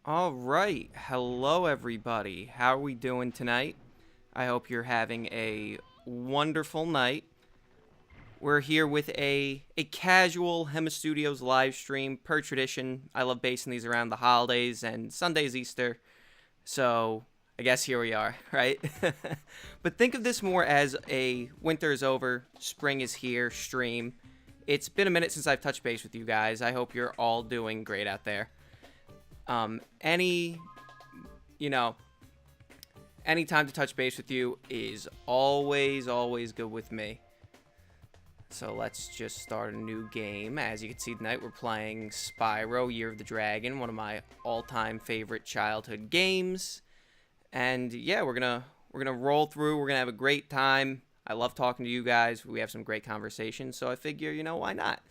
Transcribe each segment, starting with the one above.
All right. Hello, everybody. How are we doing tonight? I hope you're having a wonderful night. We're here with a casual Hemmas Studios live stream per tradition. I love basing these around the holidays and Sunday's Easter. So I guess here we are, right? But think of this more as a winter is over, spring is here stream. It's been a minute since I've touched base with you guys. I hope you're all doing great out there. Any, you know, any time to touch base with you is always good with me. So let's just start a new game. As you can see tonight, we're playing Spyro Year of the Dragon, one of my all-time favorite childhood games. And yeah, we're gonna roll through. We're gonna have a great time. I love talking to you guys. We have some great conversations. So I figure, why not?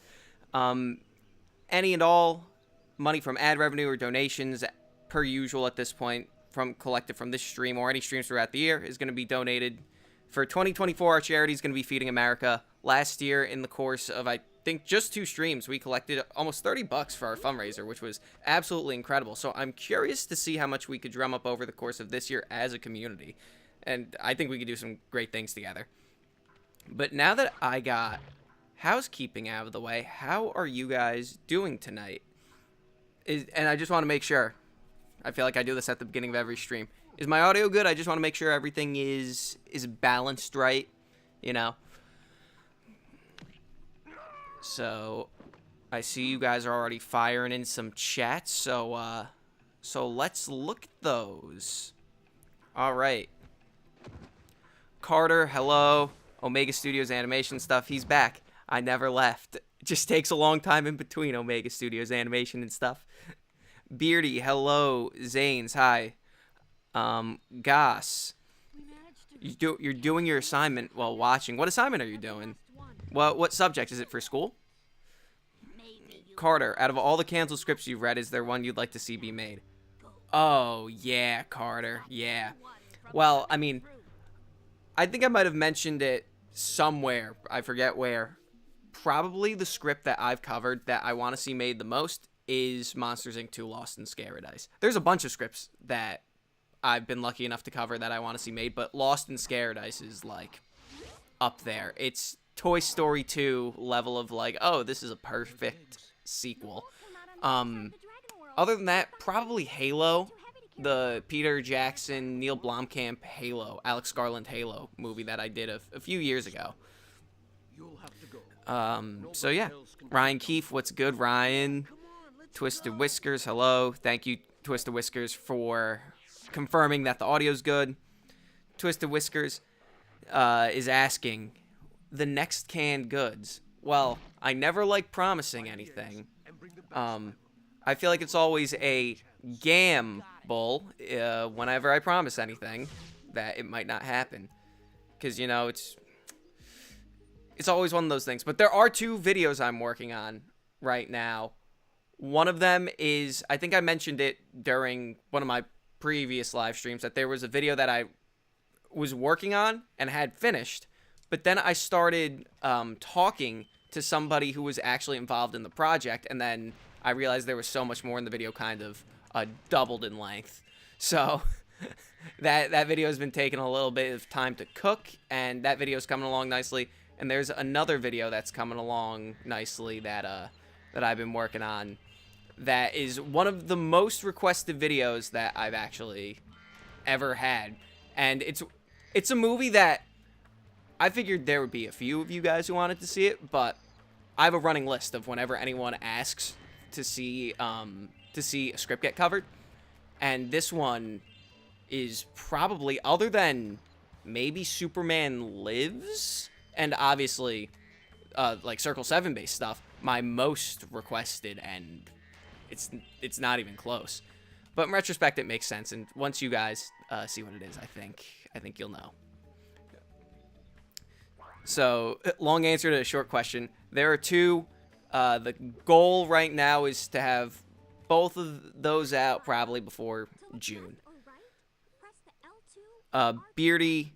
Any and all money from ad revenue or donations, per usual at this point, from collected from this stream or any streams throughout the year, is going to be donated. For 2024, our charity is going to be Feeding America. Last year, in the course of, I think, just 2 streams, we collected almost $30 for our fundraiser, which was absolutely incredible. So I'm curious to see how much we could drum up over the course of this year as a community. And I think we could do some great things together. But now that I got housekeeping out of the way, how are you guys doing tonight? And I just want to make sure. I feel like I do this at the beginning of every stream. Is my audio good? I just want to make sure everything is balanced right, So I see you guys are already firing in some chats, so let's look at those. All right. Carter, hello. Omega Studios animation stuff. He's back. I never left. It just takes a long time in between Omega Studios animation and stuff. Beardy, hello. Zanes, hi. Goss, you're doing your assignment while watching. What assignment are you doing? What subject? Is it for school? Carter, out of all the canceled scripts you've read, is there one you'd like to see be made? Oh, yeah, Carter, yeah. Well, I mean, I think I might have mentioned it somewhere. I forget where. Probably the script that I've covered that I want to see made the most is Monsters, Inc. 2 Lost in Scaradise. There's a bunch of scripts that I've been lucky enough to cover that I want to see made, but Lost in Scaradise is, like, up there. It's Toy Story 2 level of, like, oh, this is a perfect sequel. Other than that, probably Halo, the Peter Jackson, Neil Blomkamp Halo, Alex Garland Halo movie that I did a few years ago. So yeah, Ryan Keefe, what's good, Ryan? Twisted Whiskers, hello. Thank you, Twisted Whiskers, for confirming that the audio's good. Twisted Whiskers is asking, the next canned goods. Well, I never like promising anything. I feel like it's always a gamble whenever I promise anything that it might not happen. Because, it's always one of those things. But there are 2 videos I'm working on right now. One of them is, I think I mentioned it during one of my previous live streams, that there was a video that I was working on and had finished. But then I started talking to somebody who was actually involved in the project, and then I realized there was so much more in the video, kind of doubled in length. So that video has been taking a little bit of time to cook, and that video is coming along nicely. And there's another video that's coming along nicely that I've been working on. That is one of the most requested videos that I've actually ever had, and it's a movie that I figured there would be a few of you guys who wanted to see it, but I have a running list of whenever anyone asks to see a script get covered, and this one is probably, other than maybe Superman Lives, and obviously like Circle 7 based stuff, my most requested, and it's not even close. But in retrospect, it makes sense, and once you guys see what it is, I think you'll know. So, long answer to a short question. There are 2. The goal right now is to have both of those out probably before June. Beardy,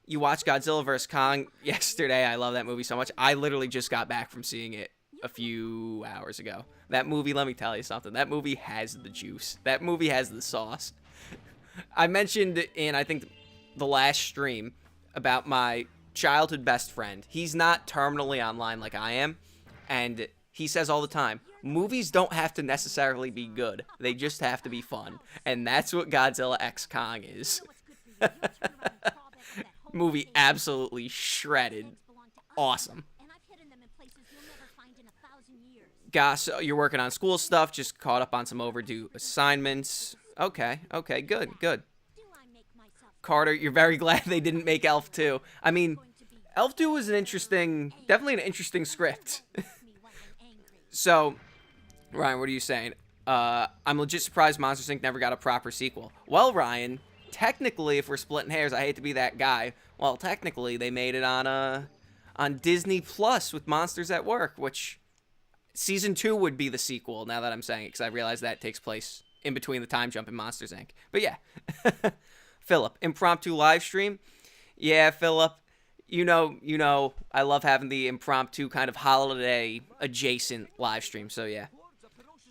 you watched Godzilla vs. Kong yesterday. I love that movie so much. I literally just got back from seeing it a few hours ago. That movie, let me tell you something. That movie has the juice. That movie has the sauce. I mentioned in, I think, the last stream about my childhood best friend. He's not terminally online like I am, and he says all the time, movies don't have to necessarily be good. They just have to be fun. And that's what Godzilla X Kong is. Movie absolutely shredded. Awesome. Gosh, you're working on school stuff, just caught up on some overdue assignments. Okay, good. Carter, you're very glad they didn't make Elf 2. I mean, Elf 2 was definitely an interesting script. So, Ryan, what are you saying? I'm legit surprised Monsters Inc. never got a proper sequel. Well, Ryan, technically, if we're splitting hairs, I hate to be that guy. Well, technically, they made it on Disney Plus with Monsters at Work, which Season 2 would be the sequel, now that I'm saying it, because I realize that takes place in between the time jump and Monsters, Inc. But yeah. Philip, impromptu live stream. Yeah, Philip, you know, I love having the impromptu kind of holiday-adjacent live stream, so yeah.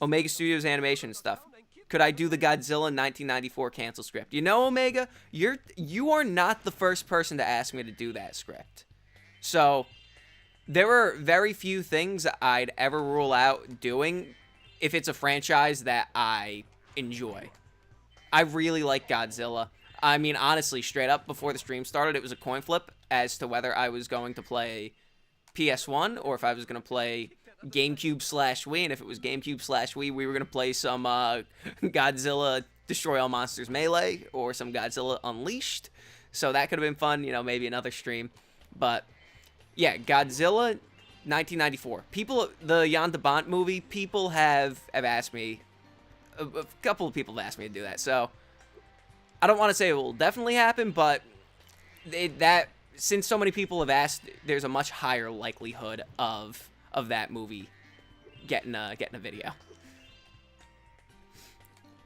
Omega Studios animation and stuff. Could I do the Godzilla 1994 cancel script? You know, Omega, you are not the first person to ask me to do that script. So there are very few things I'd ever rule out doing if it's a franchise that I enjoy. I really like Godzilla. I mean, honestly, straight up, before the stream started, it was a coin flip as to whether I was going to play PS1 or if I was going to play GameCube/Wii. And if it was GameCube/Wii, we were going to play some Godzilla Destroy All Monsters Melee or some Godzilla Unleashed. So that could have been fun, you know, maybe another stream. But yeah, Godzilla 1994. People, the Jan de Bont movie, people have asked me, a couple of people have asked me to do that. So I don't want to say it will definitely happen, but since so many people have asked, there's a much higher likelihood of that movie getting a video.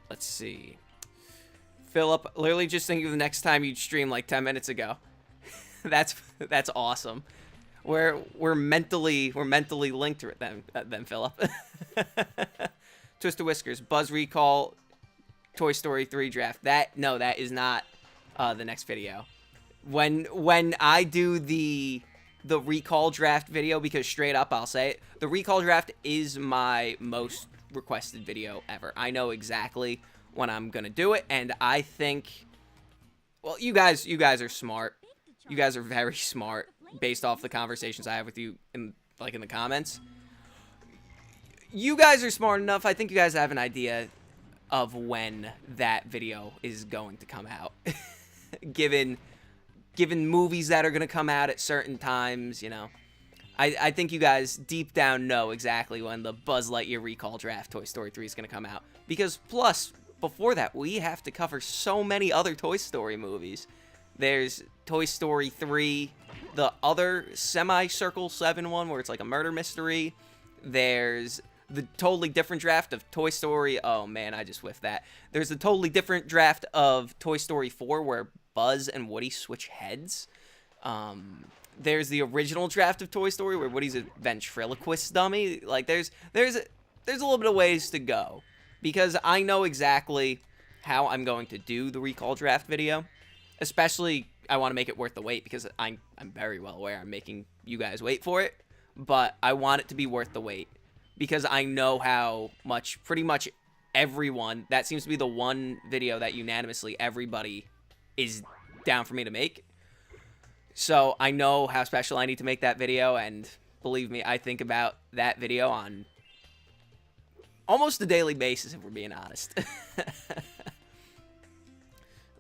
Let's see. Philip, literally just think of the next time you'd stream like 10 minutes ago. That's awesome. We're mentally linked to it then Philip. Twisted Whiskers, Buzz Recall, Toy Story 3 draft. That is not the next video. When I do the Recall draft video, because straight up I'll say it, the Recall draft is my most requested video ever. I know exactly when I'm gonna do it, and I think, well, you guys are smart. You guys are very smart based off the conversations I have with you in the comments. You guys are smart enough. I think you guys have an idea of when that video is going to come out. given movies that are going to come out at certain times, you know. I think you guys deep down know exactly when the Buzz Lightyear Recall Draft Toy Story 3 is going to come out. Because plus, before that, we have to cover so many other Toy Story movies. There's Toy Story 3, the other semi-Circle 7 one where it's like a murder mystery. There's the totally different draft of Toy Story. Oh man, I just whiffed that. There's a totally different draft of Toy Story 4 where Buzz and Woody switch heads. There's the original draft of Toy Story where Woody's a ventriloquist dummy. Like there's a little bit of ways to go, because I know exactly how I'm going to do the Recall draft video. Especially, I want to make it worth the wait, because I'm very well aware I'm making you guys wait for it. But I want it to be worth the wait, because I know how much pretty much everyone, that seems to be the one video that unanimously everybody is down for me to make. So I know how special I need to make that video, and believe me, I think about that video on almost a daily basis, if we're being honest.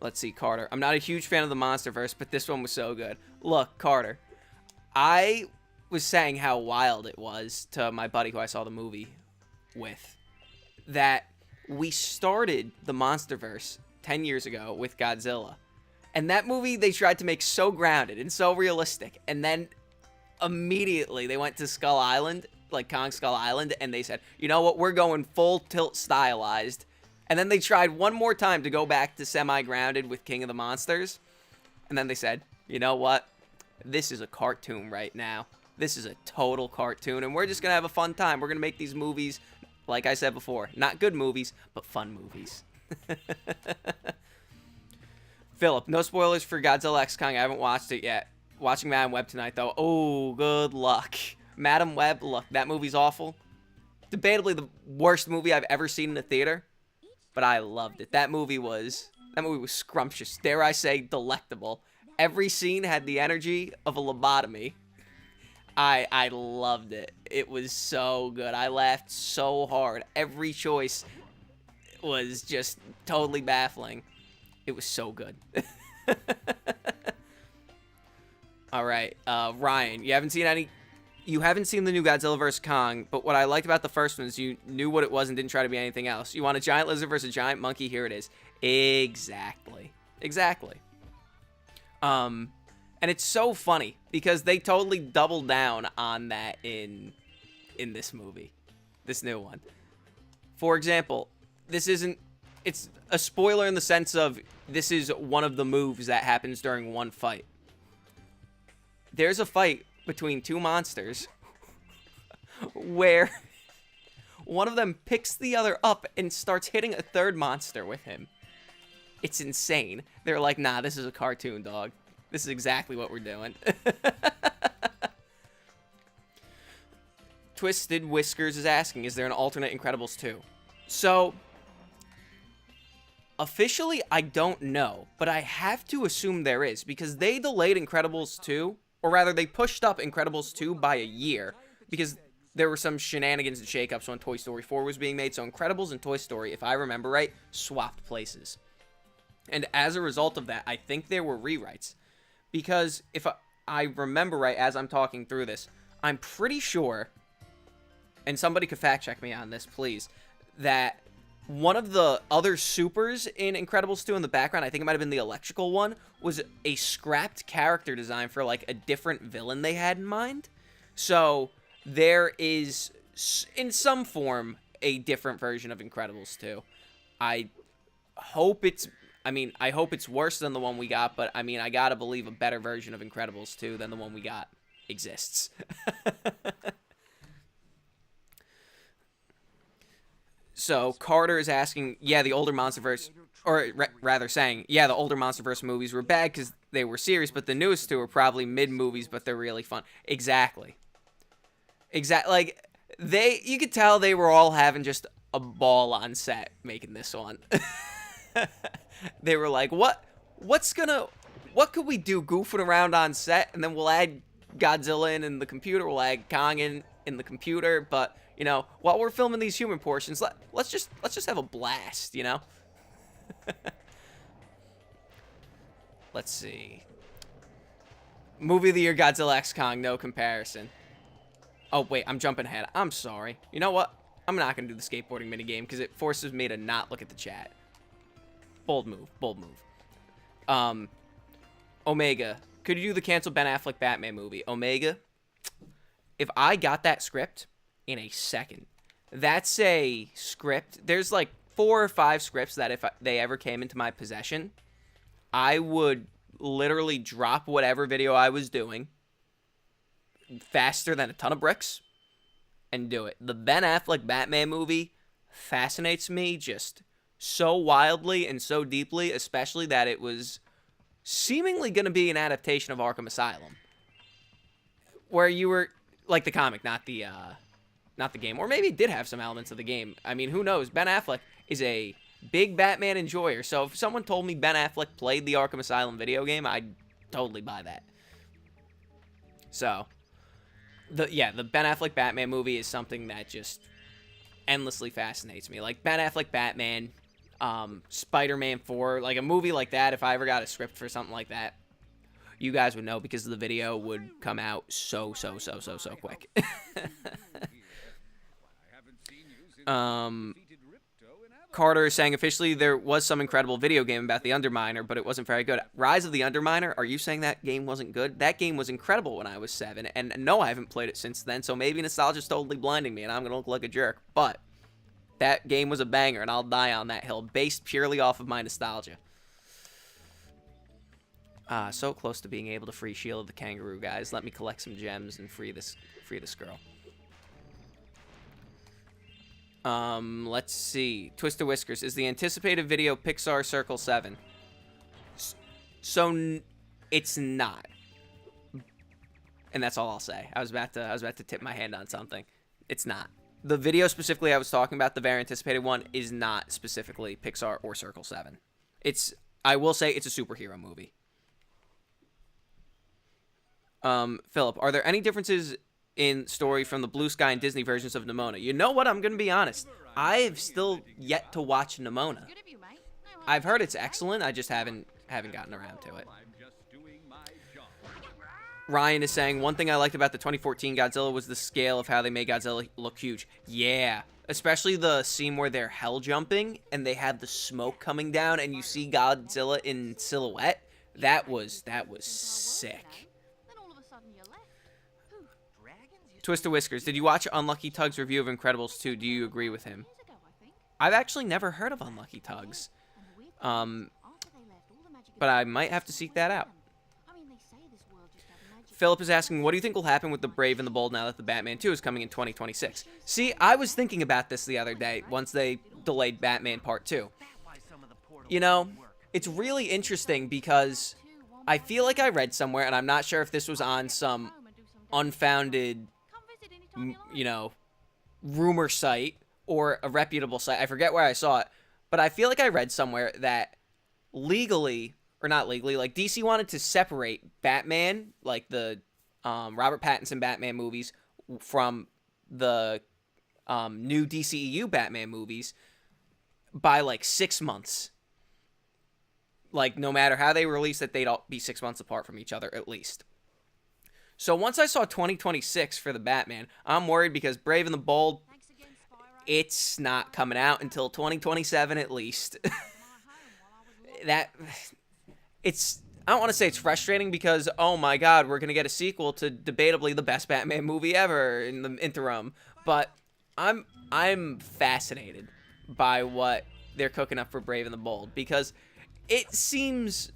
Let's see, Carter. I'm not a huge fan of the MonsterVerse, but this one was so good. Look, Carter, I was saying how wild it was to my buddy who I saw the movie with, that we started the MonsterVerse 10 years ago with Godzilla. And that movie they tried to make so grounded and so realistic. And then immediately they went to Skull Island, like Kong Skull Island, and they said, you know what, we're going full tilt stylized. And then they tried one more time to go back to semi-grounded with King of the Monsters. And then they said, you know what? This is a cartoon right now. This is a total cartoon, and we're just going to have a fun time. We're going to make these movies, like I said before, not good movies, but fun movies. Philip, no spoilers for Godzilla X Kong. I haven't watched it yet. Watching Madam Web tonight, though. Oh, good luck. Madam Web, look, that movie's awful. Debatably the worst movie I've ever seen in a theater, but I loved it. That movie was scrumptious. Dare I say, delectable. Every scene had the energy of a lobotomy. I loved it. It was so good. I laughed so hard. Every choice was just totally baffling. It was so good. All right, Ryan, you haven't seen the new Godzilla vs. Kong, but what I liked about the first one is you knew what it was and didn't try to be anything else. You want a giant lizard versus a giant monkey? Here it is. Exactly. And it's so funny because they totally doubled down on that in this movie, this new one. For example, it's a spoiler in the sense of this is one of the moves that happens during one fight. There's a fight between two monsters where one of them picks the other up and starts hitting a third monster with him. It's insane. They're like, nah, this is a cartoon, dog. This is exactly what we're doing. Twisted Whiskers is asking, is there an alternate Incredibles 2? So, officially, I don't know, but I have to assume there is, because they delayed Incredibles 2, or rather, they pushed up Incredibles 2 by a year, because there were some shenanigans and shakeups when Toy Story 4 was being made, so Incredibles and Toy Story, if I remember right, swapped places. And as a result of that, I think there were rewrites. Because if I remember right as I'm talking through this, I'm pretty sure, and somebody could fact check me on this, please, that one of the other supers in Incredibles 2 in the background, I think it might have been the electrical one, was a scrapped character design for like a different villain they had in mind. So there is, in some form, a different version of Incredibles 2. I hope it's worse than the one we got, but I mean, I gotta believe a better version of Incredibles 2 than the one we got exists. So, Carter is asking, yeah, the older MonsterVerse, or rather saying, yeah, the older MonsterVerse movies were bad because they were serious, but the newest two are probably mid-movies, but they're really fun. Exactly. Like, you could tell they were all having just a ball on set making this one. They were like, what could we do goofing around on set, and then we'll add Godzilla in the computer, we'll add Kong in the computer, but, you know, while we're filming these human portions, let's just have a blast, you know? Let's see. Movie of the year, Godzilla X Kong, no comparison. Oh, wait, I'm jumping ahead. I'm sorry. You know what? I'm not going to do the skateboarding minigame because it forces me to not look at the chat. Bold move. Omega, could you do the canceled Ben Affleck Batman movie? Omega, if I got that script in a second, that's a script. There's like 4 or 5 scripts that if they ever came into my possession, I would literally drop whatever video I was doing faster than a ton of bricks and do it. The Ben Affleck Batman movie fascinates me just so wildly and so deeply, especially that it was seemingly going to be an adaptation of Arkham Asylum, where you were like the comic, not the game, or maybe it did have some elements of the game. I mean, who knows? Ben Affleck is a big Batman enjoyer, so if someone told me Ben Affleck played the Arkham Asylum video game, I'd totally buy that. So, the Ben Affleck Batman movie is something that just endlessly fascinates me. Like Ben Affleck Batman, Spider-Man 4, like a movie like that, if I ever got a script for something like that, you guys would know because the video would come out so quick. Carter is saying, officially, there was some incredible video game about the Underminer, but it wasn't very good. Rise of the Underminer, are you saying that game wasn't good? That game was incredible when I was 7, and no, I haven't played it since then, so maybe nostalgia's totally blinding me, and I'm going to look like a jerk, but that game was a banger, and I'll die on that hill, based purely off of my nostalgia. So close to being able to free Shield the kangaroo, guys. Let me collect some gems and free this girl. Let's see. Twister Whiskers, is the anticipated video Pixar Circle 7? So it's not. And that's all I'll say. I was about to tip my hand on something. It's not. The video specifically I was talking about, the very anticipated one, is not specifically Pixar or Circle 7. I will say it's a superhero movie. Philip, are there any differences in story from the Blue Sky and Disney versions of Nimona? You know what? I'm going to be honest. I've still yet to watch Nimona. I've heard it's excellent. I just haven't gotten around to it. Ryan is saying, one thing I liked about the 2014 Godzilla was the scale of how they made Godzilla look huge. Yeah, especially the scene where they're hell jumping and they have the smoke coming down and you see Godzilla in silhouette. That was sick. Twister Whiskers, did you watch Unlucky Tug's review of Incredibles 2? Do you agree with him? I've actually never heard of Unlucky Tugs. But I might have to seek that out. Philip is asking, what do you think will happen with the Brave and the Bold now that the Batman 2 is coming in 2026? See, I was thinking about this the other day once they delayed Batman Part 2. You know, it's really interesting because I feel like I read somewhere, and I'm not sure if this was on some unfounded, you know, rumor site or a reputable site. I forget where I saw it, but I feel like I read somewhere that legally, or not legally, like DC wanted to separate Batman, like the Robert Pattinson Batman movies, from the new DCEU Batman movies by like 6 months. Like, no matter how they release it, they'd all be 6 months apart from each other at least. So once I saw 2026 for the Batman, I'm worried because Brave and the Bold, it's not coming out until 2027 at least. I don't want to say it's frustrating because, oh my god, we're going to get a sequel to debatably the best Batman movie ever in the interim. But I'm fascinated by what they're cooking up for Brave and the Bold because it seems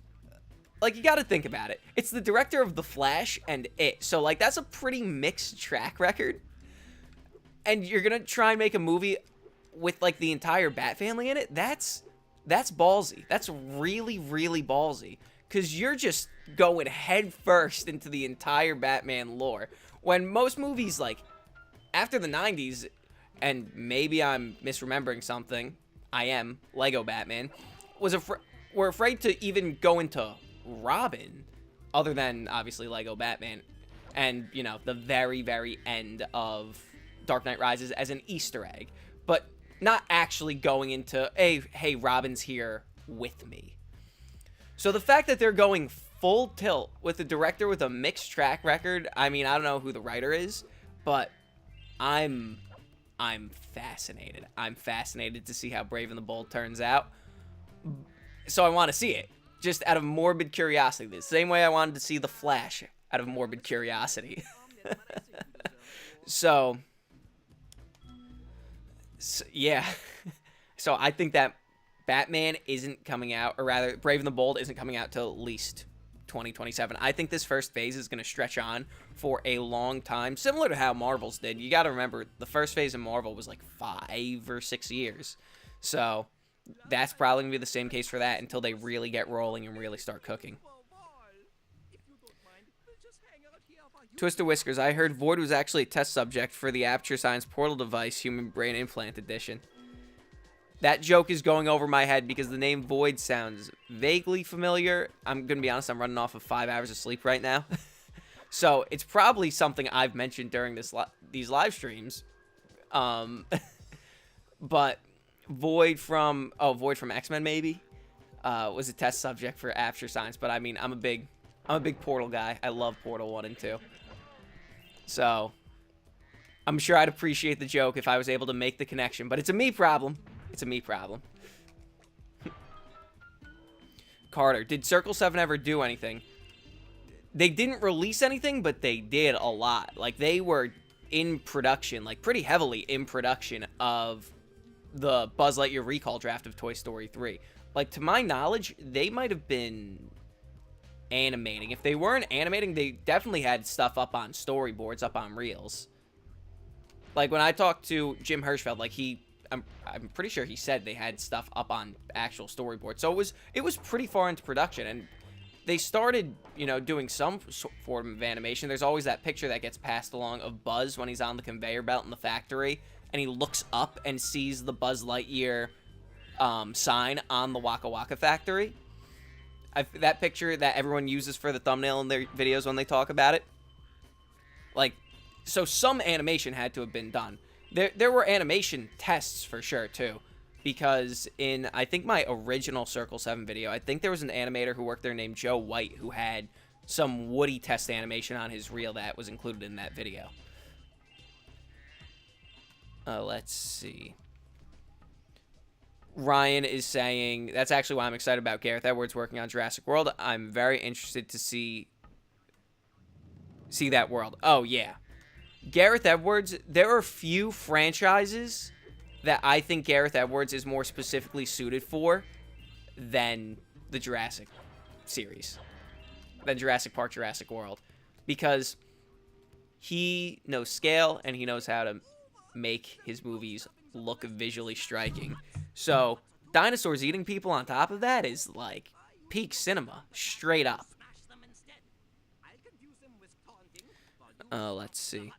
like, you got to think about it. It's the director of The Flash and It. So, like, that's a pretty mixed track record. And you're going to try and make a movie with, like, the entire Bat family in it? That's ballsy. That's really, really ballsy. Because you're just going head first into the entire Batman lore. When most movies, like, after the 90s, and maybe I'm misremembering something, I am, Lego Batman, were afraid to even go into Robin, other than obviously Lego Batman, and you know, the very, very end of Dark Knight Rises as an Easter egg, but not actually going into, hey, Robin's here with me. So the fact that they're going full tilt with a director with a mixed track record, I mean, I don't know who the writer is, but I'm fascinated. I'm fascinated to see how Brave and the Bold turns out. So I want to see it. Just out of morbid curiosity. The same way I wanted to see The Flash out of morbid curiosity. So, yeah. So I think that Batman isn't coming out, or rather, Brave and the Bold isn't coming out till at least 2027. I think this first phase is going to stretch on for a long time, similar to how Marvel's did. You got to remember, the first phase of Marvel was like 5 or 6 years. So that's probably going to be the same case for that until they really get rolling and really start cooking. Twister Whiskers, I heard Void was actually a test subject for the Aperture Science Portal Device Human Brain Implant Edition. That joke is going over my head because the name Void sounds vaguely familiar. I'm going to be honest, I'm running off of 5 hours of sleep right now. So it's probably something I've mentioned during these live streams. But Void from X-Men maybe was a test subject for Aperture Science. But I mean, I'm a big Portal guy. I love Portal 1 and 2. So I'm sure I'd appreciate the joke if I was able to make the connection. But it's a me problem. It's a me problem. Carter, did Circle 7 ever do anything? They didn't release anything, but they did a lot. Like, they were in production, like, pretty heavily in production of the Buzz Lightyear recall draft of Toy Story 3. Like, to my knowledge, they might have been animating. If they weren't animating, they definitely had stuff up on storyboards, up on reels. Like, when I talked to Jim Hirschfeld, like, I'm pretty sure he said they had stuff up on actual storyboards. So it was pretty far into production, and they started, you know, doing some form of animation. There's always that picture that gets passed along of Buzz when he's on the conveyor belt in the factory, and he looks up and sees the Buzz Lightyear sign on the Waka Waka factory. That picture that everyone uses for the thumbnail in their videos when they talk about it. Like, so some animation had to have been done. There were animation tests for sure, too. Because in, I think, my original Circle 7 video, I think there was an animator who worked there named Joe White who had some Woody test animation on his reel that was included in that video. Let's see. Ryan is saying, that's actually why I'm excited about Gareth Edwards working on Jurassic World. I'm very interested to see that world. Oh, yeah. Gareth Edwards, there are few franchises that I think Gareth Edwards is more specifically suited for than the Jurassic series. Than Jurassic Park, Jurassic World. Because he knows scale and he knows how to make his movies look visually striking. So, dinosaurs eating people on top of that is like peak cinema, straight up. Let's see.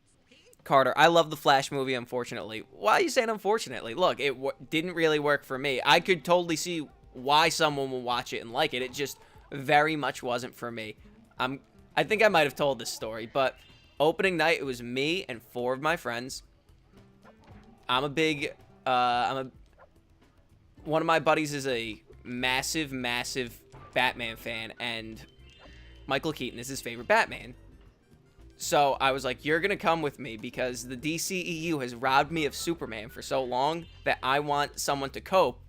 Carter, I love the Flash movie, unfortunately. Why are you saying unfortunately? Look, it didn't really work for me. I could totally see why someone will watch it and like it. It just very much wasn't for me. I think I might have told this story, but opening night, it was me and 4 of my friends. One of my buddies is a massive, massive Batman fan, and Michael Keaton is his favorite Batman. So I was like, you're going to come with me because the DCEU has robbed me of Superman for so long that I want someone to cope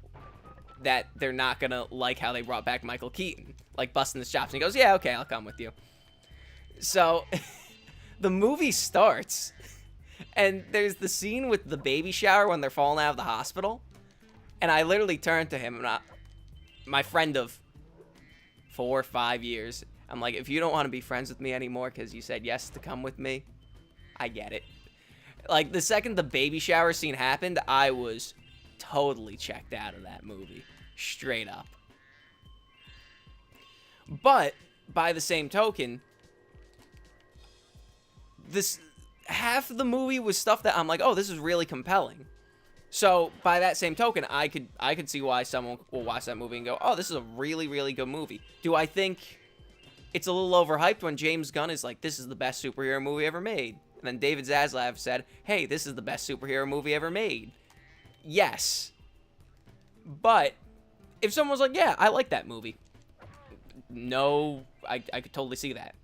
that they're not going to like how they brought back Michael Keaton, like busting his chops. And he goes, yeah, okay, I'll come with you. So the movie starts, and there's the scene with the baby shower when they're falling out of the hospital. And I literally turned to him, and my friend of 4 or 5 years, I'm like, if you don't want to be friends with me anymore because you said yes to come with me, I get it. Like, the second the baby shower scene happened, I was totally checked out of that movie. Straight up. But, by the same token, half of the movie was stuff that I'm like, oh, this is really compelling. So, by that same token, I could see why someone will watch that movie and go, oh, this is a really, really good movie. Do I think it's a little overhyped when James Gunn is like, this is the best superhero movie ever made? And then David Zaslav said, hey, this is the best superhero movie ever made. Yes. But if someone was like, yeah, I like that movie. No, I could totally see that.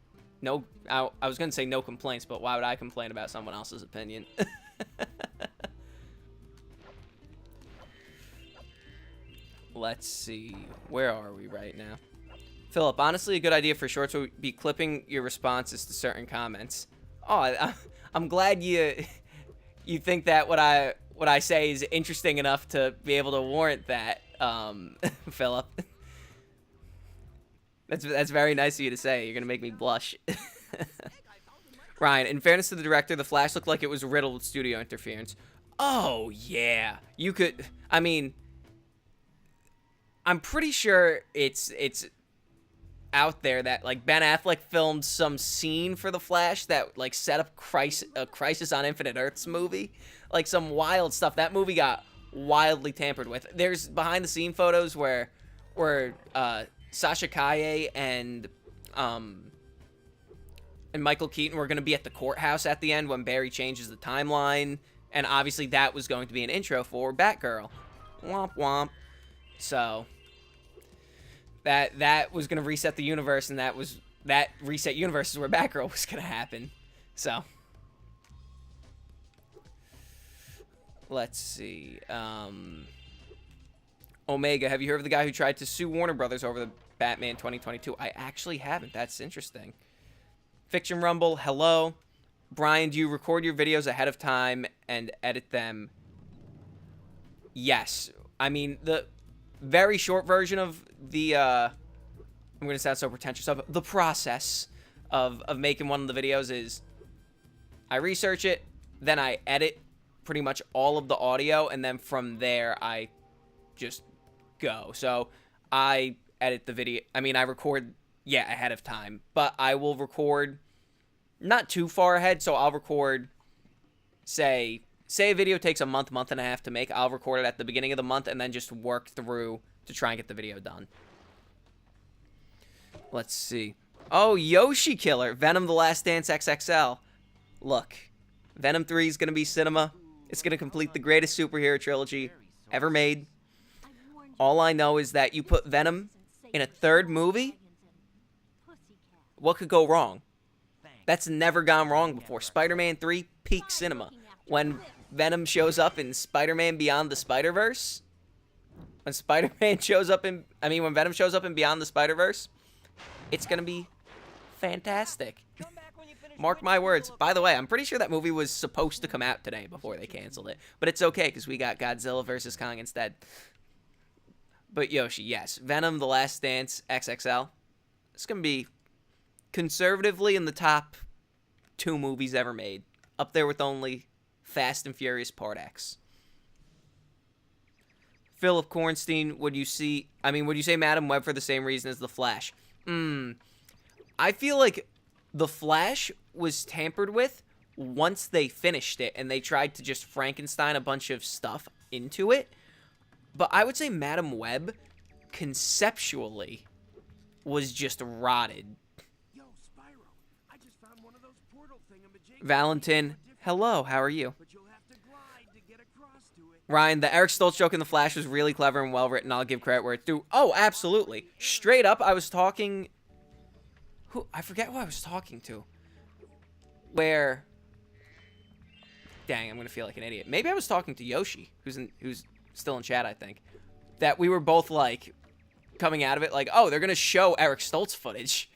No, I was going to say no complaints, but why would I complain about someone else's opinion? Let's see. Where are we right now? Philip, honestly, a good idea for shorts would be clipping your responses to certain comments. Oh, I'm glad you think that what I say is interesting enough to be able to warrant that, Philip. That's very nice of you to say. You're gonna make me blush. Ryan, in fairness to the director, the Flash looked like it was riddled with studio interference. Oh yeah, you could. I mean, I'm pretty sure it's out there that like Ben Affleck filmed some scene for the Flash that like set up a Crisis on Infinite Earths movie, like some wild stuff. That movie got wildly tampered with. There's behind the scene photos where Sasha Kaye and Michael Keaton were going to be at the courthouse at the end when Barry changes the timeline, and obviously that was going to be an intro for Batgirl. Womp womp. So that was going to reset the universe, and that reset universe is where Batgirl was going to happen. So let's see. Omega, have you heard of the guy who tried to sue Warner Brothers over the Batman 2022? I actually haven't. That's interesting. Fiction Rumble, hello. Brian, do you record your videos ahead of time and edit them? Yes. I mean, the very short version of the I'm going to sound so pretentious, of the process of making one of the videos is I research it, then I edit pretty much all of the audio, and then from there I just go. So I edit the video. I mean, I record, ahead of time, but I will record not too far ahead. So I'll record, say a video takes a month and a half to make. I'll record it at the beginning of the month and then just work through to try and get the video done. Let's see. Oh, Yoshi Killer, Venom: The Last Dance XXL. Look, Venom 3 is going to be cinema. It's going to complete the greatest superhero trilogy ever made. All I know is that you put Venom in a third movie, what could go wrong? That's never gone wrong before. Spider-Man 3, peak cinema. When Venom shows up in Spider-Man Beyond the Spider-Verse, when Venom shows up in Beyond the Spider-Verse, it's going to be fantastic. Mark my words. By the way, I'm pretty sure that movie was supposed to come out today before they canceled it. But it's okay, because we got Godzilla vs. Kong instead. But Yoshi, yes. Venom: The Last Dance XXL. It's going to be conservatively in the top 2 movies ever made. Up there with only Fast and Furious Part X. Philip Kornstein, would you say Madam Web for the same reason as The Flash? I feel like The Flash was tampered with once they finished it and they tried to just Frankenstein a bunch of stuff into it. But I would say Madam Web, conceptually, was just rotted. Yo, Spyro, I just found one of those portal thingamajigs. Valentin, hello, how are you? But you'll have to glide to get across to it. Ryan, the Eric Stoltz joke in The Flash was really clever and well written. I'll give credit where it's due. Oh, absolutely. Straight up, I was talking... I forget who I was talking to. Where... Dang, I'm going to feel like an idiot. Maybe I was talking to Yoshi, who's still in chat, I think. That we were both, like, coming out of it like, oh, they're going to show Eric Stoltz footage.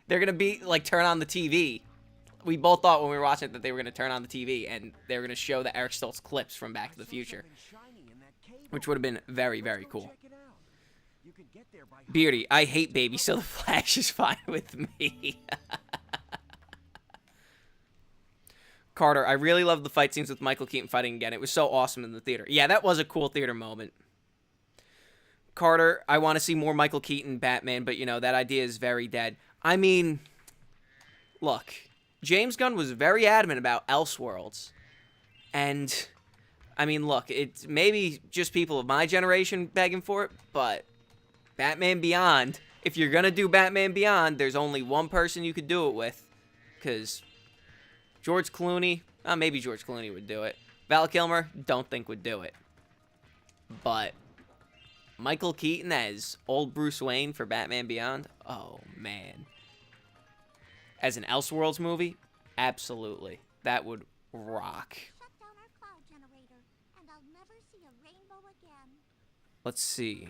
They're going to be, like, turn on the TV. We both thought when we were watching it that they were going to turn on the TV and they were going to show the Eric Stoltz clips from Back to the Future. Which would have been very, very cool. Beardy, I hate baby, so The Flash is fine with me. Carter, I really loved the fight scenes with Michael Keaton fighting again. It was so awesome in the theater. Yeah, that was a cool theater moment. Carter, I want to see more Michael Keaton Batman, but, that idea is very dead. I mean, look, James Gunn was very adamant about Elseworlds. And, I mean, look, it's maybe just people of my generation begging for it, but Batman Beyond, if you're going to do Batman Beyond, there's only one person you could do it with. Because George Clooney, maybe George Clooney would do it. Val Kilmer, don't think would do it. But Michael Keaton as old Bruce Wayne for Batman Beyond, oh, man. As an Elseworlds movie, absolutely. That would rock. Shut down our cloud generator, and I'll never see a rainbow again. Let's see.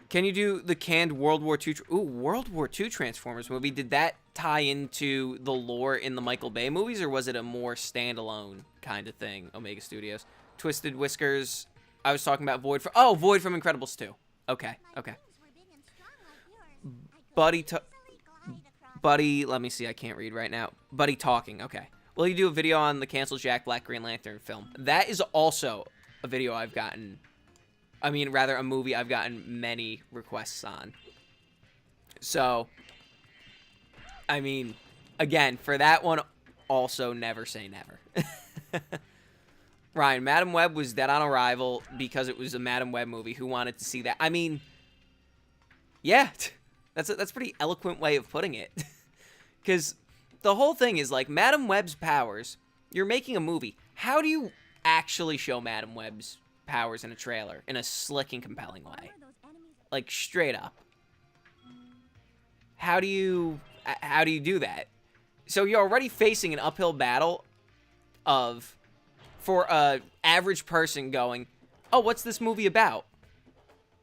Can you do the canned World War II? World War II Transformers movie. Did that tie into the lore in the Michael Bay movies, or was it a more standalone kind of thing? Omega Studios. Twisted Whiskers. I was talking about Void from Incredibles 2. Okay. Buddy, let me see. I can't read right now. Buddy talking. Okay. Will you do a video on the canceled Jack Black Green Lantern film? That is also a video I've gotten. A movie I've gotten many requests on. So, again, for that one, also never say never. Ryan, Madam Web was dead on arrival because it was a Madam Web movie. Who wanted to see that? Yeah, that's a pretty eloquent way of putting it. Because the whole thing is, like, Madam Web's powers, you're making a movie. How do you actually show Madam Web's powers in a trailer in a slick and compelling way? Like, straight up. How do you do that? So you're already facing an uphill battle for a average person going, oh, what's this movie about?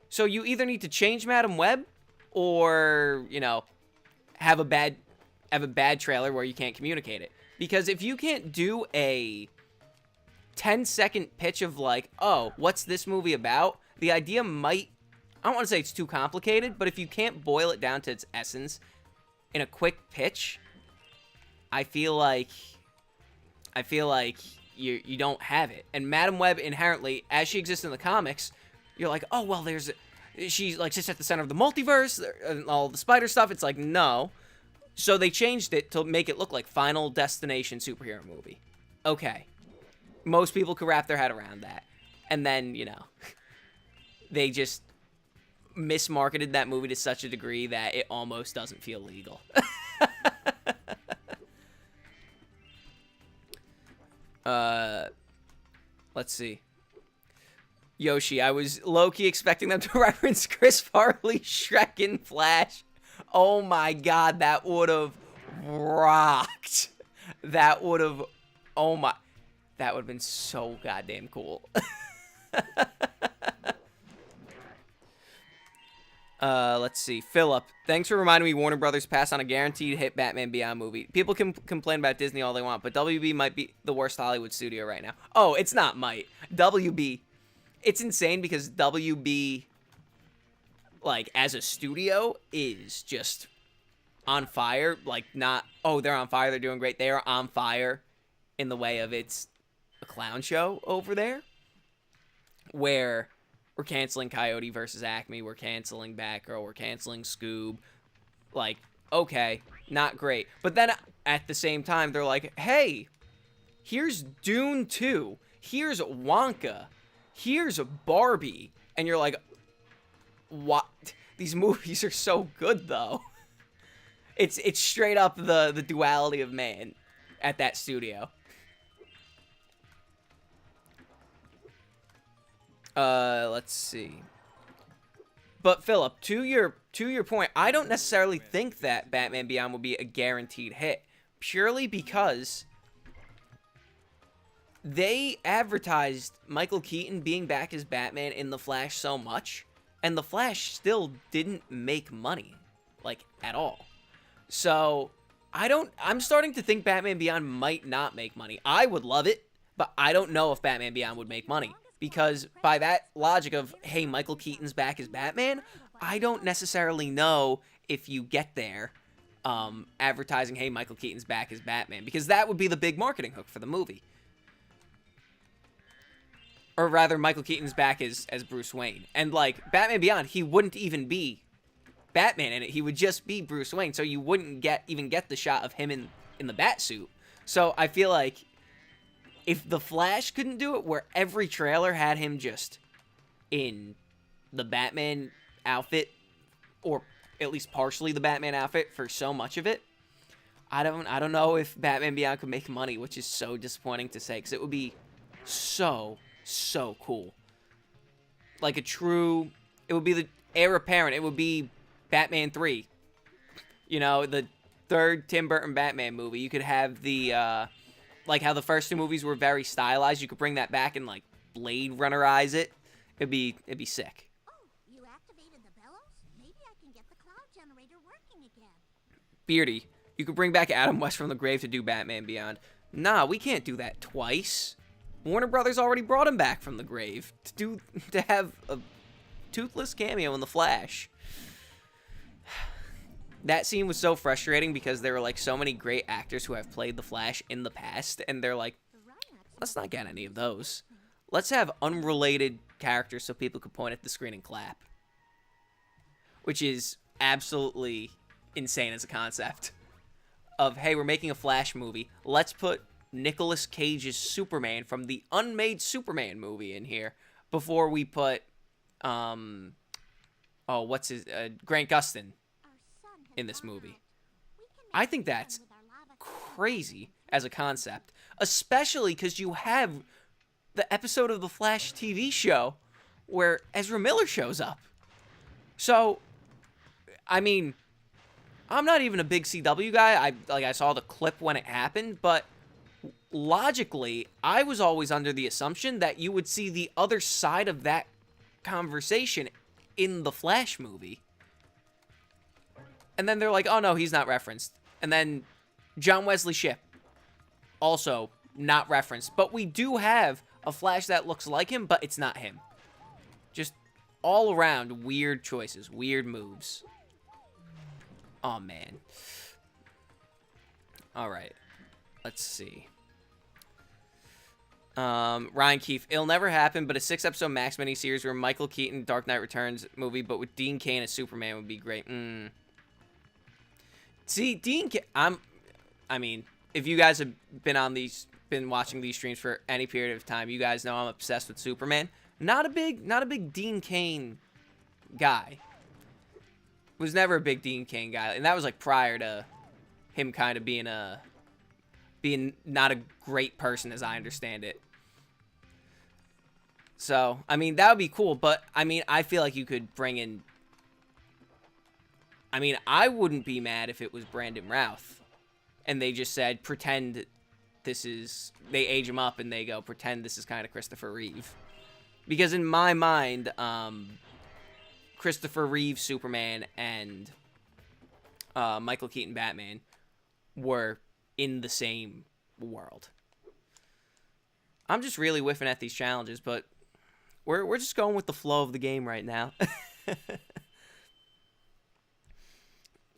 So you either need to change Madam Web or, have a bad trailer where you can't communicate it. Because if you can't do a 10-second pitch of like, oh, what's this movie about? The idea might I don't want to say it's too complicated, but if you can't boil it down to its essence in a quick pitch, I feel like you don't have it. And Madam Web inherently, as she exists in the comics, you're like, oh well, she like sits at the center of the multiverse and all the spider stuff. It's like, no. So they changed it to make it look like Final Destination superhero movie. Okay. Most people could wrap their head around that. And then, you know, they just mismarketed that movie to such a degree that it almost doesn't feel legal. Let's see. Yoshi, I was low-key expecting them to reference Chris Farley, Shrek, and Flash. Oh my god, that would have rocked. That would have... Oh my... That would have been so goddamn cool. Let's see. Philip, thanks for reminding me Warner Brothers passed on a guaranteed hit Batman Beyond movie. People can complain about Disney all they want, but WB might be the worst Hollywood studio right now. Oh, it's not might. WB. It's insane because WB, like, as a studio, is just on fire. Like, not, oh, they're on fire, they're doing great. They are on fire in the way of it's a clown show over there, where we're canceling Coyote versus Acme, we're canceling Batgirl, we're canceling Scoob. Like, okay, not great. But then at the same time, they're like, hey, here's Dune 2, here's Wonka, here's Barbie. And you're like, what? These movies are so good, though. It's straight up the duality of man at that studio. Let's see. But Philip, to your point, I don't necessarily think that Batman Beyond will be a guaranteed hit, purely because they advertised Michael Keaton being back as Batman in The Flash so much, and The Flash still didn't make money, like, at all. So, I'm starting to think Batman Beyond might not make money. I would love it, but I don't know if Batman Beyond would make money. Because by that logic of, hey, Michael Keaton's back as Batman, I don't necessarily know if you get there advertising, hey, Michael Keaton's back as Batman. Because that would be the big marketing hook for the movie. Or rather, Michael Keaton's back as Bruce Wayne. And, like, Batman Beyond, he wouldn't even be Batman in it. He would just be Bruce Wayne. So you wouldn't even get the shot of him in the Batsuit. So I feel like if The Flash couldn't do it, where every trailer had him just in the Batman outfit, or at least partially the Batman outfit for so much of it, I don't know if Batman Beyond could make money, which is so disappointing to say, because it would be so cool. Like it would be the heir apparent. It would be Batman 3. You know, the third Tim Burton Batman movie. You could have the, like how the first two movies were very stylized. You could bring that back and, like, Blade Runnerize it. It'd be sick. Oh, you activated the bellows? Maybe I can get the cloud generator working again. Beardy, you could bring back Adam West from the grave to do Batman Beyond. Nah, we can't do that twice. Warner Brothers already brought him back from the grave to have a toothless cameo in The Flash. That scene was so frustrating because there were, like, so many great actors who have played the Flash in the past, and they're like, let's not get any of those. Let's have unrelated characters so people could point at the screen and clap. Which is absolutely insane as a concept. Of, hey, we're making a Flash movie. Let's put Nicolas Cage's Superman from the unmade Superman movie in here before we put, Grant Gustin in this movie. I think that's crazy as a concept, especially because you have the episode of the Flash TV show where Ezra Miller shows up. So, I mean, I'm not even a big CW guy. I saw the clip when it happened, but logically, I was always under the assumption that you would see the other side of that conversation in the Flash movie. And then they're like, oh no, he's not referenced. And then John Wesley Shipp, also not referenced. But we do have a Flash that looks like him, but it's not him. Just all around weird choices, weird moves. Oh, man. All right. Let's see. Ryan Keefe. It'll never happen, but a 6-episode Max miniseries where Michael Keaton Dark Knight Returns movie, but with Dean Cain as Superman would be great. See, I mean, if you guys have been watching these streams for any period of time, you guys know I'm obsessed with Superman. Not a big Dean Cain guy. Was never a big Dean Cain guy, and that was like prior to him kind of being not a great person, as I understand it. So, I mean, that would be cool, but, I mean, I feel like you could bring in... I mean, I wouldn't be mad if it was Brandon Routh, and they just said, pretend this is... They age him up, and they go, pretend this is kind of Christopher Reeve. Because in my mind, Christopher Reeve Superman and Michael Keaton Batman were in the same world. I'm just really whiffing at these challenges, but we're just going with the flow of the game right now.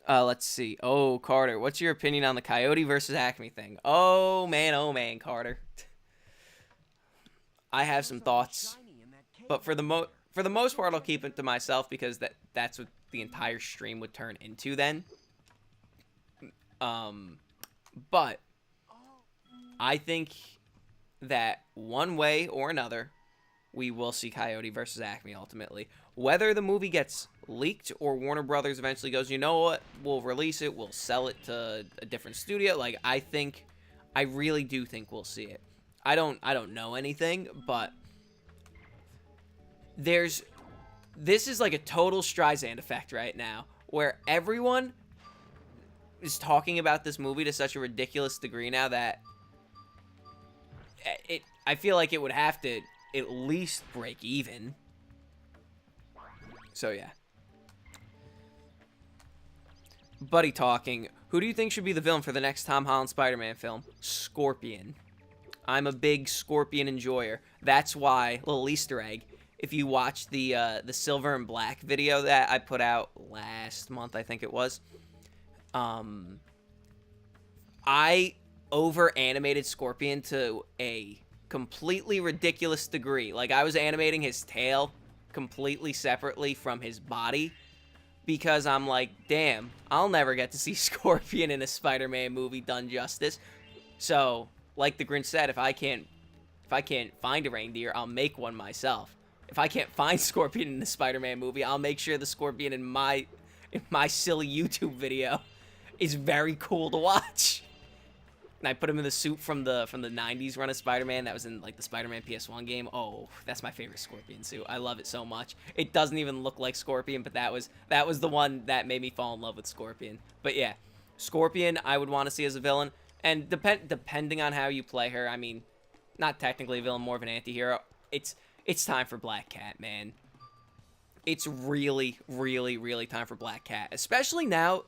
Let's see. Oh, Carter, what's your opinion on the Coyote versus Acme thing? Oh man, Carter. I have some thoughts, but for the most part, I'll keep it to myself because that's what the entire stream would turn into then. But I think that one way or another, we will see Coyote versus Acme ultimately. Whether the movie gets leaked or Warner Brothers eventually goes, you know what, we'll release it, we'll sell it to a different studio. Like, I really do think we'll see it. I don't know anything, but this is like a total Streisand effect right now, where everyone is talking about this movie to such a ridiculous degree now that I feel like it would have to at least break even. So yeah. Buddy talking. Who do you think should be the villain for the next Tom Holland Spider-Man film? Scorpion. I'm a big Scorpion enjoyer. That's why, little Easter egg, if you watch the Silver and Black video that I put out last month, I think it was, I over-animated Scorpion to a completely ridiculous degree. Like, I was animating his tail completely separately from his body because I'm like, damn, I'll never get to see Scorpion in a Spider-Man movie done justice. So, like the Grinch said, if I can't find a reindeer, I'll make one myself. If I can't find Scorpion in the Spider-Man movie, I'll make sure the Scorpion in my silly YouTube video is very cool to watch. And I put him in the suit from the 90s run of Spider-Man that was in like the Spider-Man PS1 game. Oh, that's my favorite Scorpion suit. I love it so much. It doesn't even look like Scorpion, but that was the one that made me fall in love with Scorpion. But yeah, Scorpion I would want to see as a villain. And depending on how you play her, I mean, not technically a villain, more of an anti-hero. It's time for Black Cat, man. It's really, really, really time for Black Cat. Especially now,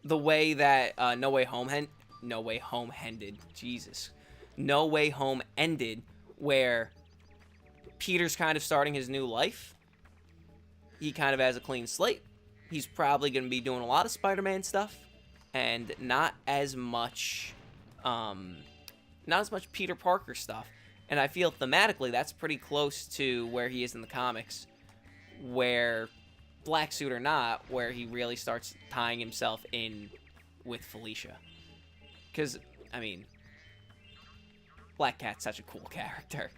the way that No Way Home ended, where Peter's kind of starting his new life. He kind of has a clean slate. He's probably going to be doing a lot of Spider-Man stuff, and not as much Peter Parker stuff. And I feel thematically that's pretty close to where he is in the comics, where black suit or not, where he really starts tying himself in with Felicia. Because, I mean, Black Cat's such a cool character.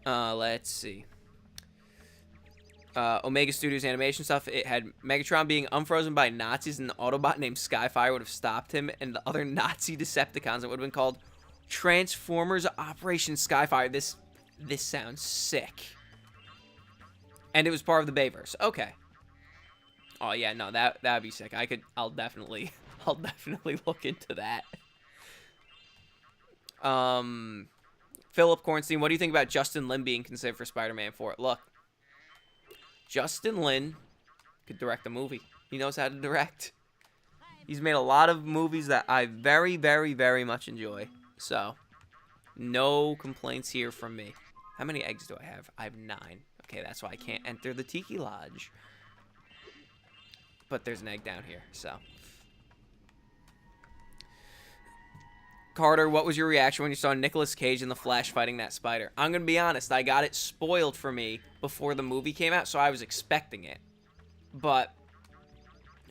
Let's see. Omega Studios animation stuff. It had Megatron being unfrozen by Nazis, and the Autobot named Skyfire would have stopped him, and the other Nazi Decepticons, it would have been called Transformers Operation Skyfire. This sounds sick. And it was part of the Bayverse. Okay. Oh yeah, no, that'd be sick. I'll definitely look into that. Philip Kornstein, what do you think about Justin Lin being considered for Spider-Man 4? Look, Justin Lin could direct a movie. He knows how to direct. He's made a lot of movies that I very, very, very much enjoy. So, no complaints here from me. How many eggs do I have? I have 9. Okay, that's why I can't enter the Tiki Lodge. But there's an egg down here, so. Carter, what was your reaction when you saw Nicolas Cage in The Flash fighting that spider? I'm going to be honest, I got it spoiled for me before the movie came out, so I was expecting it. But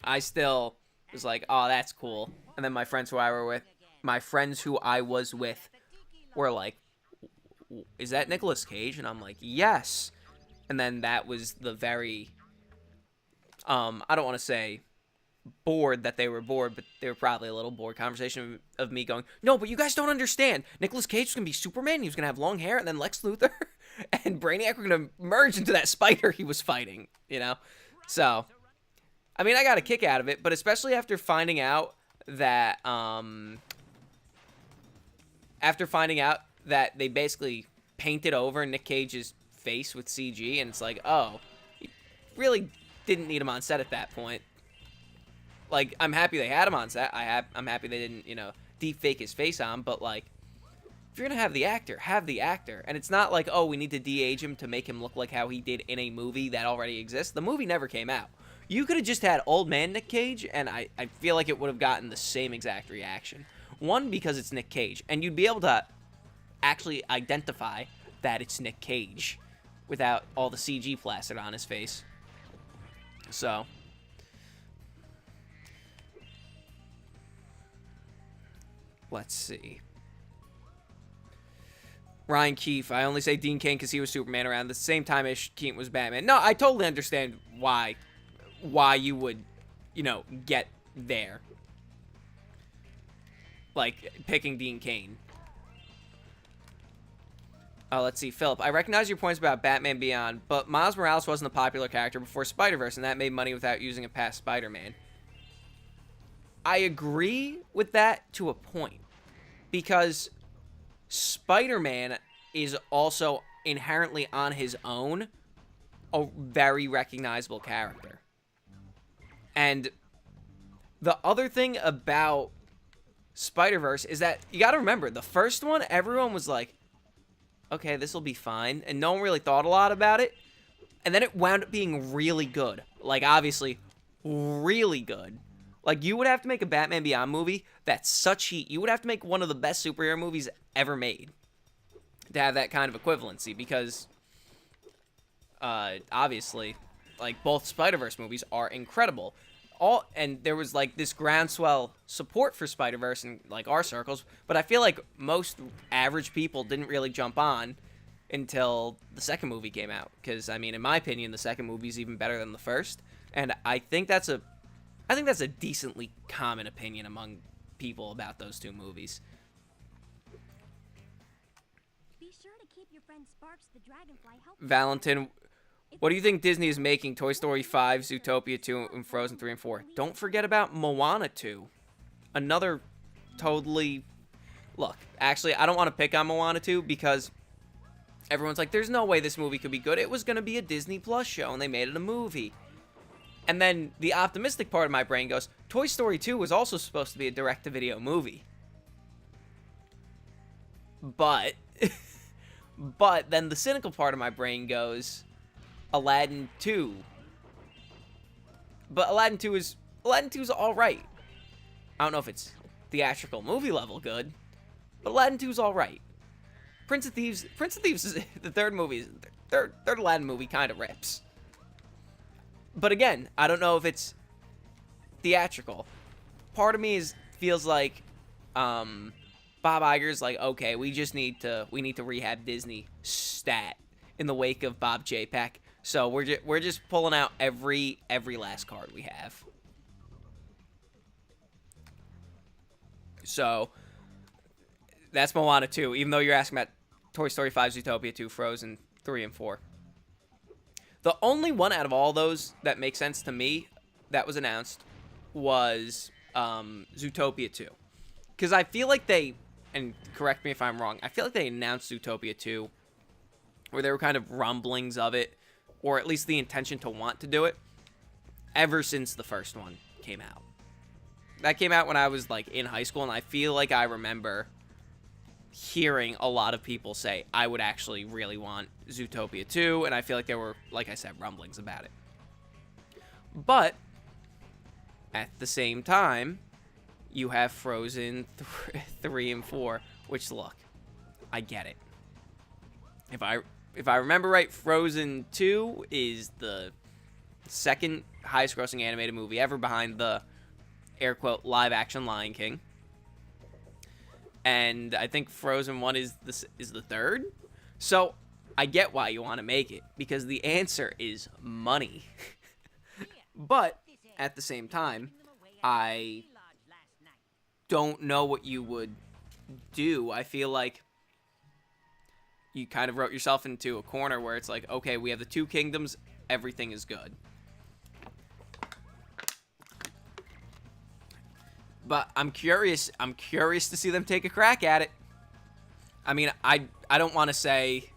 I still was like, oh, that's cool. And then my friends who I was with were like, is that Nicolas Cage? And I'm like, yes. And then that was the very, I don't want to say bored that they were bored, but they were probably a little bored conversation of me going, no, but you guys don't understand. Nicolas Cage was going to be Superman. He was going to have long hair, and then Lex Luthor and Brainiac were going to merge into that spider he was fighting, you know? So, I mean, I got a kick out of it, but especially after finding out that, they basically painted over Nick Cage's face with CG, and it's like, oh, you really didn't need him on set at that point. Like, I'm happy they had him on set. I'm happy they didn't, you know, deep fake his face on, but like, if you're gonna have the actor, have the actor. And it's not like, oh, we need to de-age him to make him look like how he did in a movie that already exists. The movie never came out. You could have just had old man Nick Cage, and I feel like it would have gotten the same exact reaction. One, because it's Nick Cage, and you'd be able to actually identify that it's Nick Cage without all the CG plastered on his face. So, let's see. Ryan Keefe, I only say Dean Cain because he was Superman around the same time-ish Keaton was Batman. No, I totally understand why you would, you know, get there. Like, picking Dean Cain. Let's see, Philip. I recognize your points about Batman Beyond, but Miles Morales wasn't a popular character before Spider-Verse, and that made money without using a past Spider-Man. I agree with that to a point, because Spider-Man is also inherently on his own a very recognizable character. And the other thing about Spider-Verse is that you got to remember, the first one, everyone was like, okay, this will be fine, and no one really thought a lot about it. And then it wound up being really good. Like, obviously, really good. Like, you would have to make a Batman Beyond movie that's such heat. You would have to make one of the best superhero movies ever made to have that kind of equivalency, because obviously, like, both Spider-Verse movies are incredible. And there was like this groundswell support for Spider-Verse in like our circles, but I feel like most average people didn't really jump on until the second movie came out, because I mean, in my opinion, the second movie is even better than the first, and I think that's a decently common opinion among people about those two movies. Be sure to keep your friend Sparks the Dragonfly healthy. Valentin, what do you think Disney is making? Toy Story 5, Zootopia 2, and Frozen 3 and 4. Don't forget about Moana 2. Another totally... Look, actually, I don't want to pick on Moana 2 because everyone's like, there's no way this movie could be good. It was going to be a Disney Plus show, and they made it a movie. And then the optimistic part of my brain goes, Toy Story 2 was also supposed to be a direct-to-video movie. But... but then the cynical part of my brain goes... Aladdin 2. But Aladdin 2 is alright. I don't know if it's theatrical movie level good, but Aladdin 2 is alright. Prince of Thieves is the third movie. Third Aladdin movie kind of rips. But again, I don't know if it's theatrical. Part of me feels like Bob Iger's like, okay, we need to rehab Disney stat in the wake of Bob J-Pack. So we're just pulling out every last card we have. So that's Moana 2, even though you're asking about Toy Story 5, Zootopia 2, Frozen 3 and 4. The only one out of all those that makes sense to me that was announced was Zootopia 2. Because I feel like they, and correct me if I'm wrong, I feel like they announced Zootopia 2 where there were kind of rumblings of it, or at least the intention to want to do it, ever since the first one came out. That came out when I was, like, in high school, and I feel like I remember hearing a lot of people say, I would actually really want Zootopia 2, and I feel like there were, like I said, rumblings about it. But at the same time, you have Frozen 3 and 4, which, look, I get it. If I remember right, Frozen 2 is the second highest grossing animated movie ever, behind the air quote live action Lion King. And I think Frozen 1 is the third. So I get why you want to make it, because the answer is money. But at the same time, I don't know what you would do. I feel like you kind of wrote yourself into a corner where it's like, okay, we have the two kingdoms, everything is good. But I'm curious to see them take a crack at it. I mean, I don't want to say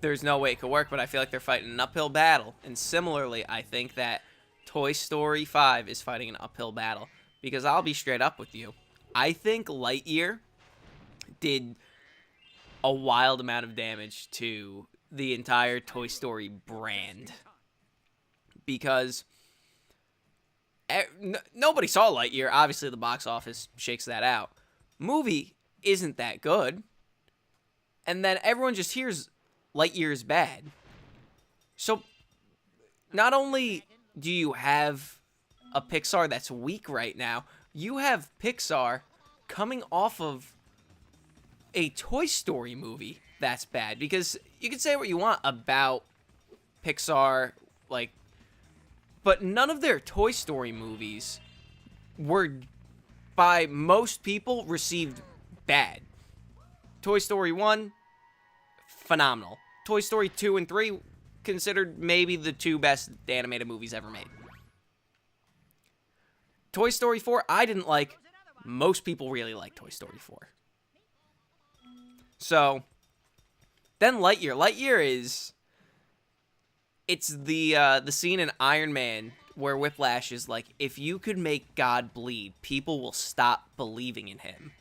there's no way it could work, but I feel like they're fighting an uphill battle. And similarly, I think that Toy Story 5 is fighting an uphill battle. Because I'll be straight up with you. I think Lightyear did a wild amount of damage to the entire Toy Story brand. Because nobody saw Lightyear. Obviously, the box office shakes that out. Movie isn't that good. And then everyone just hears Lightyear is bad. So, not only do you have a Pixar that's weak right now, you have Pixar coming off of a Toy Story movie that's bad. Because you can say what you want about Pixar, like, but none of their Toy Story movies were, by most people, received bad. Toy Story 1, phenomenal. Toy Story 2 and 3, considered maybe the two best animated movies ever made. Toy Story 4, I didn't like. Most people really like Toy Story 4. So, then Lightyear. Lightyear is... It's the scene in Iron Man where Whiplash is like, if you could make God bleed, people will stop believing in him.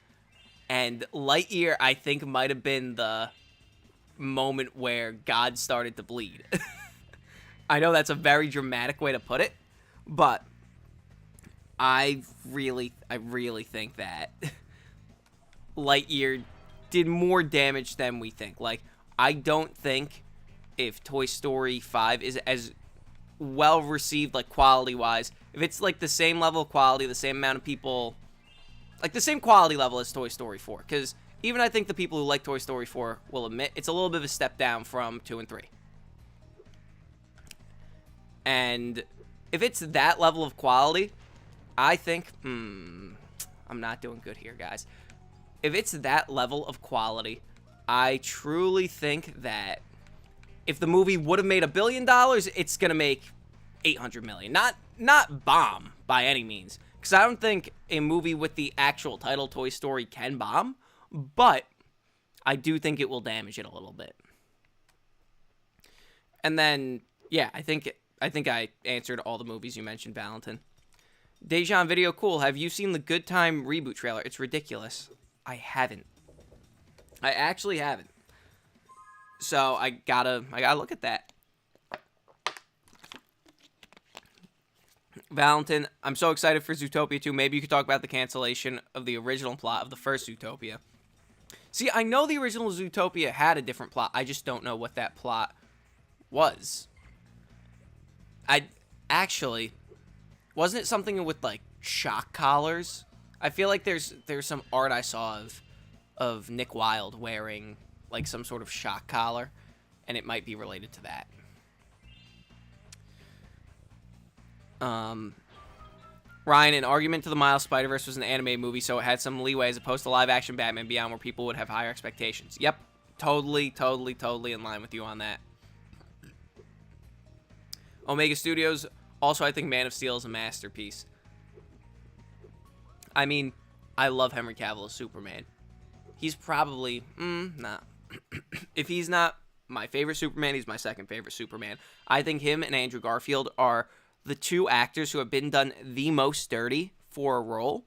And Lightyear, I think, might have been the moment where God started to bleed. I know that's a very dramatic way to put it, but I really think that Lightyear did more damage than we think. Like, I don't think if Toy Story 5 is as well received, like, quality-wise, if it's, like, the same level of quality, the same amount of people, like, the same quality level as Toy Story 4, because even I think the people who like Toy Story 4 will admit it's a little bit of a step down from 2 and 3. And if it's that level of quality, I think, I'm not doing good here, guys. If it's that level of quality, I truly think that if the movie would have made $1 billion, it's going to make $800 million. Not bomb by any means. Because I don't think a movie with the actual title Toy Story can bomb. But I do think it will damage it a little bit. And then, yeah, I think I answered all the movies you mentioned, Valentin. Dejan Video, cool. Have you seen the Good Time reboot trailer? It's ridiculous. I haven't. I actually haven't. So I gotta look at that. Valentin, I'm so excited for Zootopia 2. Maybe you could talk about the cancellation of the original plot of the first Zootopia. See, I know the original Zootopia had a different plot. I just don't know what that plot was. Wasn't it something with, like, shock collars? I feel like there's some art I saw of Nick Wilde wearing, like, some sort of shock collar, and it might be related to that. Ryan, an argument to the Miles Spider-Verse was an anime movie, so it had some leeway as opposed to live-action Batman Beyond, where people would have higher expectations. Yep, totally in line with you on that. Omega Studios, also, I think Man of Steel is a masterpiece. I mean, I love Henry Cavill as Superman. He's probably, nah. If he's not my favorite Superman, he's my second favorite Superman. I think him and Andrew Garfield are the two actors who have been done the most dirty for a role.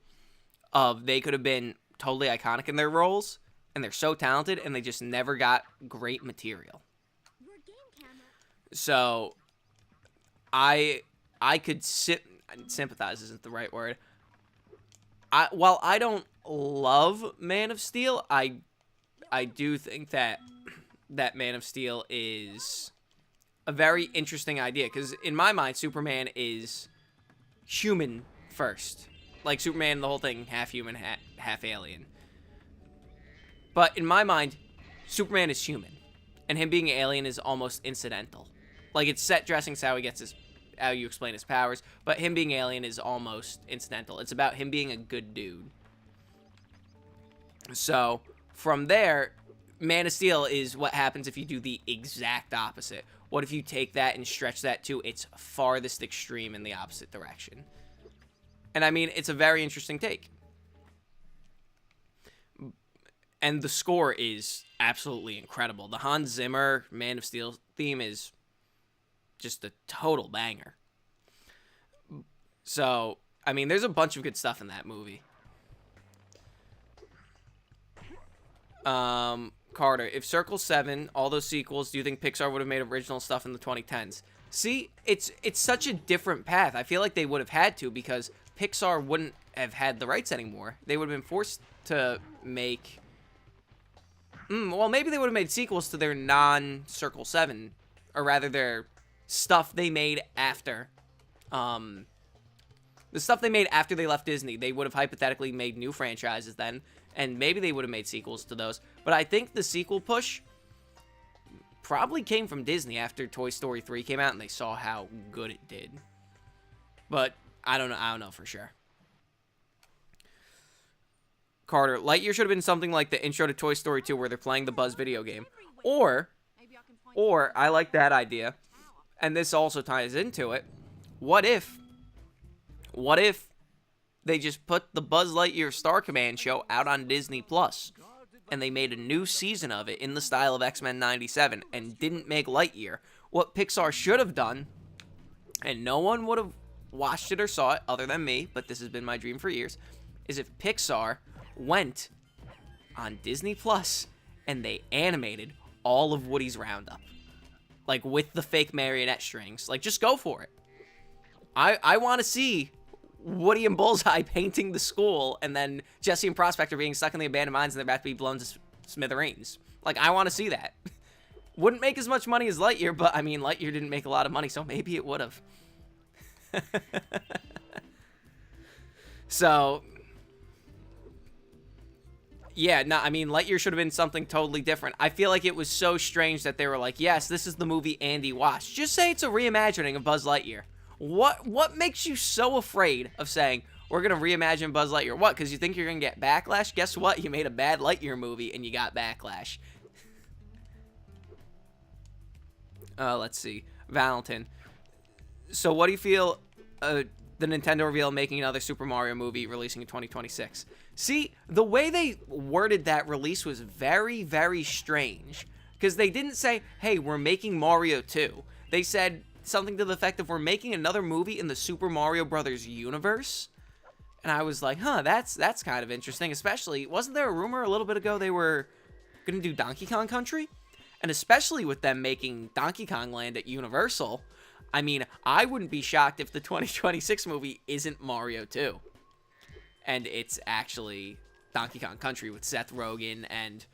They could have been totally iconic in their roles, and they're so talented, and they just never got great material. Your game camera. So I could sympathize isn't the right word. While I don't love Man of Steel, I do think that Man of Steel is a very interesting idea, because in my mind, Superman is human first. Like, Superman, the whole thing, half human, half alien. But in my mind, Superman is human, and him being alien is almost incidental. Like, it's set dressing how he gets his, how you explain his powers, but him being alien is almost incidental. It's about him being a good dude. So, from there, Man of Steel is what happens if you do the exact opposite. What if you take that and stretch that to its farthest extreme in the opposite direction? And I mean, it's a very interesting take. And the score is absolutely incredible. The Hans Zimmer Man of Steel theme is just a total banger. So, I mean, there's a bunch of good stuff in that movie. Carter, if Circle 7, all those sequels, do you think Pixar would have made original stuff in the 2010s? See, it's such a different path. I feel like they would have had to, because Pixar wouldn't have had the rights anymore. They would have been forced to make... well, maybe they would have made sequels to their non-Circle 7, or rather their stuff they made after. The stuff they made after they left Disney, they would have hypothetically made new franchises then, and maybe they would have made sequels to those. But I think the sequel push probably came from Disney after Toy Story 3 came out and they saw how good it did. But I don't know for sure. Carter, Lightyear should have been something like the intro to Toy Story 2 where they're playing the Buzz video game. Or I like that idea, and this also ties into it. What if they just put the Buzz Lightyear Star Command show out on Disney Plus, and they made a new season of it in the style of X-Men 97 and didn't make Lightyear? What Pixar should have done, and no one would have watched it or saw it other than me, but this has been my dream for years, is if Pixar went on Disney Plus and they animated all of Woody's Roundup. Like, with the fake marionette strings. Like, just go for it. I want to see Woody and Bullseye painting the school, and then Jesse and Prospector being stuck in the abandoned mines and they're about to be blown to smithereens. Like, I want to see that. Wouldn't make as much money as Lightyear, but, I mean, Lightyear didn't make a lot of money, so maybe it would have. So, yeah, no, I mean, Lightyear should have been something totally different. I feel like it was so strange that they were like, yes, this is the movie Andy watched. Just say it's a reimagining of Buzz Lightyear. What makes you so afraid of saying, we're going to reimagine Buzz Lightyear? What, because you think you're going to get backlash? Guess what? You made a bad Lightyear movie, and you got backlash. Let's see. Valentin. So what do you feel the Nintendo reveal making another Super Mario movie releasing in 2026? See, the way they worded that release was very, very strange. Because they didn't say, hey, we're making Mario 2. They said something to the effect of, we're making another movie in the Super Mario Brothers universe. And I was like, huh, that's kind of interesting. Especially, wasn't there a rumor a little bit ago they were going to do Donkey Kong Country? And especially with them making Donkey Kong Land at Universal, I mean, I wouldn't be shocked if the 2026 movie isn't Mario 2. And it's actually Donkey Kong Country with Seth Rogen and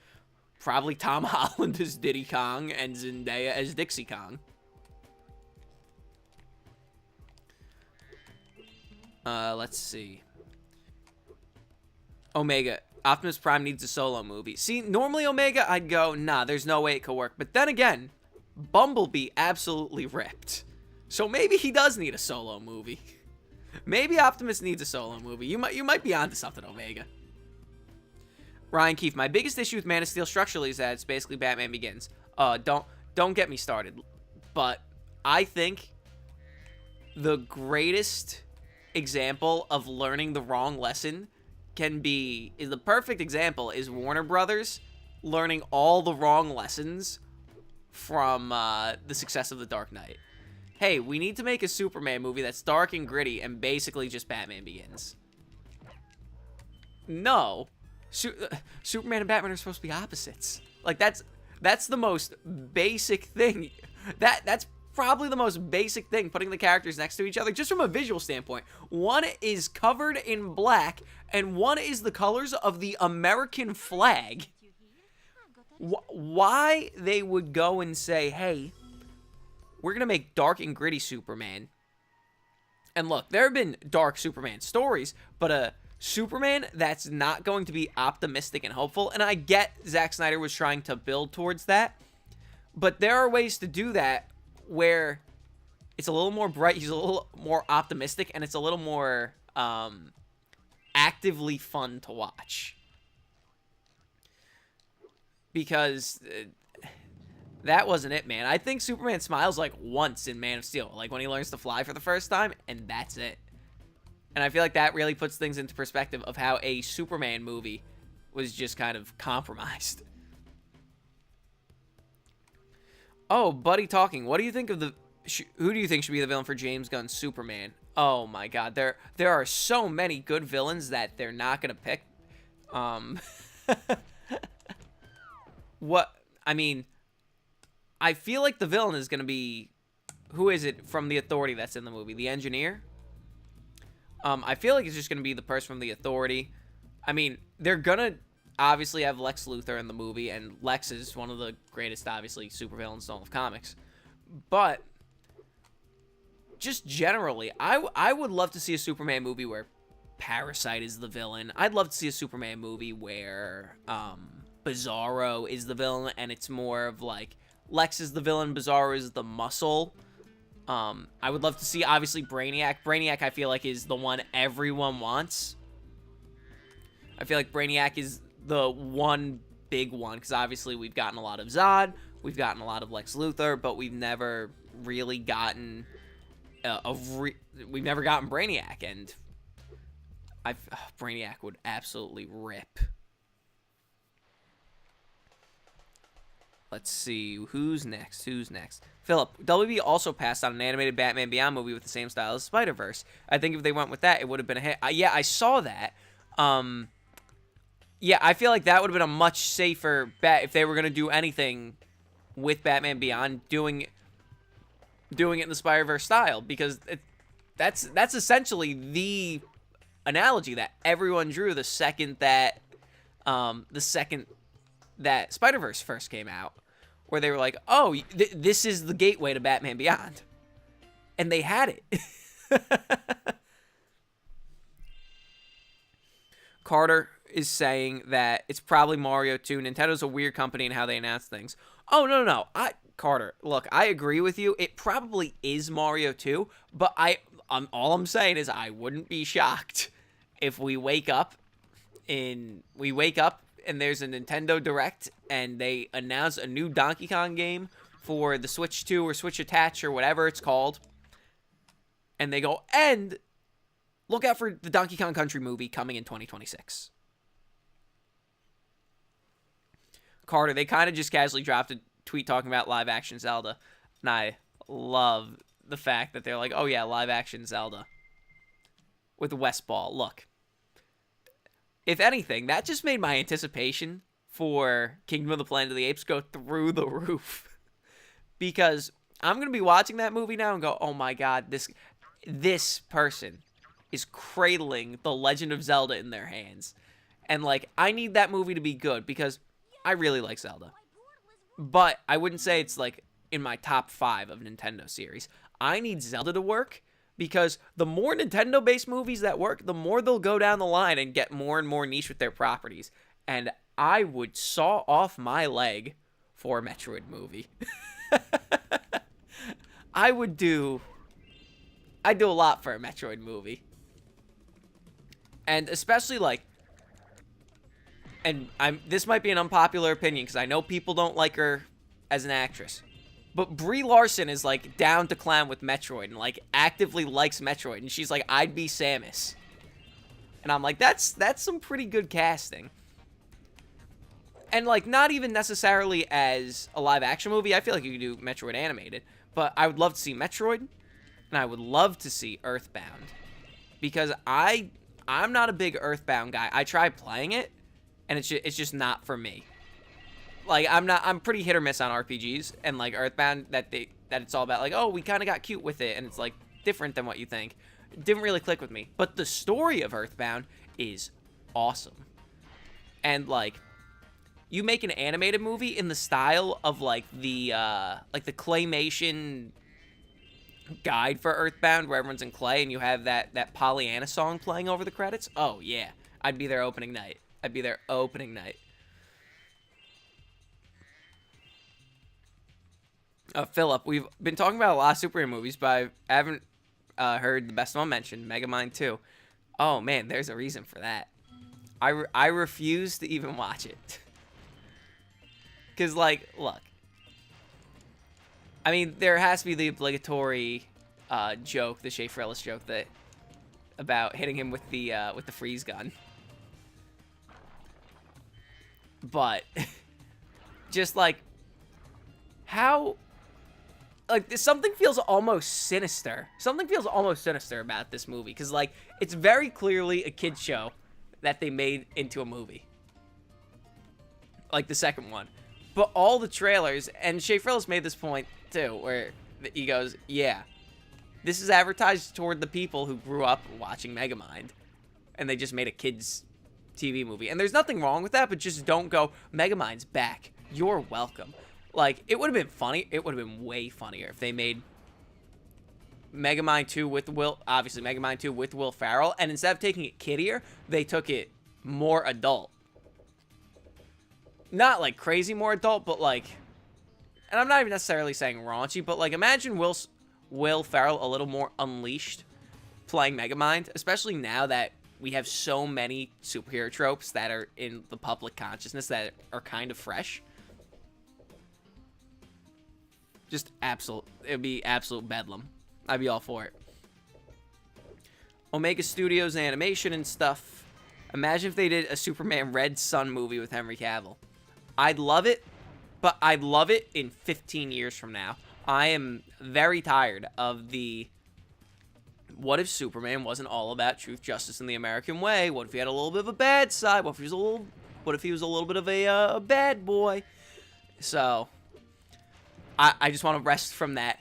probably Tom Holland as Diddy Kong and Zendaya as Dixie Kong. Let's see. Omega. Optimus Prime needs a solo movie. See, normally Omega, I'd go, nah, there's no way it could work. But then again, Bumblebee absolutely ripped. So maybe he does need a solo movie. Maybe Optimus needs a solo movie. You might be onto something, Omega. Ryan Keefe, my biggest issue with Man of Steel structurally is that it's basically Batman Begins. Don't get me started. But I think the greatest example of learning the wrong lesson is the perfect example is Warner Brothers learning all the wrong lessons from the success of The Dark Knight. Hey, we need to make a Superman movie that's dark and gritty and basically just Batman Begins. No. Superman and Batman are supposed to be opposites. Like, that's the most basic thing. That's probably the most basic thing, putting the characters next to each other, just from a visual standpoint. One is covered in black, and one is the colors of the American flag. Why they would go and say, hey, we're going to make dark and gritty Superman. And look, there have been dark Superman stories, but a Superman that's not going to be optimistic and hopeful, and I get Zack Snyder was trying to build towards that, but there are ways to do that where it's a little more bright, he's a little more optimistic, and it's a little more actively fun to watch. Because that wasn't it, man. I think Superman smiles like once in Man of Steel, like when he learns to fly for the first time, and that's it. And I feel like that really puts things into perspective of how a Superman movie was just kind of compromised. Oh, Buddy Talking. What do you think of the... who do you think should be the villain for James Gunn's Superman? Oh my god, there are so many good villains that they're not going to pick. What... I mean... I feel like the villain is going to be... who is it from The Authority that's in the movie? The Engineer? I feel like it's just going to be the person from The Authority. I mean, they're going to obviously have Lex Luthor in the movie, and Lex is one of the greatest, obviously, supervillains in all of comics. But, just generally, I would love to see a Superman movie where Parasite is the villain. I'd love to see a Superman movie where Bizarro is the villain, and it's more of like, Lex is the villain, Bizarro is the muscle. I would love to see, obviously, Brainiac. Brainiac, I feel like, is the one everyone wants. I feel like Brainiac is the one big one, because obviously we've gotten a lot of Zod, we've gotten a lot of Lex Luthor, but we've never really gotten we've never gotten Brainiac, and Brainiac would absolutely rip. Let's see, who's next? Philip, WB also passed on an animated Batman Beyond movie with the same style as Spider-Verse. I think if they went with that, it would have been a hit. Yeah, I saw that. Yeah, I feel like that would have been a much safer bet if they were going to do anything with Batman Beyond, doing it in the Spider-Verse style, because that's essentially the analogy that everyone drew the second that Spider-Verse first came out, where they were like, oh, this is the gateway to Batman Beyond. And they had it. Carter is saying that it's probably Mario 2. Nintendo's a weird company in how they announce things. Oh, no. Carter, look, I agree with you. It probably is Mario 2, but all I'm saying is I wouldn't be shocked if we wake up and there's a Nintendo Direct and they announce a new Donkey Kong game for the Switch 2 or Switch Attach or whatever it's called. And they go, and look out for the Donkey Kong Country movie coming in 2026. Carter, they kind of just casually dropped a tweet talking about live action Zelda. And I love the fact that they're like, oh yeah, live action Zelda with West Ball. Look. If anything, that just made my anticipation for Kingdom of the Planet of the Apes go through the roof. Because I'm going to be watching that movie now and go, oh my god, this person is cradling the Legend of Zelda in their hands. And, like, I need that movie to be good because I really like Zelda. But I wouldn't say it's, like, in my top 5 of Nintendo series. I need Zelda to work. Because the more Nintendo-based movies that work, the more they'll go down the line and get more and more niche with their properties. And I would saw off my leg for a Metroid movie. I'd do a lot for a Metroid movie. And especially, like... And this might be an unpopular opinion, because I know people don't like her as an actress. But Brie Larson is, like, down to clown with Metroid and, like, actively likes Metroid. And she's like, I'd be Samus. And I'm like, that's some pretty good casting. And, like, not even necessarily as a live-action movie. I feel like you could do Metroid animated. But I would love to see Metroid. And I would love to see Earthbound. Because I'm not a big Earthbound guy. I tried playing it. and it's just not for me. Like, I'm pretty hit or miss on RPGs, and like Earthbound, that it's all about like, oh, we kind of got cute with it, and it's like different than what you think. It didn't really click with me. But the story of Earthbound is awesome. And like, you make an animated movie in the style of like the claymation guide for Earthbound, where everyone's in clay, and you have that Pollyanna song playing over the credits. Oh yeah, I'd be there opening night. I'd be there opening night. Philip, we've been talking about a lot of superhero movies, but I haven't heard the best one mentioned, Megamind 2. Oh man, there's a reason for that. I refuse to even watch it. Because, like, look. I mean, there has to be the obligatory joke, the Schaefer Ellis joke, that about hitting him with the freeze gun. But, just, like, how... Like, something feels almost sinister. Something feels almost sinister about this movie. Because, like, it's very clearly a kid's show that they made into a movie. Like the second one. But all the trailers, and Schaefer Ellis made this point, too, where he goes, yeah, this is advertised toward the people who grew up watching Megamind. And they just made a kid's TV movie. And there's nothing wrong with that, but just don't go, Megamind's back. You're welcome. Like, it would have been funny. It would have been way funnier if they made Megamind 2 with obviously Megamind 2 with Will Ferrell, and instead of taking it kiddier, they took it more adult. Not like crazy more adult, but like, and I'm not even necessarily saying raunchy, but like, imagine Will Ferrell a little more unleashed playing Megamind, especially now that we have so many superhero tropes that are in the public consciousness that are kind of fresh. Just absolute, it would be absolute bedlam. I'd be all for it. Omega Studios animation and stuff. Imagine if they did a Superman Red Sun movie with Henry Cavill. I'd love it, but I'd love it in 15 years from now. I am very tired of the, what if Superman wasn't all about truth, justice, and the American way? What if he had a little bit of a bad side? What if he was a little bit of a bad boy? So, I just want to rest from that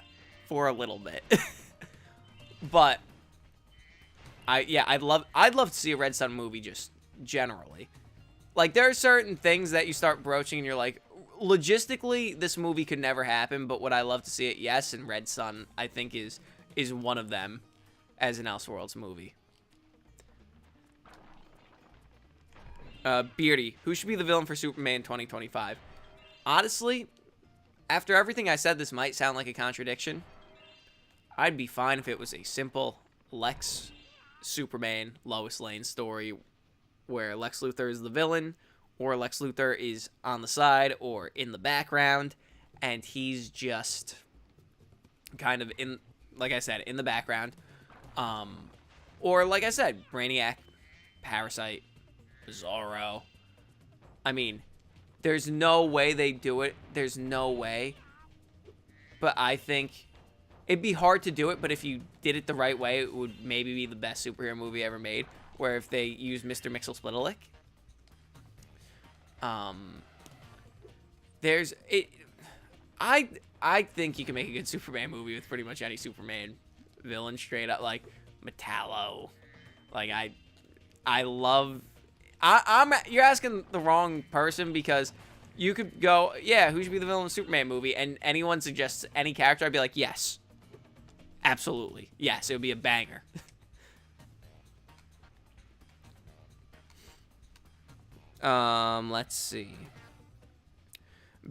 for a little bit. But I'd love to see a Red Sun movie just generally. Like, there are certain things that you start broaching and you're like, logistically this movie could never happen, but would I love to see it? Yes, and Red Sun I think is one of them as an Elseworlds movie. Beardy, who should be the villain for Superman 2025? Honestly, after everything I said, this might sound like a contradiction. I'd be fine if it was a simple Lex, Superman, Lois Lane story where Lex Luthor is the villain, or Lex Luthor is on the side or in the background, and he's just kind of in, like I said, in the background. Or like I said, Brainiac, Parasite, Zorro. I mean, there's no way they do it. There's no way. But I think it'd be hard to do it, but if you did it the right way, it would maybe be the best superhero movie ever made. Where if they use Mr. Mxyzptlk. There's it. I think you can make a good Superman movie with pretty much any Superman villain, straight up, like Metallo. Like I love. You're asking the wrong person, because you could go, yeah, who should be the villain of the Superman movie, and anyone suggests any character, I'd be like, yes, absolutely, yes, it would be a banger. Let's see.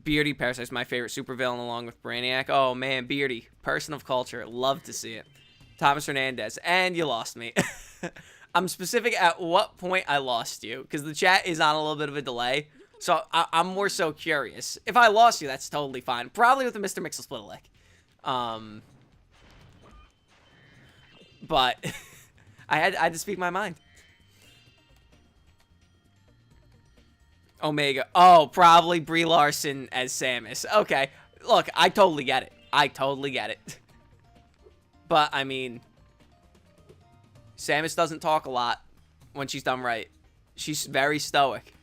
Beardy, Parasite's my favorite supervillain along with Brainiac. Oh man, Beardy, person of culture, love to see it. Thomas Hernandez, and you lost me. I'm specific at what point I lost you, because the chat is on a little bit of a delay, so I'm more so curious. If I lost you, that's totally fine. Probably with the Mr. Mxyzptlk. But I had to speak my mind. Omega. Oh, probably Brie Larson as Samus. Okay. Look, I totally get it. I totally get it. But, I mean, Samus doesn't talk a lot when she's done right. She's very stoic.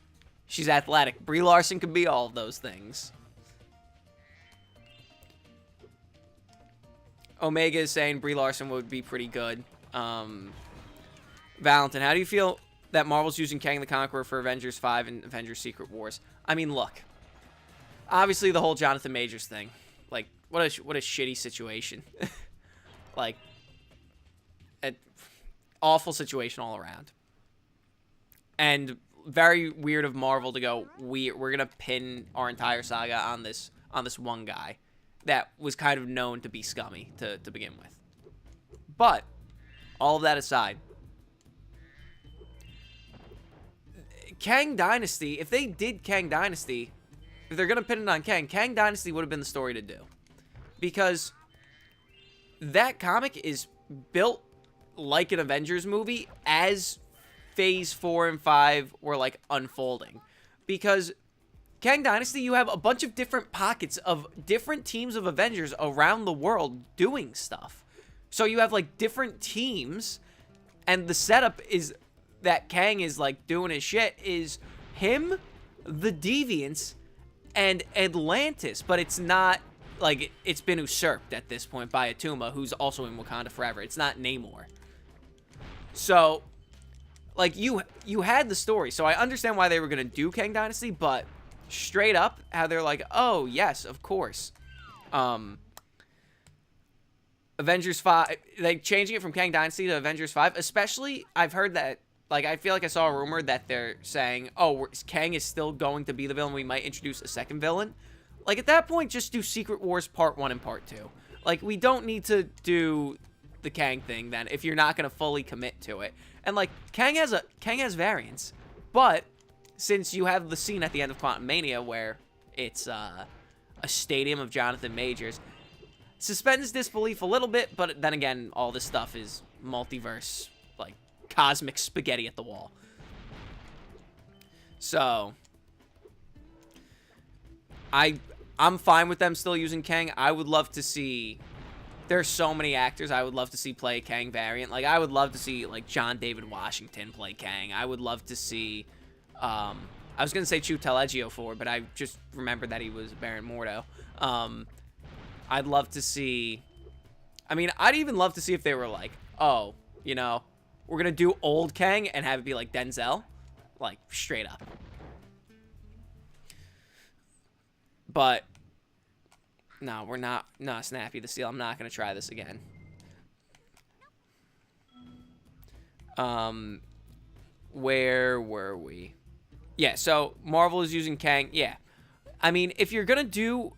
She's athletic. Brie Larson could be all of those things. Omega is saying Brie Larson would be pretty good. Valentin, how do you feel that Marvel's using Kang the Conqueror for Avengers 5 and Avengers Secret Wars? I mean, look. Obviously, the whole Jonathan Majors thing. Like, what a shitty situation. Like, an awful situation all around. And very weird of Marvel to go, we're going to pin our entire saga on this one guy that was kind of known to be scummy to begin with. But, all of that aside, Kang Dynasty, if they did Kang Dynasty, if they're going to pin it on Kang Dynasty would have been the story to do. Because that comic is built like an Avengers movie as Phase 4 and 5 were, like, unfolding. Because Kang Dynasty, you have a bunch of different pockets of different teams of Avengers around the world doing stuff. So you have, like, different teams, and the setup is that Kang is, like, doing his shit is him, the Deviants, and Atlantis. But it's not, like, it's been usurped at this point by Atuma, who's also in Wakanda forever. It's not Namor. So, like, you had the story. So I understand why they were going to do Kang Dynasty, but straight up, how they're like, oh, yes, of course. Avengers 5, like, changing it from Kang Dynasty to Avengers 5, especially, I've heard that, like, I feel like I saw a rumor that they're saying, oh, Kang is still going to be the villain. We might introduce a second villain. Like, at that point, just do Secret Wars Part 1 and Part 2. Like, we don't need to do the Kang thing, then, if you're not going to fully commit to it. And, like, Kang has variants. But, since you have the scene at the end of Quantum Mania where it's a stadium of Jonathan Majors, suspends disbelief a little bit, but then again, all this stuff is multiverse, like, cosmic spaghetti at the wall. So, I'm fine with them still using Kang. I would love to see, there's so many actors I would love to see play a Kang variant. Like, I would love to see, like, John David Washington play Kang. I would love to see, I was going to say Chiwetel Ejiofor, but I just remembered that he was Baron Mordo. I'd love to see, I mean, I'd even love to see if they were like, oh, you know, we're going to do old Kang and have it be like Denzel. Like, straight up. But, no, we're not Snappy the Seal. I'm not going to try this again. Where were we? Yeah, so Marvel is using Kang. Yeah. I mean, if you're going to do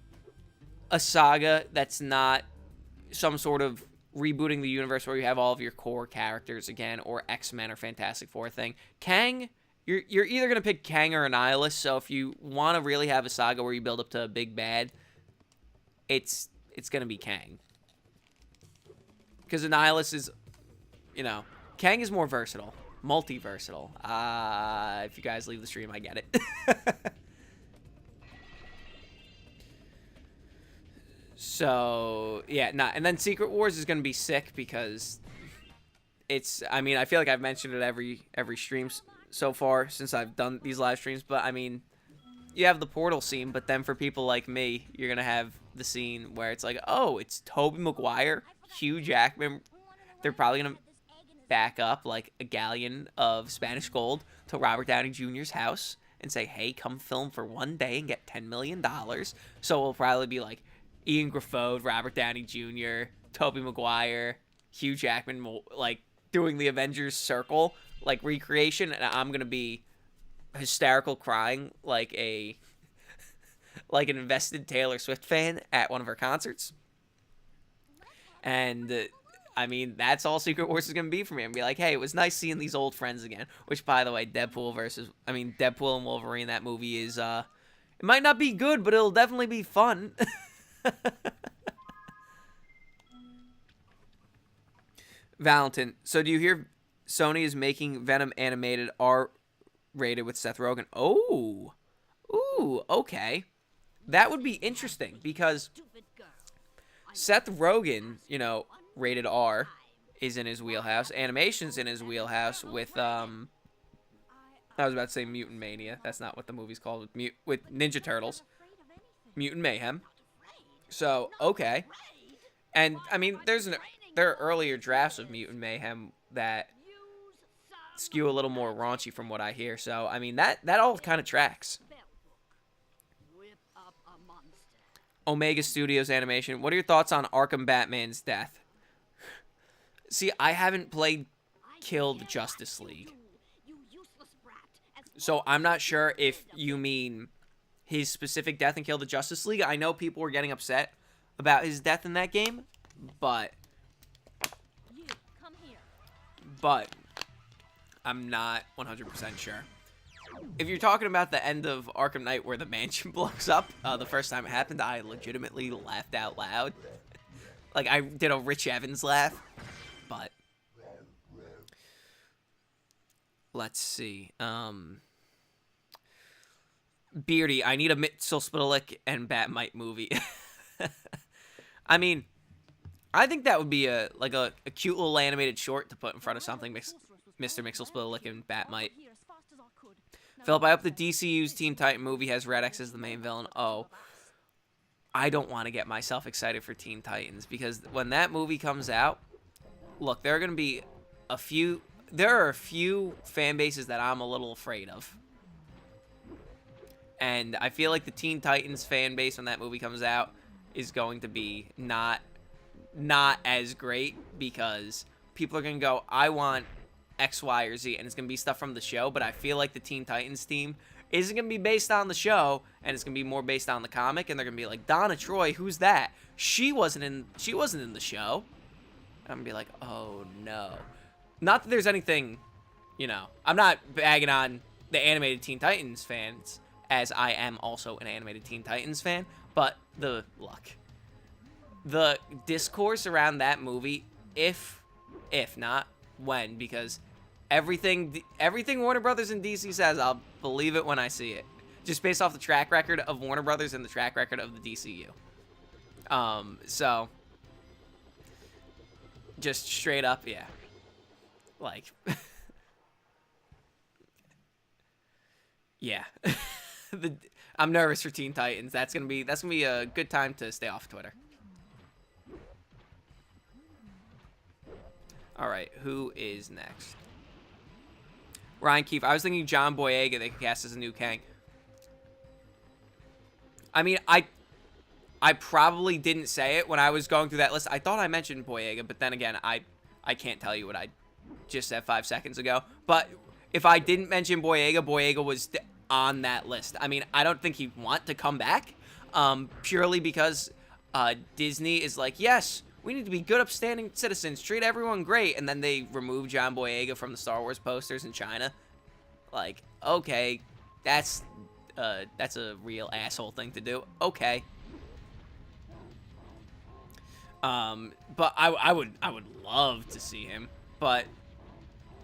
a saga that's not some sort of rebooting the universe where you have all of your core characters again, or X-Men or Fantastic Four thing, Kang, you're either going to pick Kang or Annihilus. So if you want to really have a saga where you build up to a big bad, it's going to be Kang. Because Annihilus is, you know, Kang is more versatile. Multi-versatile. If you guys leave the stream, I get it. So, yeah, and then Secret Wars is going to be sick because it's, I mean, I feel like I've mentioned it every stream so far since I've done these live streams, but I mean, you have the portal scene, but then for people like me, you're going to have the scene where it's like, oh, it's Tobey Maguire, Hugh Jackman. They're probably going to back up like a galleon of Spanish gold to Robert Downey Jr.'s house and say, hey, come film for one day and get $10 million. So it'll probably be like Ian Grafode, Robert Downey Jr., Tobey Maguire, Hugh Jackman, like doing the Avengers circle, like recreation, and I'm gonna be hysterical crying like an invested Taylor Swift fan at one of her concerts. And I mean, that's all Secret Wars is gonna be for me. I'm gonna be like, hey, it was nice seeing these old friends again. Which, by the way, Deadpool and Wolverine, that movie is it might not be good, but it'll definitely be fun. Valentin, so do you hear Sony is making Venom animated R-rated with Seth Rogen? Oh, ooh, okay, that would be interesting because Seth Rogen, you know, rated R is in his wheelhouse. Animation's in his wheelhouse with I was about to say Mutant Mania. That's not what the movie's called with Ninja Turtles. Mutant Mayhem. So, okay. And, I mean, there are earlier drafts of Mutant Mayhem that skew a little more raunchy from what I hear. So, I mean, that all kind of tracks. Omega Studios animation. What are your thoughts on Arkham Batman's death? See, I haven't played Kill the Justice League. So I'm not sure if you mean his specific death in Kill the Justice League. I know people were getting upset about his death in that game, but I'm not 100% sure. If you're talking about the end of Arkham Knight where the mansion blows up, the first time it happened, I legitimately laughed out loud. Like, I did a Rich Evans laugh, but let's see. Beardy, I need a Mitchell Spitalik and Batmite movie. I mean, I think that would be a cute little animated short to put in front of something Mr. Mixel-Spitalik and Batmite. Philip, I hope the DCU's Teen Titan movie has Red X as the main villain. Oh, I don't want to get myself excited for Teen Titans because when that movie comes out, look, there are going to be there are a few fan bases that I'm a little afraid of. And I feel like the Teen Titans fan base when that movie comes out is going to be not as great because people are going to go, I want X, Y, or Z, and it's going to be stuff from the show, but I feel like the Teen Titans team isn't going to be based on the show, and it's going to be more based on the comic, and they're going to be like, Donna Troy, who's that? She wasn't in the show. And I'm going to be like, oh, no. Not that there's anything, I'm not bagging on the animated Teen Titans fans, as I am also an animated Teen Titans fan, but the discourse around that movie, if not when, because everything Warner Brothers and DC says, I'll believe it when I see it, just based off the track record of Warner Brothers and the track record of the DCU. So just straight up, yeah, like, yeah. I'm nervous for Teen Titans. That's gonna be a good time to stay off Twitter. All right, who is next? Ryan Keefe. I was thinking John Boyega they could cast as a new Kang. I mean, I probably didn't say it when I was going through that list. I thought I mentioned Boyega, but then again, I can't tell you what I just said 5 seconds ago. But if I didn't mention Boyega was on that list. I mean, I don't think he'd want to come back, purely because Disney is like, yes, we need to be good, upstanding citizens, treat everyone great, and then they remove John Boyega from the Star Wars posters in China. Like, okay, that's a real asshole thing to do. Okay. But I would love to see him. But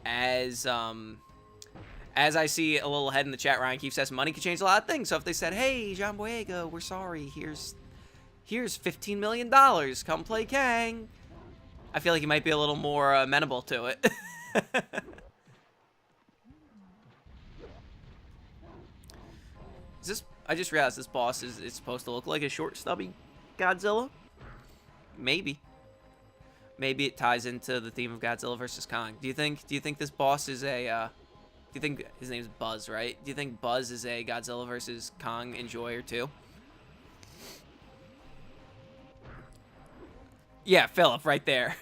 as I see a little head in the chat, Ryan Keefe says money can change a lot of things. So if they said, hey, John Boyega, we're sorry, here's $15 million, come play Kang, I feel like he might be a little more amenable to it. I just realized this boss is supposed to look like a short, stubby Godzilla. Maybe it ties into the theme of Godzilla versus Kong. Do you think this boss is a do you think his name's Buzz, right? Do you think Buzz is a Godzilla versus Kong enjoyer too? Yeah, Philip, right there.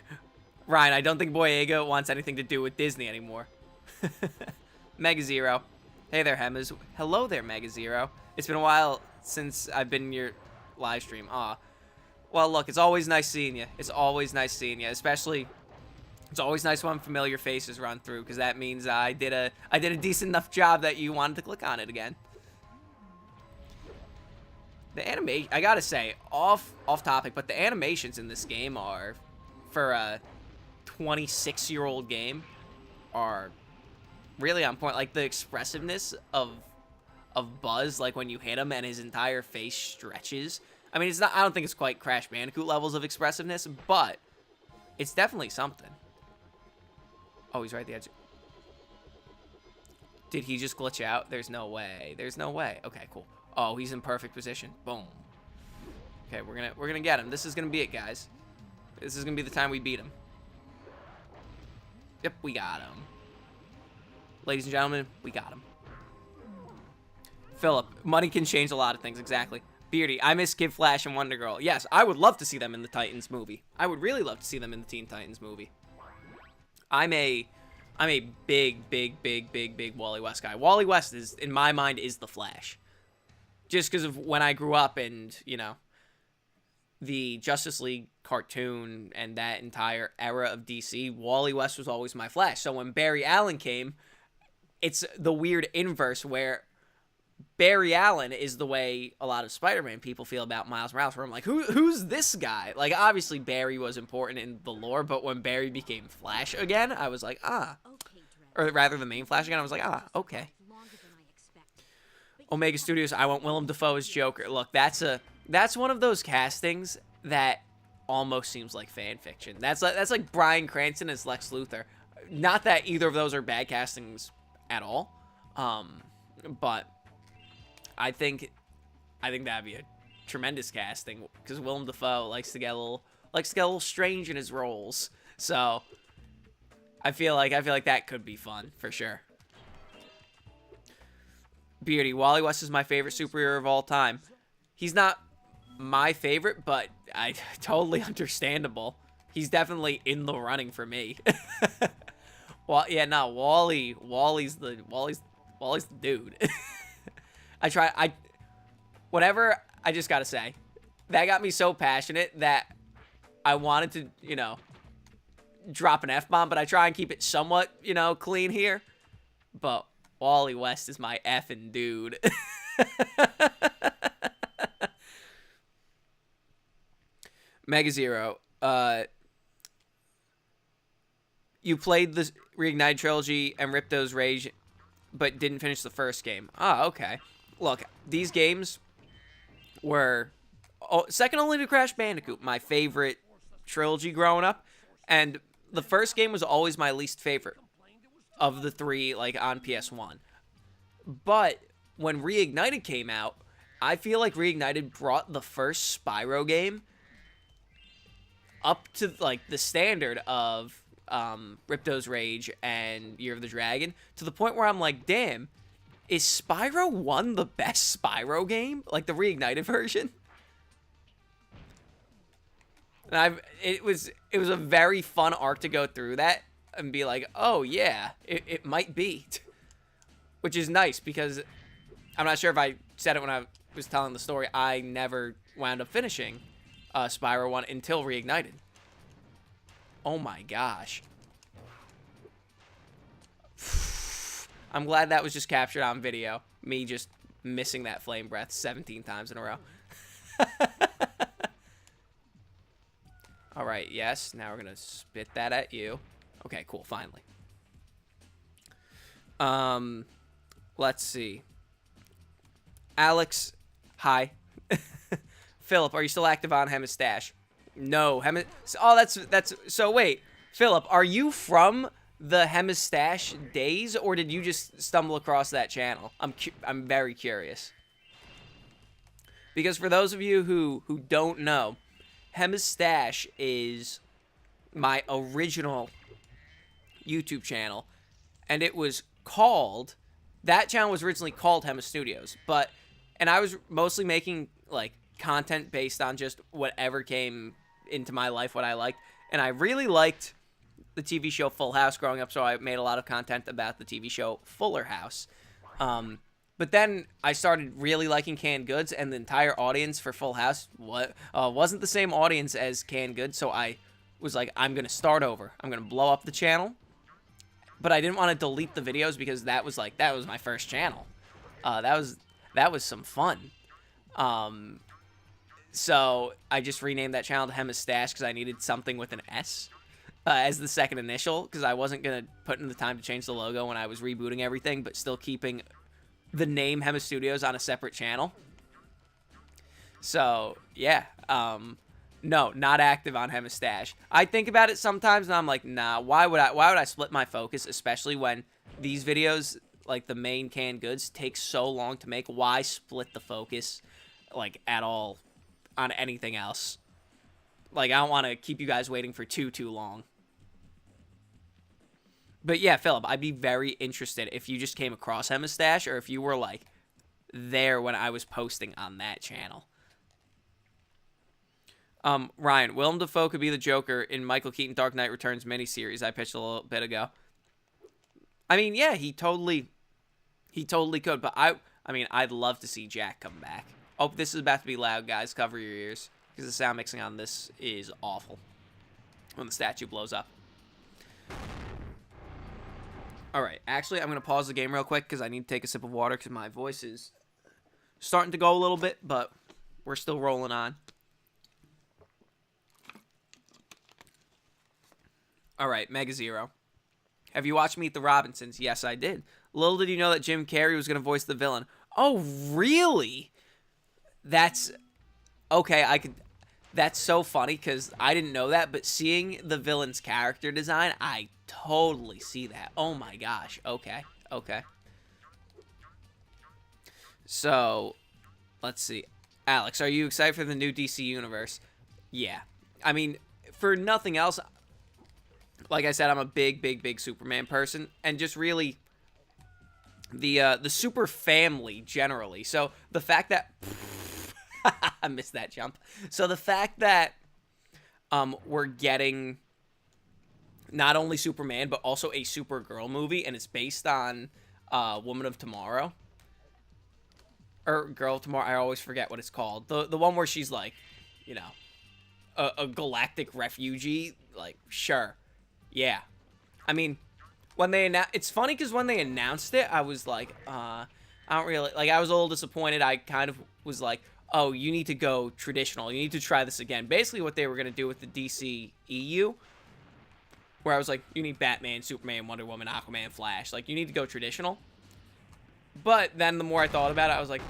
Ryan, I don't think Boyega wants anything to do with Disney anymore. Mega Zero. Hey there, Hemmas. Hello there, Mega Zero. It's been a while since I've been in your live stream. Aw. Well, look, it's always nice seeing you. It's always nice seeing you. Especially, it's always nice when familiar faces run through, because that means I did a decent enough job that you wanted to click on it again. The animation, I gotta say, off topic, but the animations in this game are, for a 26-year-old game, are really on point. Like the expressiveness of Buzz, like when you hit him and his entire face stretches. I mean, it's not. I don't think it's quite Crash Bandicoot levels of expressiveness, but it's definitely something. Oh, he's right at the edge. Did he just glitch out? There's no way. There's no way. Okay, cool. Oh, he's in perfect position. Boom. Okay, we're gonna get him. This is gonna be it, guys. This is gonna be the time we beat him. Yep, we got him. Ladies and gentlemen, we got him. Philip, money can change a lot of things, exactly. Beardy, I miss Kid Flash and Wonder Girl. Yes, I would love to see them in the Titans movie. I would really love to see them in the Teen Titans movie. I'm a big Wally West guy. Wally West is, in my mind, is the Flash. Just because of when I grew up and, you know, the Justice League cartoon and that entire era of DC, Wally West was always my Flash. So when Barry Allen came, it's the weird inverse where Barry Allen is the way a lot of Spider-Man people feel about Miles Morales, where I'm like, who's this guy? Like, obviously Barry was important in the lore, but when Barry became Flash again, I was like, or rather the main Flash again, I was like, okay. Omega Studios, I want Willem Dafoe as Joker. Look, that's one of those castings that almost seems like fan fiction. That's like Bryan Cranston as Lex Luthor. Not that either of those are bad castings at all, but I think that'd be a tremendous casting because Willem Dafoe likes to get a little strange in his roles. So I feel like that could be fun for sure. Beardy, Wally West is my favorite superhero of all time. He's not my favorite, but totally understandable. He's definitely in the running for me. Well, yeah, no, Wally's the dude. Whatever, I just gotta say, that got me so passionate that I wanted to, you know, drop an F-bomb, but I try and keep it somewhat, you know, clean here. But Wally West is my effing dude. Mega Zero, you played the Reignited trilogy and Ripto's Rage, but didn't finish the first game. Ah, okay. Look, these games were second only to Crash Bandicoot, my favorite trilogy growing up, and the first game was always my least favorite of the three, like, on PS1. But when Reignited came out, I feel like Reignited brought the first Spyro game up to, like, the standard of Ripto's Rage and Year of the Dragon, to the point where I'm like, damn, is Spyro 1 the best Spyro game? Like, the Reignited version? And it was a very fun arc to go through that and be like, oh yeah, it might be. Which is nice, because I'm not sure if I said it when I was telling the story, I never wound up finishing Spyro 1 until Reignited. Oh my gosh. I'm glad that was just captured on video. Me just missing that flame breath 17 times in a row. Alright, yes. Now we're going to spit that at you. Okay, cool. Finally. Let's see. Alex, hi. Philip, are you still active on Hemmas Stash? No, Hemmas. Oh, that's. So wait, Philip, are you from the Hemmas Stash days, or did you just stumble across that channel? I'm very curious. Because for those of you who don't know, Hemmas Stash is my original YouTube channel, and it was called. That channel was originally called Hemmas Studios, and I was mostly making like content based on just whatever came into my life, what I liked, and I really liked the TV show Full House growing up, so I made a lot of content about the TV show Fuller House. But then I started really liking Canned Goods, and the entire audience for Full House wasn't the same audience as Canned Goods, so I was like, I'm going to start over. I'm going to blow up the channel. But I didn't want to delete the videos because that was my first channel. That was some fun. So I just renamed that channel to Hemmas Stash because I needed something with an S as the second initial, because I wasn't going to put in the time to change the logo when I was rebooting everything, but still keeping the name Hemmas Studios on a separate channel. So, yeah. No, not active on Hemmas Stash. I think about it sometimes, and I'm like, nah, why would I split my focus, especially when these videos, like the main canned goods takes so long to make. Why split the focus like at all on anything else? Like, I don't want to keep you guys waiting for too long. But yeah, Philip, I'd be very interested if you just came across Hemmas Stash, or if you were like there when I was posting on that channel. Ryan, Willem Dafoe could be the Joker in Michael Keaton Dark Knight Returns miniseries I pitched a little bit ago. I mean, yeah, he totally could, but I mean, I'd love to see Jack come back. Oh, this is about to be loud, guys. Cover your ears, because the sound mixing on this is awful when the statue blows up. Alright, actually, I'm going to pause the game real quick, because I need to take a sip of water, because my voice is starting to go a little bit, but we're still rolling on. Alright, Mega Zero. Have you watched Meet the Robinsons? Yes, I did. Little did you know that Jim Carrey was going to voice the villain. Oh, really? That's... Okay, that's so funny, because I didn't know that, but seeing the villain's character design, I totally see that. Oh my gosh. Okay. So, let's see. Alex, are you excited for the new DC universe? Yeah. I mean, for nothing else... Like I said, I'm a big Superman person, and just really the super family generally. So the fact that I missed that jump. So the fact that we're getting not only Superman but also a Supergirl movie, and it's based on Woman of Tomorrow or Girl of Tomorrow. I always forget what it's called. The one where she's like, you know, a galactic refugee. Like, sure. Yeah. I mean, when they it's funny because when they announced it, I was like, I don't really, like, I was a little disappointed. I kind of was like, oh, you need to go traditional. You need to try this again. Basically what they were going to do with the DC EU, where I was like, you need Batman, Superman, Wonder Woman, Aquaman, Flash. Like, you need to go traditional. But then the more I thought about it, I was like,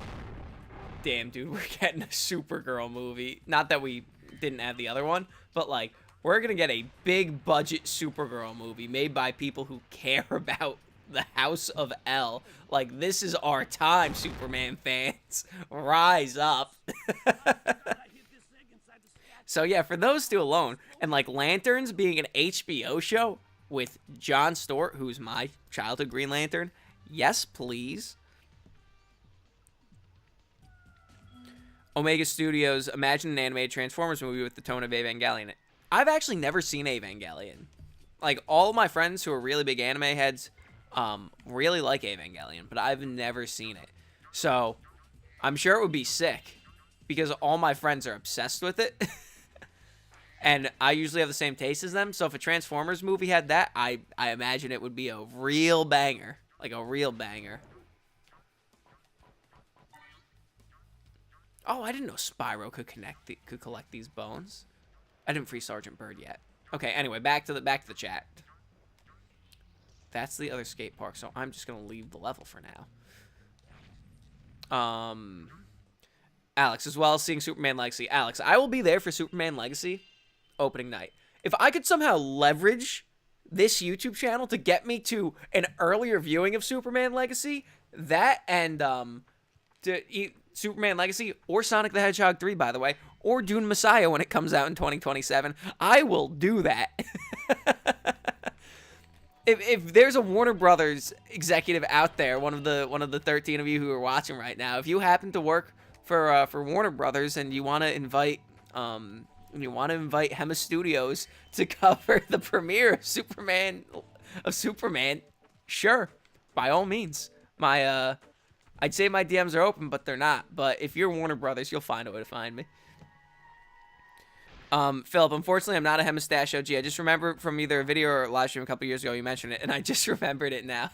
damn, dude, we're getting a Supergirl movie. Not that we didn't have the other one, but, like, we're going to get a big budget Supergirl movie made by people who care about the House of L. Like, this is our time, Superman fans. Rise up. So, yeah, for those two alone, and, like, Lanterns being an HBO show with Jon Stewart, who's my childhood Green Lantern, yes, please. Omega Studios, imagine an animated Transformers movie with the tone of Evangelion. I've actually never seen Evangelion. Like, all of my friends who are really big anime heads really like Evangelion, but I've never seen it. So, I'm sure it would be sick, because all my friends are obsessed with it. And I usually have the same taste as them, so if a Transformers movie had that, I imagine it would be a real banger. Like, a real banger. Oh, I didn't know Spyro could collect these bones. I didn't free Sergeant Bird yet. Okay, anyway, back to the chat. That's the other skate park, so I'm just gonna leave the level for now. Alex, as well as seeing Superman Legacy. Alex, I will be there for Superman Legacy opening night. If I could somehow leverage this YouTube channel to get me to an earlier viewing of Superman Legacy, that and Superman Legacy, or Sonic the Hedgehog 3, by the way, or Dune Messiah when it comes out in 2027, I will do that. If there's a Warner Brothers executive out there, one of the 13 of you who are watching right now, if you happen to work for Warner Brothers and you want to invite Hemmas Studios to cover the premiere of Superman, sure, by all means. I'd say my DMs are open, but they're not. But if you're Warner Brothers, you'll find a way to find me. Philip, unfortunately, I'm not a Hemmas Stash OG. I just remember from either a video or a live stream a couple years ago you mentioned it, and I just remembered it now.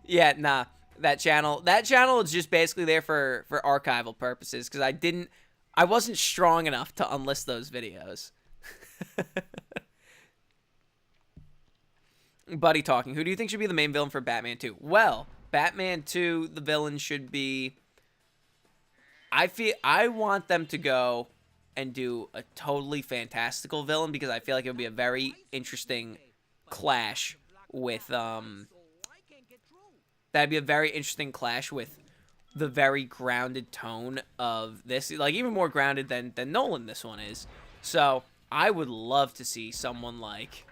Yeah, nah. That channel is just basically there for archival purposes, because I wasn't strong enough to unlist those videos. Buddy talking. Who do you think should be the main villain for Batman 2? Well, Batman 2, the villain should be... I want them to go and do a totally fantastical villain, because I feel like it would be a very interesting clash with That'd be a very interesting clash with the very grounded tone of this. Like, even more grounded than Nolan this one is. So, I would love to see someone like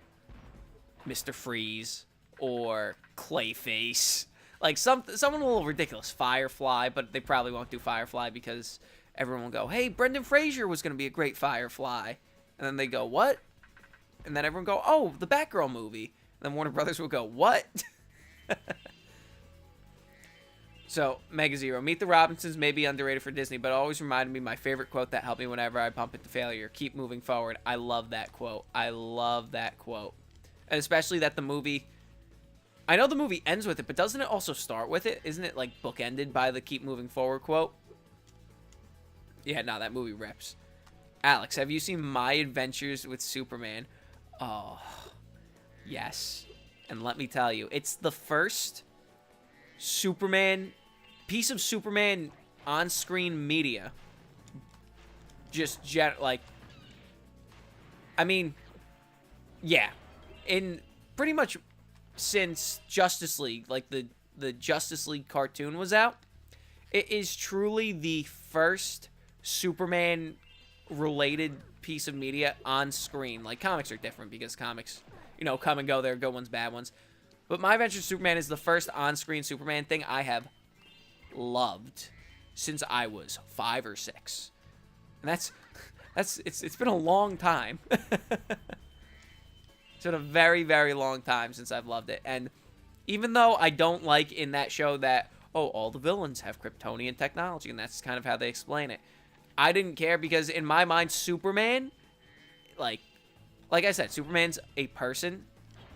Mr. Freeze or Clayface. Like, someone a little ridiculous. Firefly, but they probably won't do Firefly because everyone will go, hey, Brendan Fraser was going to be a great Firefly. And then they go, what? And then everyone go, oh, the Batgirl movie. And then Warner Brothers will go, what? So, Mega Zero. Meet the Robinsons may be underrated for Disney, but always reminded me my favorite quote that helped me whenever I bump into failure. Keep moving forward. I love that quote. I love that quote. And especially that the movie... I know the movie ends with it, but doesn't it also start with it? Isn't it, like, bookended by the keep moving forward quote? Yeah, no, that movie rips. Alex, have you seen My Adventures with Superman? Oh, yes. And let me tell you, it's the first piece of Superman on-screen media. Like, I mean, yeah. In pretty much since Justice League, like the Justice League cartoon was out, it is truly the first Superman-related piece of media on screen. Like, comics are different because comics, you know, come and go. There are good ones, bad ones. But My Adventures with Superman is the first on-screen Superman thing I have loved since I was 5 or 6. And it's been a long time. It's been a very, very long time since I've loved it. And even though I don't like in that show that, oh, all the villains have Kryptonian technology, and that's kind of how they explain it, I didn't care because in my mind, Superman, like I said, Superman's a person,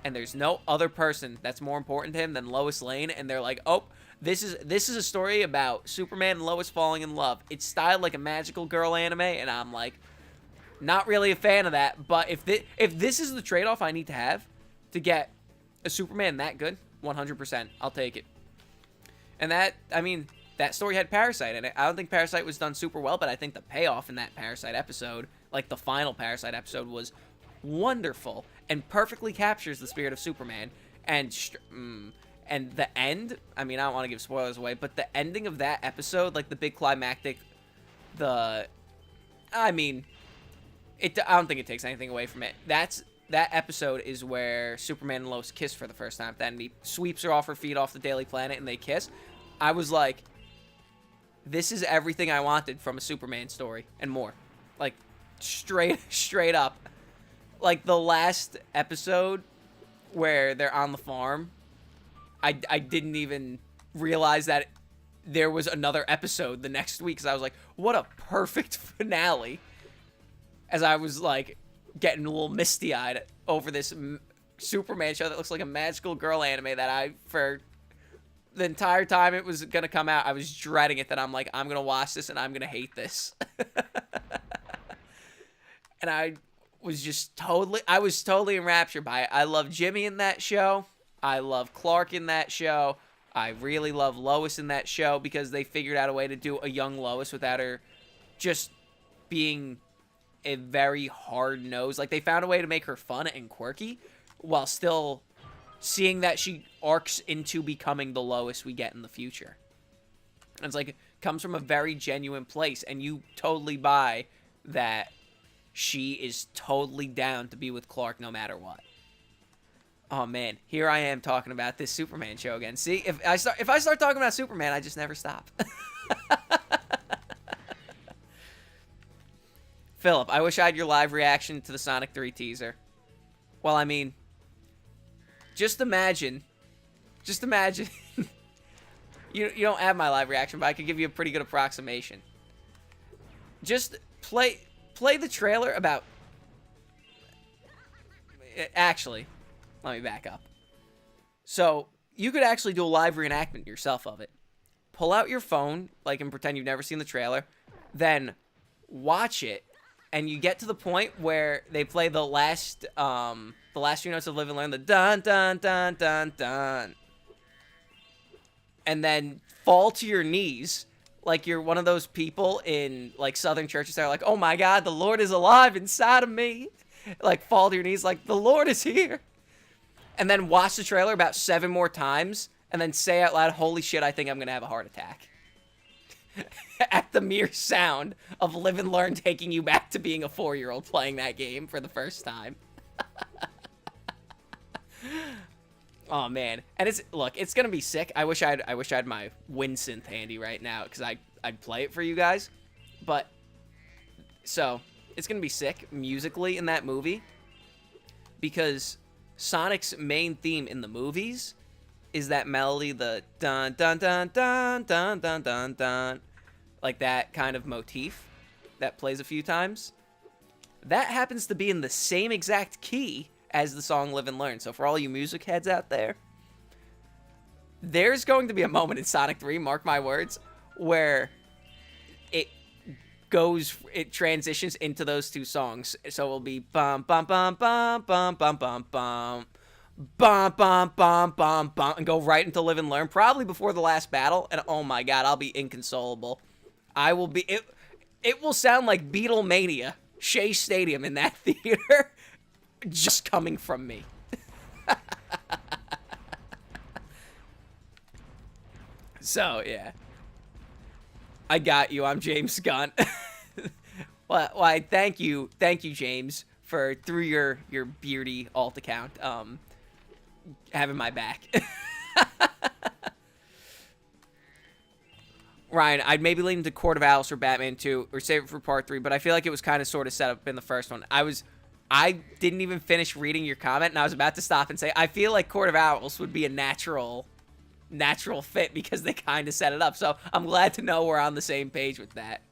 and there's no other person that's more important to him than Lois Lane, and they're like, oh, this is a story about Superman and Lois falling in love. It's styled like a magical girl anime, and I'm like, not really a fan of that. But if this is the trade-off I need to have to get a Superman that good, 100%, I'll take it. And that, I mean, that story had Parasite in it. I don't think Parasite was done super well, but I think the payoff in that Parasite episode, like the final Parasite episode, was wonderful and perfectly captures the spirit of Superman. And the end, I mean, I don't want to give spoilers away, but the ending of that episode, like the big climactic, I don't think it takes anything away from it. That episode is where Superman and Lois kiss for the first time. Then he sweeps her off her feet off the Daily Planet and they kiss. I was like, this is everything I wanted from a Superman story and more. Like, straight up. Like, the last episode where they're on the farm, I didn't even realize that there was another episode the next week, because I was like, what a perfect finale. As I was, like, getting a little misty-eyed over this Superman show that looks like a magical girl anime that for the entire time it was going to come out, I was dreading it, that I'm like, I'm going to watch this and I'm going to hate this. And I was totally enraptured by it. I love Jimmy in that show. I love Clark in that show. I really love Lois in that show because they figured out a way to do a young Lois without her just being a very hard-nosed. Like, they found a way to make her fun and quirky while still seeing that she arcs into becoming the Lois we get in the future. And it's like, it comes from a very genuine place, and you totally buy that she is totally down to be with Clark no matter what. Oh man, here I am talking about this Superman show again. See, if I start talking about Superman, I just never stop. Philip, I wish I had your live reaction to the Sonic 3 teaser. Well, I mean, just imagine. You don't have my live reaction, but I could give you a pretty good approximation. Just play the trailer about... Actually, let me back up. So, you could actually do a live reenactment yourself of it. Pull out your phone, like, and pretend you've never seen the trailer. Then watch it, and you get to the point where they play the last few notes of Live and Learn, the dun dun dun dun dun, and then fall to your knees like you're one of those people in, like, Southern churches that are like, oh my God, the Lord is alive inside of me. Like, fall to your knees like, the Lord is here. And then watch the trailer about 7 more times and then say out loud, holy shit, I think I'm gonna have a heart attack. At the mere sound of Live and Learn taking you back to being a 4-year-old playing that game for the first time. Oh man, and it's gonna be sick. I wish I had my Win synth handy right now because I'd play it for you guys. But so it's gonna be sick musically in that movie because Sonic's main theme in the movies is that melody, the dun dun dun dun dun dun dun dun, like that kind of motif that plays a few times. That happens to be in the same exact key as the song Live and Learn. So for all you music heads out there, there's going to be a moment in Sonic 3, mark my words, where it transitions into those two songs. So it'll be bum bum bum bum bum bum bum bum bum bum bum bum bum and go right into Live and Learn, probably before the last battle, and oh my god, I'll be inconsolable. I will be it will sound like Beatlemania, Shea Stadium in that theater. Just coming from me. So, yeah. I got you. I'm James Gunn. Well, thank you, James, for through your beardy alt account, having my back. Ryan, I'd maybe lean into Court of Owls for Batman 2 or save it for part 3, but I feel like it was kind of sort of set up in the first one. I didn't even finish reading your comment, and I was about to stop and say, I feel like Court of Owls would be a natural fit because they kind of set it up. So I'm glad to know we're on the same page with that.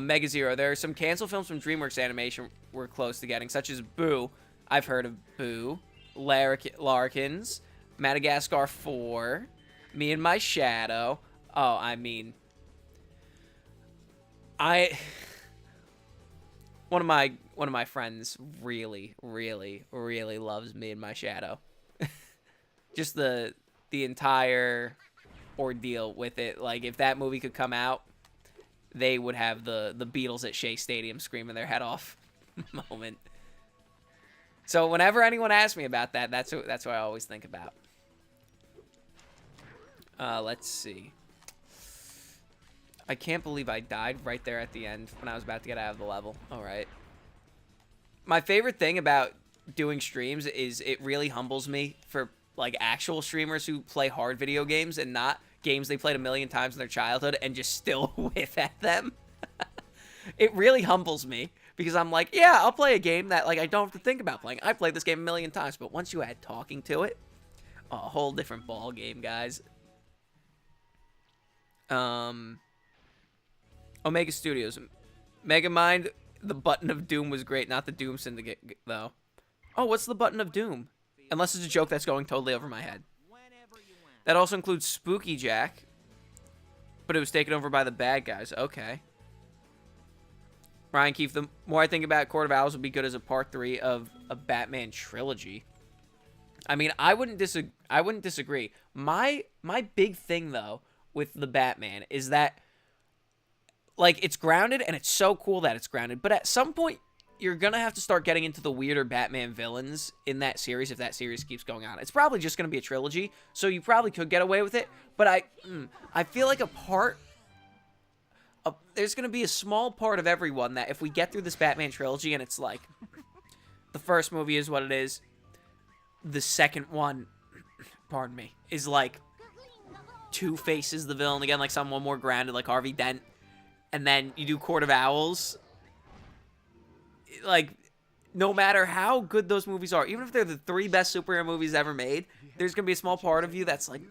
Mega Zero, there are some canceled films from DreamWorks Animation we're close to getting, such as Boo. I've heard of Boo. Larkins. Madagascar 4. Me and My Shadow. Oh, I mean... One of my friends really loves Me and My Shadow. Just the entire ordeal with it. Like, if that movie could come out, they would have the Beatles at Shea Stadium screaming their head off moment. So whenever anyone asks me about that, that's what I always think about. Let's see. I can't believe I died right there at the end when I was about to get out of the level. All right. My favorite thing about doing streams is it really humbles me for like actual streamers who play hard video games and not games they played a million times in their childhood and just still whiff at them. It really humbles me because I'm like, yeah, I'll play a game that like I don't have to think about playing. I played this game a million times, but once you add talking to it, a whole different ball game, guys. Omega Studios. Megamind, the Button of Doom was great, not the Doom Syndicate, though. Oh, what's the Button of Doom? Unless it's a joke that's going totally over my head. That also includes Spooky Jack, but it was taken over by the bad guys. Okay. Ryan Keefe, the more I think about it, Court of Owls would be good as a part 3 of a Batman trilogy. I mean, I wouldn't disagree. My big thing, though, with the Batman is that like, it's grounded, and it's so cool that it's grounded. But at some point, you're going to have to start getting into the weirder Batman villains in that series if that series keeps going on. It's probably just going to be a trilogy, so you probably could get away with it. But I feel like there's going to be a small part of everyone that if we get through this Batman trilogy and it's like, the first movie is what it is, the second one, pardon me, is like Two-Face is the villain again, like someone more grounded, like Harvey Dent. And then you do Court of Owls. Like, no matter how good those movies are, even if they're the 3 best superhero movies ever made, there's going to be a small part of you that's like,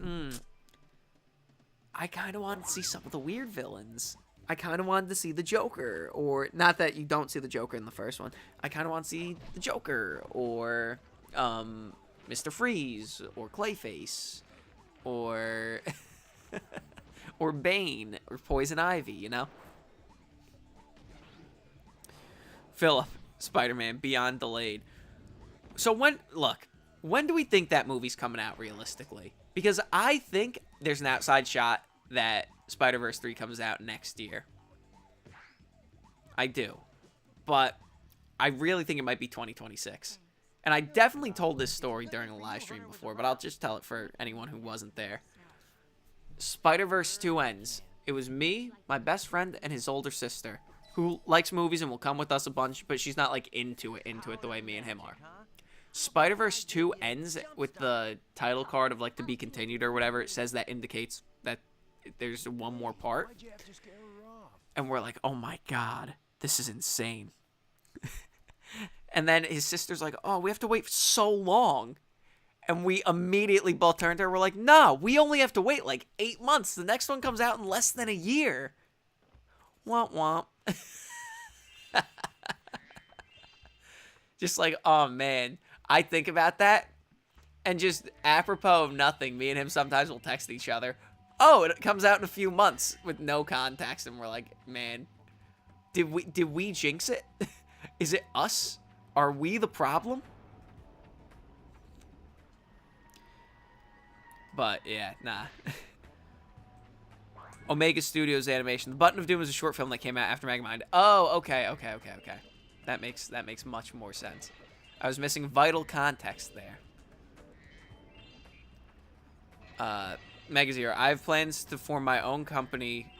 I kind of want to see some of the weird villains. I kind of wanted to see the Joker. Or, not that you don't see the Joker in the first one. I kind of want to see the Joker. Or, Mr. Freeze. Or Clayface. Or... or Bane. Or Poison Ivy, you know? Philip, Spider-Man, Beyond Delayed. So when do we think that movie's coming out realistically? Because I think there's an outside shot that Spider-Verse 3 comes out next year. I do. But I really think it might be 2026. And I definitely told this story during a live stream before, but I'll just tell it for anyone who wasn't there. Spider-Verse 2 ends. It was me, my best friend, and his older sister, who likes movies and will come with us a bunch, but she's not, like, into it the way me and him are. Spider-Verse 2 ends with the title card of, like, to be continued or whatever. It says that indicates that there's one more part. And we're like, oh my god, this is insane. And then his sister's like, oh, we have to wait so long. And we immediately both turned to her. We're like, no, we only have to wait like 8 months. The next one comes out in less than a year. Womp womp. Just like, oh man. I think about that. And just apropos of nothing, me and him sometimes will text each other. Oh, it comes out in a few months with no context. And we're like, man, did we jinx it? Is it us? Are we the problem? But, yeah, nah. Omega Studios animation. The Button of Doom is a short film that came out after Megamind. Oh, okay. That makes much more sense. I was missing vital context there. Mega Zero. I have plans to form my own company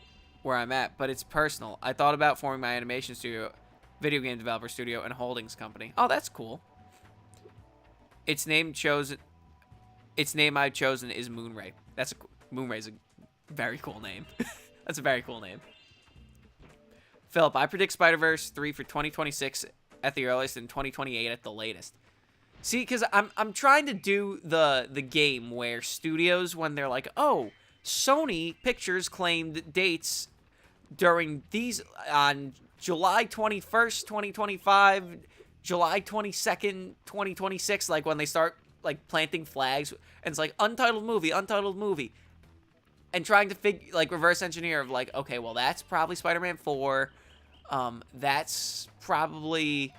where I'm at, but it's personal. I thought about forming my animation studio, video game developer studio, and holdings company. Oh, that's cool. Its name I've chosen is Moonray. Moonray's a very cool name. That's a very cool name. Philip, I predict Spider-Verse 3 for 2026 at the earliest and 2028 at the latest. See, because I'm trying to do the game where studios, when they're like, oh, Sony Pictures claimed dates during these on July 21st, 2025, July 22nd, 2026, like when they start like planting flags, and it's like untitled movie, and trying to like reverse engineer of like, okay, well that's probably Spider-Man 4, that's probably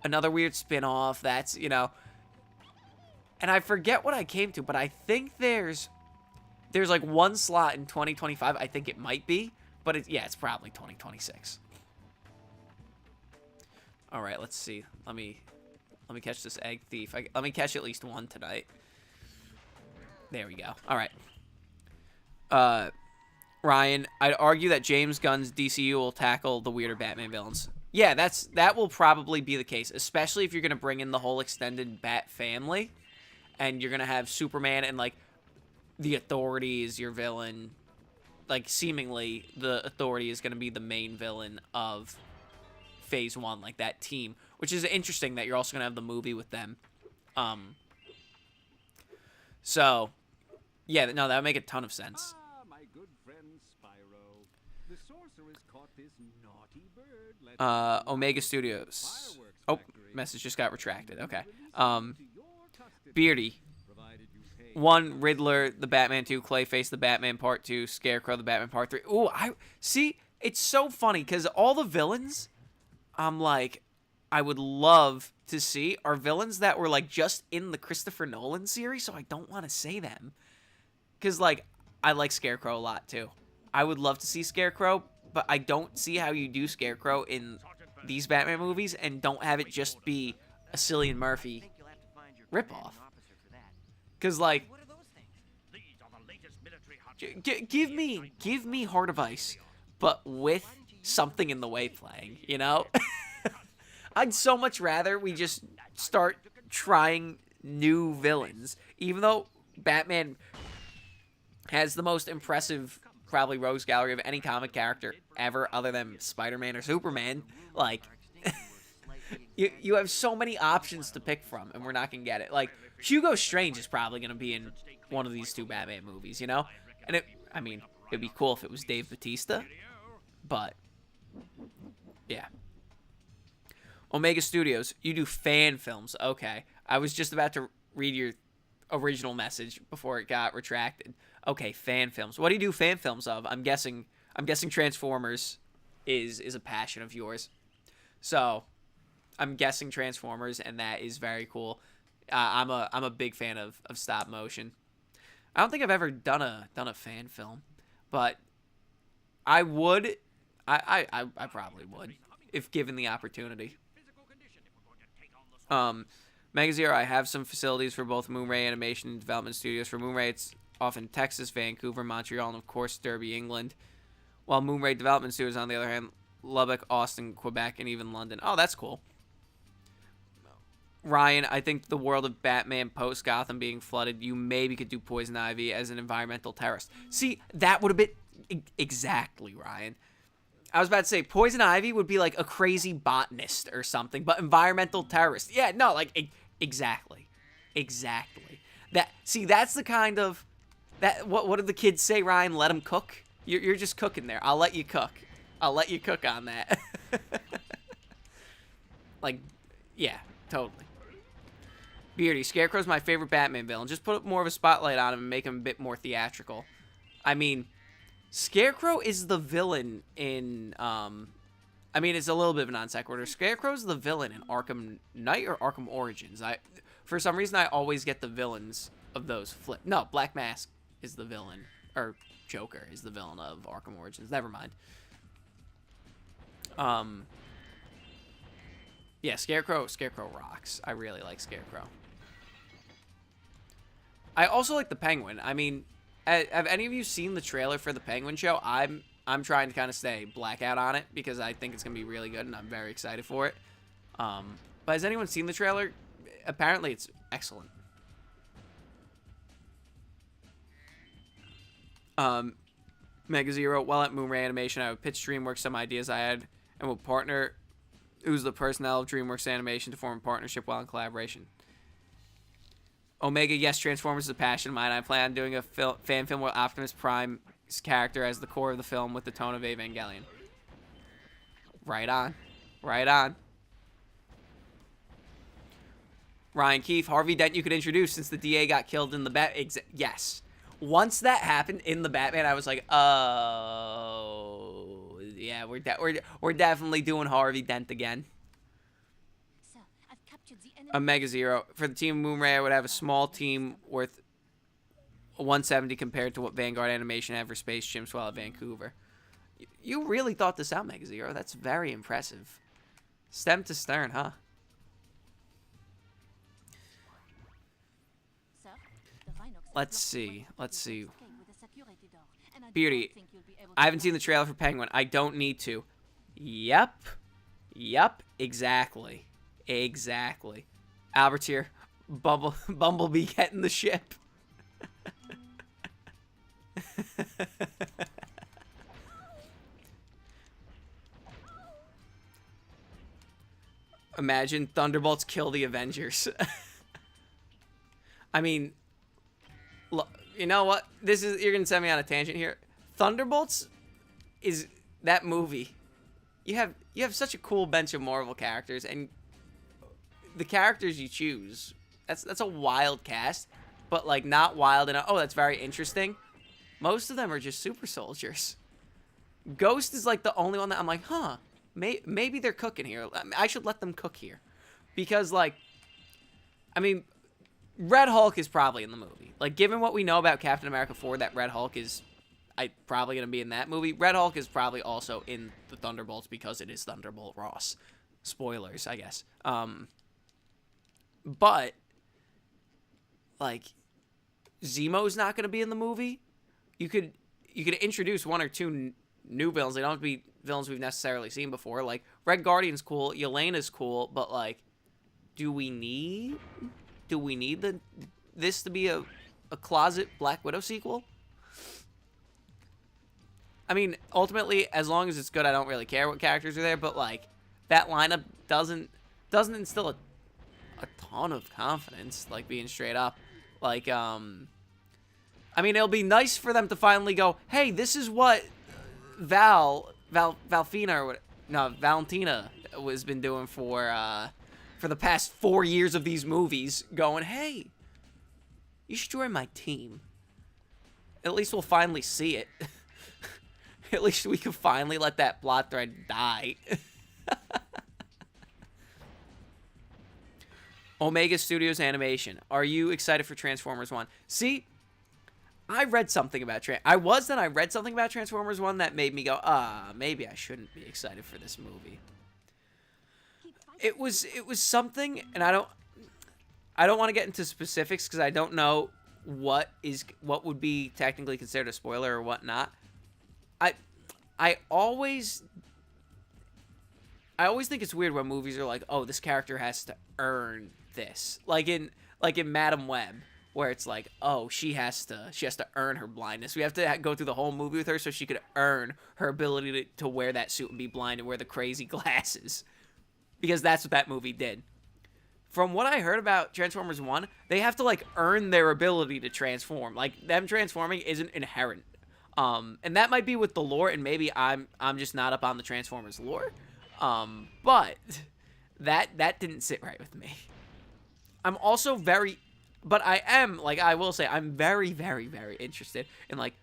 another weird spin-off, that's, you know, and I forget what I came to, but I think there's like one slot in 2025, I think it might be, but it's probably 2026. All right, let's see. Let me catch this egg thief. Let me catch at least one tonight. There we go. All right. Ryan, I'd argue that James Gunn's DCU will tackle the weirder Batman villains. Yeah, that will probably be the case, especially if you're going to bring in the whole extended Bat family, and you're going to have Superman and, like, the Authority is your villain. Like, seemingly, the Authority is going to be the main villain of Phase 1, like that team, which is interesting that you're also gonna have the movie with them. So yeah, no, that would make a ton of sense. My good friend Spyro. The sorceress caught this naughty bird. Omega Studios. Oh, message just got retracted. Okay. Beardy. 1, Riddler, the Batman 2, Clayface, the Batman Part 2, Scarecrow, the Batman Part 3. Ooh, see, it's so funny because all the villains I'm like, I would love to see are villains that were, like, just in the Christopher Nolan series, so I don't want to say them. Because, like, I like Scarecrow a lot, too. I would love to see Scarecrow, but I don't see how you do Scarecrow in these Batman movies and don't have it just be a Cillian Murphy ripoff. Because, like, give me Heart of Ice, but with something in the way playing, you know? I'd so much rather we just start trying new villains. Even though Batman has the most impressive, probably, rogues gallery of any comic character ever other than Spider-Man or Superman, like, you have so many options to pick from, and we're not going to get it. Like, Hugo Strange is probably going to be in one of these two Batman movies, you know? And it'd be cool if it was Dave Bautista, but yeah. Omega Studios, you do fan films. Okay. I was just about to read your original message before it got retracted. Okay, fan films. What do you do fan films of? I'm guessing Transformers is a passion of yours. So, I'm guessing Transformers, and that is very cool. I'm a big fan of stop motion. I don't think I've ever done a fan film, but I would. I probably would if given the opportunity. Mega Zero, I have some facilities for both Moonray Animation and Development Studios. For Moonray, it's often Texas, Vancouver, Montreal, and of course Derby, England. While Moonray Development Studios, on the other hand, Lubbock, Austin, Quebec, and even London. Oh, that's cool. Ryan, I think the world of Batman post Gotham being flooded, you maybe could do Poison Ivy as an environmental terrorist. See, that would have been exactly, Ryan. I was about to say Poison Ivy would be like a crazy botanist or something, but environmental terrorist. Yeah, no, like exactly. That's the kind of what did the kids say, Ryan? Let them cook. You're just cooking there. I'll let you cook. I'll let you cook on that. Like, yeah, totally. Beardy, Scarecrow's my favorite Batman villain. Just put more of a spotlight on him and make him a bit more theatrical. I mean, Scarecrow is the villain in, I mean, it's a little bit of a non sequitur. Scarecrow's the villain in Arkham Knight or Arkham Origins. For some reason, I always get the villains of those flip. No, Black Mask is the villain, or Joker is the villain of Arkham Origins. Never mind. Yeah, Scarecrow rocks. I really like Scarecrow. I also like the Penguin. I mean, have any of you seen the trailer for the Penguin show? I'm trying to kind of stay blackout on it because I think it's gonna be really good and I'm very excited for it. But has anyone seen the trailer? Apparently, it's excellent. Mega Zero, while at Moonray Animation, I would pitch DreamWorks some ideas I had and would partner who's the personnel of DreamWorks Animation to form a partnership while in collaboration. Omega, yes, Transformers is a passion of mine. I plan on doing a fan film where Optimus Prime's character as the core of the film with the tone of Evangelion. Right on. Right on. Ryan Keefe, Harvey Dent you could introduce since the DA got killed in the yes. Once that happened in the Batman, I was like, oh, yeah, we're definitely doing Harvey Dent again. Sir, I've captured the enemy. A Mega Zero. For the team Moonray, I would have a small team worth 170 compared to what Vanguard Animation had for Space Chimps while at Vancouver. You really thought this out, Mega Zero. That's very impressive. Stem to stern, huh? Sir, the Rhinox has Let's blocked see. the way Let's to see. escape with a security door, and I Beauty. don't think you'll be able to I haven't stop seen the trailer for Penguin. I don't need to. Yep. Exactly. Albert's here. Bumblebee getting the ship. Imagine Thunderbolts kill the Avengers. I mean, look, you know what? You're gonna send me on a tangent here. Thunderbolts is that movie. You have such a cool bench of Marvel characters, and the characters you choose. That's a wild cast, but like not wild enough. Oh, that's very interesting. Most of them are just super soldiers. Ghost is like the only one that I'm like, huh? Maybe they're cooking here. I should let them cook here, because like, I mean, Red Hulk is probably in the movie. Like, given what we know about Captain America 4, that Red Hulk is probably going to be in that movie. Red Hulk is probably also in the Thunderbolts because it is Thunderbolt Ross. Spoilers, I guess. But, like, Zemo's not going to be in the movie. You could introduce one or two new villains. They don't have to be villains we've necessarily seen before. Like, Red Guardian's cool. Yelena's cool. But, like, do we need this to be a closet Black Widow sequel? I mean, ultimately, as long as it's good, I don't really care what characters are there. But like, that lineup doesn't instill a ton of confidence. Like, being straight up, like, I mean, it'll be nice for them to finally go, hey, this is what Valentina has been doing for the past 4 years of these movies, going, hey, you should join my team. At least we'll finally see it. At least we can finally let that plot thread die. Omega Studios Animation. Are you excited for Transformers 1? See, I read something about I read something about Transformers 1 that made me go, maybe I shouldn't be excited for this movie. It was something, and I don't want to get into specifics because I don't know what would be technically considered a spoiler or whatnot. I always think it's weird when movies are like, oh, this character has to earn this. Like in Madam Web, where it's like, oh, she has to earn her blindness. We have to go through the whole movie with her so she could earn her ability to wear that suit and be blind and wear the crazy glasses. Because that's what that movie did. From what I heard about Transformers 1, they have to, like, earn their ability to transform. Like, them transforming isn't inherent. And that might be with the lore, and maybe I'm just not up on the Transformers lore. But that didn't sit right with me. I'm also but I am, like, I will say, I'm very, very, very interested in, like,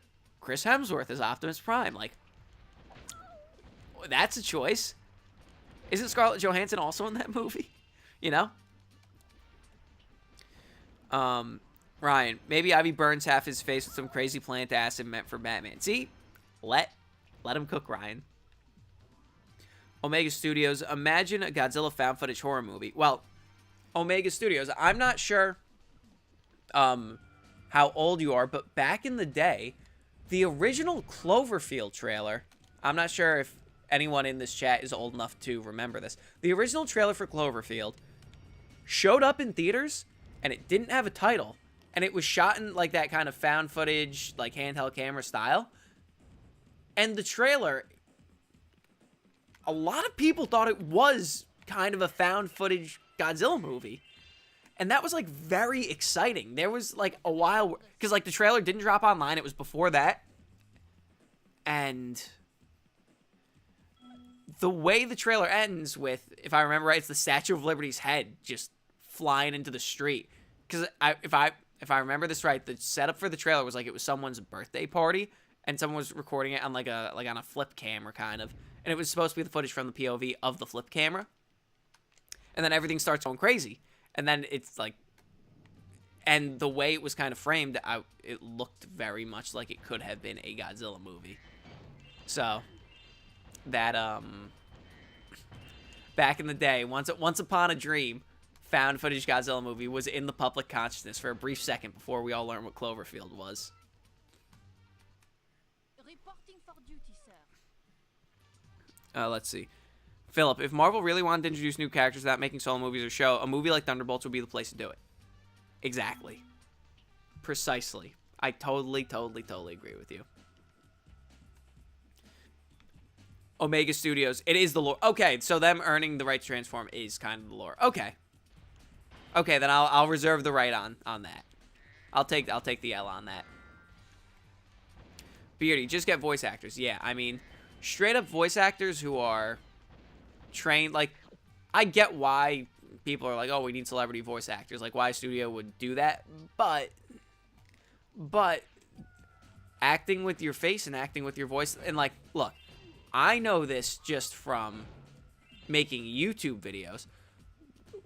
Chris Hemsworth as Optimus Prime. Like, that's a choice. Isn't Scarlett Johansson also in that movie? You know? Ryan, maybe Ivy burns half his face with some crazy plant acid meant for Batman. See? Let him cook, Ryan. Omega Studios, imagine a Godzilla found footage horror movie. Well, Omega Studios, I'm not sure how old you are, but back in the day, the original Cloverfield trailer, I'm not sure if anyone in this chat is old enough to remember this. The original trailer for Cloverfield showed up in theaters, and it didn't have a title. And it was shot in, like, that kind of found footage, like, handheld camera style. And the trailer, a lot of people thought it was kind of a found footage Godzilla movie. And that was, like, very exciting. There was, like, a while, because, like, the trailer didn't drop online. It was before that. And the way the trailer ends with, if I remember right, it's the Statue of Liberty's head just flying into the street. Because if I remember this right, the setup for the trailer was like it was someone's birthday party, and someone was recording it on on a flip camera kind of, and it was supposed to be the footage from the POV of the flip camera. And then everything starts going crazy, and then it's like, and the way it was kind of framed, it looked very much like it could have been a Godzilla movie. So that back in the day, once upon a dream, found footage Godzilla movie was in the public consciousness for a brief second before we all learned what Cloverfield was. Reporting for duty, sir. Let's see. Philip, if Marvel really wanted to introduce new characters without making solo movies or show, a movie like Thunderbolts would be the place to do it. Exactly. Precisely. I totally agree with you. Omega Studios, it is the lore. Okay, so them earning the right to transform is kind of the lore. Okay. Okay, then I'll reserve the right on that. I'll take the L on that. Beardy, just get voice actors. Yeah, I mean, straight up voice actors who are trained. Like, I get why people are like, oh, we need celebrity voice actors. Like, why a studio would do that. But acting with your face and acting with your voice, and like, look, I know this just from making YouTube videos.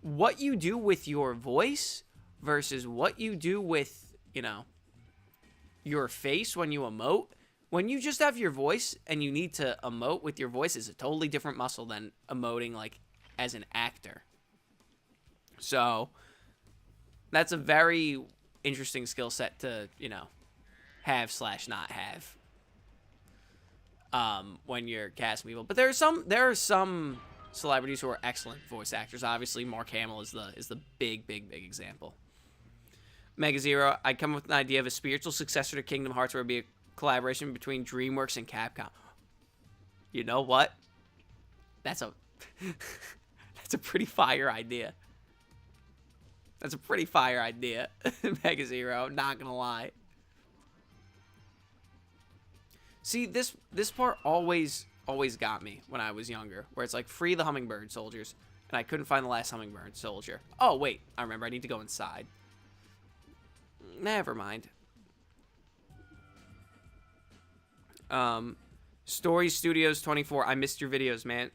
What you do with your voice versus what you do with, your face when you emote. When you just have your voice and you need to emote with your voice is a totally different muscle than emoting, like, as an actor. So, that's a very interesting skill set to, have/not have. When you're casting people. But there are some celebrities who are excellent voice actors. Obviously, Mark Hamill is the big example. Mega Zero, I'd come up with an idea of a spiritual successor to Kingdom Hearts where it would be a collaboration between DreamWorks and Capcom. You know what? That's a pretty fire idea. That's a pretty fire idea, Mega Zero, not gonna lie. See, this part always got me when I was younger, where it's like, free the hummingbird soldiers, and I couldn't find the last hummingbird soldier. Oh, wait, I remember, I need to go inside. Never mind. Story Studios 24, I missed your videos, man.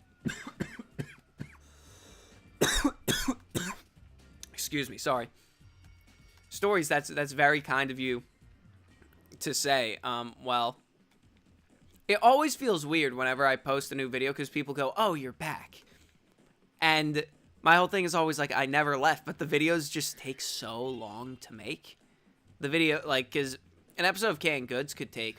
Excuse me, sorry. Stories, that's very kind of you to say. Well, it always feels weird whenever I post a new video because people go, oh, you're back. And my whole thing is always like I never left, but the videos just take so long to make. The video, like, because an episode of Canned Goods could take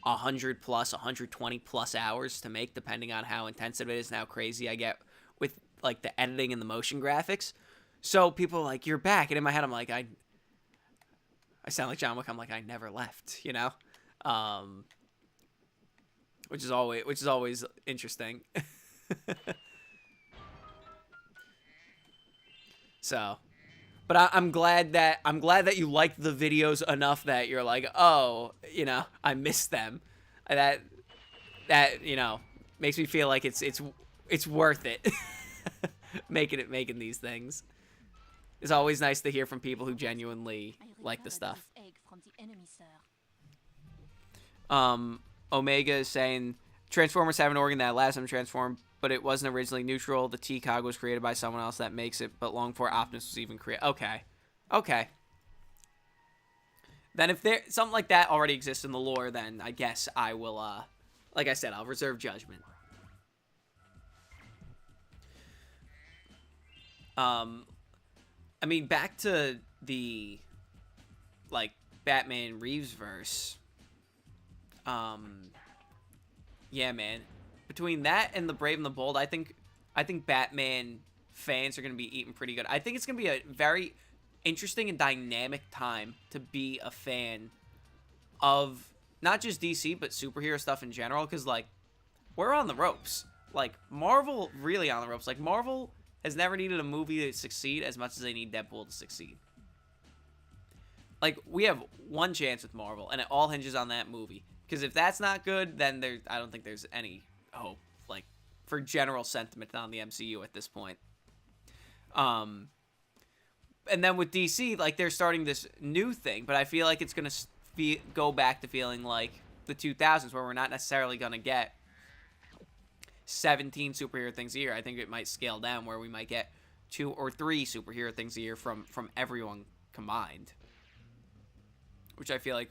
100 plus, 120 plus hours to make, depending on how intensive it is and how crazy I get with like the editing and the motion graphics. So people are like, "You're back," and in my head I'm like, I sound like John Wick. I'm like, I never left, you know, which is always interesting. So, but I'm glad that you liked the videos enough that you're like, oh, you know, I missed them. That you know makes me feel like it's worth it. making these things. It's always nice to hear from people who genuinely like the stuff. Omega is saying Transformers have an organ that allows them to transform, but it wasn't originally neutral. The T-Cog was created by someone else that makes it, but long before Optimus was even created. Okay. Then if there something like that already exists in the lore, then I guess I will, like I said, I'll reserve judgment. I mean, back to the, like, Batman Reeves verse. Yeah, man. Between that and the Brave and the Bold, I think Batman fans are going to be eating pretty good. I think it's going to be a very interesting and dynamic time to be a fan of not just DC, but superhero stuff in general, because, like, we're on the ropes. Like, Marvel really on the ropes. Like, Marvel has never needed a movie to succeed as much as they need Deadpool to succeed. Like, we have one chance with Marvel, and it all hinges on that movie. Because if that's not good, then I don't think there's any hope, like, for general sentiment on the MCU at this point. And then with DC, like, they're starting this new thing, but I feel like it's going to go back to feeling like the 2000s, where we're not necessarily going to get 17 superhero things a year. I think it might scale down where we might get 2 or 3 superhero things a year from everyone combined, which I feel like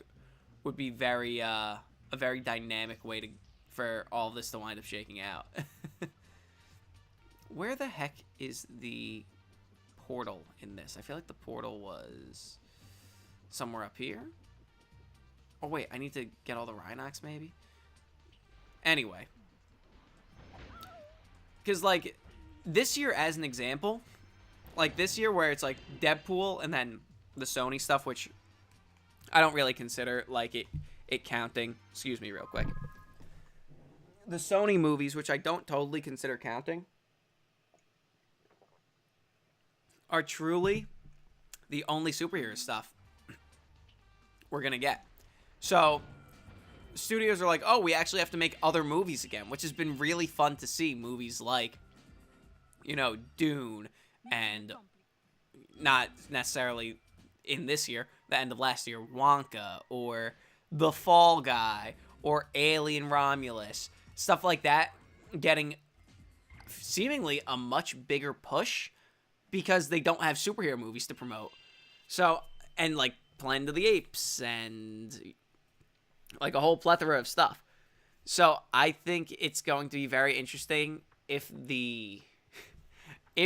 would be a very dynamic way for all of this to wind up shaking out. Where the heck is the portal in this? I feel like the portal was somewhere up here. Oh wait, I need to get all the Rhinox maybe? Anyway. Because, like, this year as an example, like this year where it's like Deadpool and then the Sony stuff, which I don't really consider like it counting. Excuse me real quick. The Sony movies, which I don't totally consider counting, are truly the only superhero stuff we're going to get. So, studios are like, oh, we actually have to make other movies again, which has been really fun to see. Movies like, you know, Dune, and not necessarily in this year, the end of last year, Wonka, or The Fall Guy, or Alien Romulus, stuff like that, getting seemingly a much bigger push because they don't have superhero movies to promote. So, and like Planet of the Apes, and like a whole plethora of stuff. So I think it's going to be very interesting if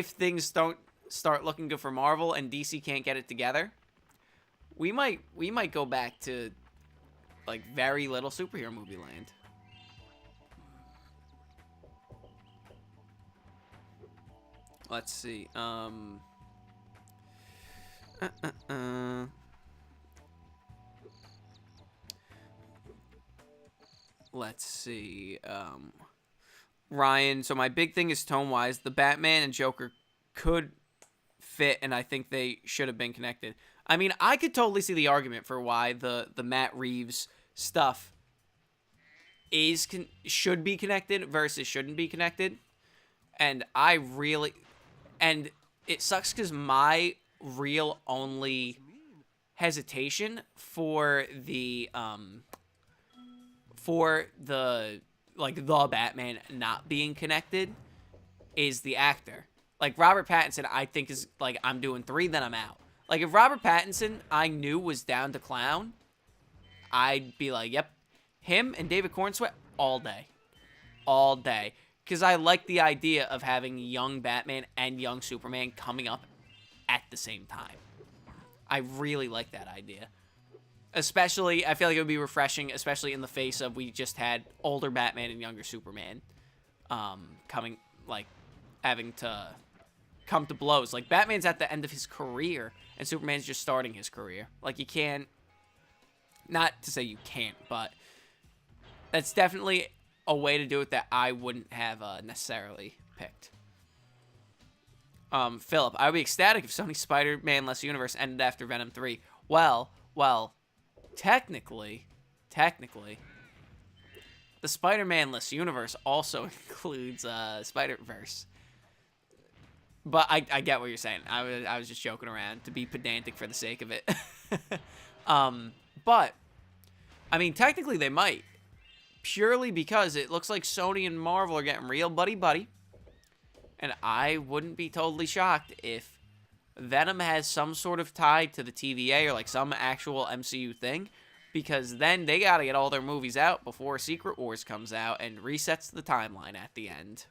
things don't start looking good for Marvel and DC can't get it together. We might go back to like very little superhero movie land. Let's see. Let's see. Ryan, so my big thing is tone-wise. The Batman and Joker could fit, and I think they should have been connected. I mean, I could totally see the argument for why the Matt Reeves stuff should be connected versus shouldn't be connected. And and it sucks because my real only hesitation for the Batman not being connected is the actor. Like, Robert Pattinson, I think is, like, I'm doing 3, then I'm out. Like, if Robert Pattinson, I knew, was down to clown, I'd be like, yep. Him and David Cornsweet, all day. All day. because I like the idea of having young Batman and young Superman coming up at the same time. I really like that idea. Especially, I feel like it would be refreshing, especially in the face of we just had older Batman and younger Superman coming, like, having to come to blows. Like, Batman's at the end of his career, and Superman's just starting his career. Like, you can't, not to say you can't, but that's definitely a way to do it that I wouldn't have necessarily picked. Philip, I would be ecstatic if Sony's Spider-Man Less Universe ended after Venom 3. Well, technically, the Spider-Man Less Universe also includes Spider-Verse. But I get what you're saying. I was just joking around to be pedantic for the sake of it. But, I mean, technically they might. Purely because it looks like Sony and Marvel are getting real buddy-buddy. And I wouldn't be totally shocked if Venom has some sort of tie to the TVA or like some actual MCU thing. Because then they gotta get all their movies out before Secret Wars comes out and resets the timeline at the end.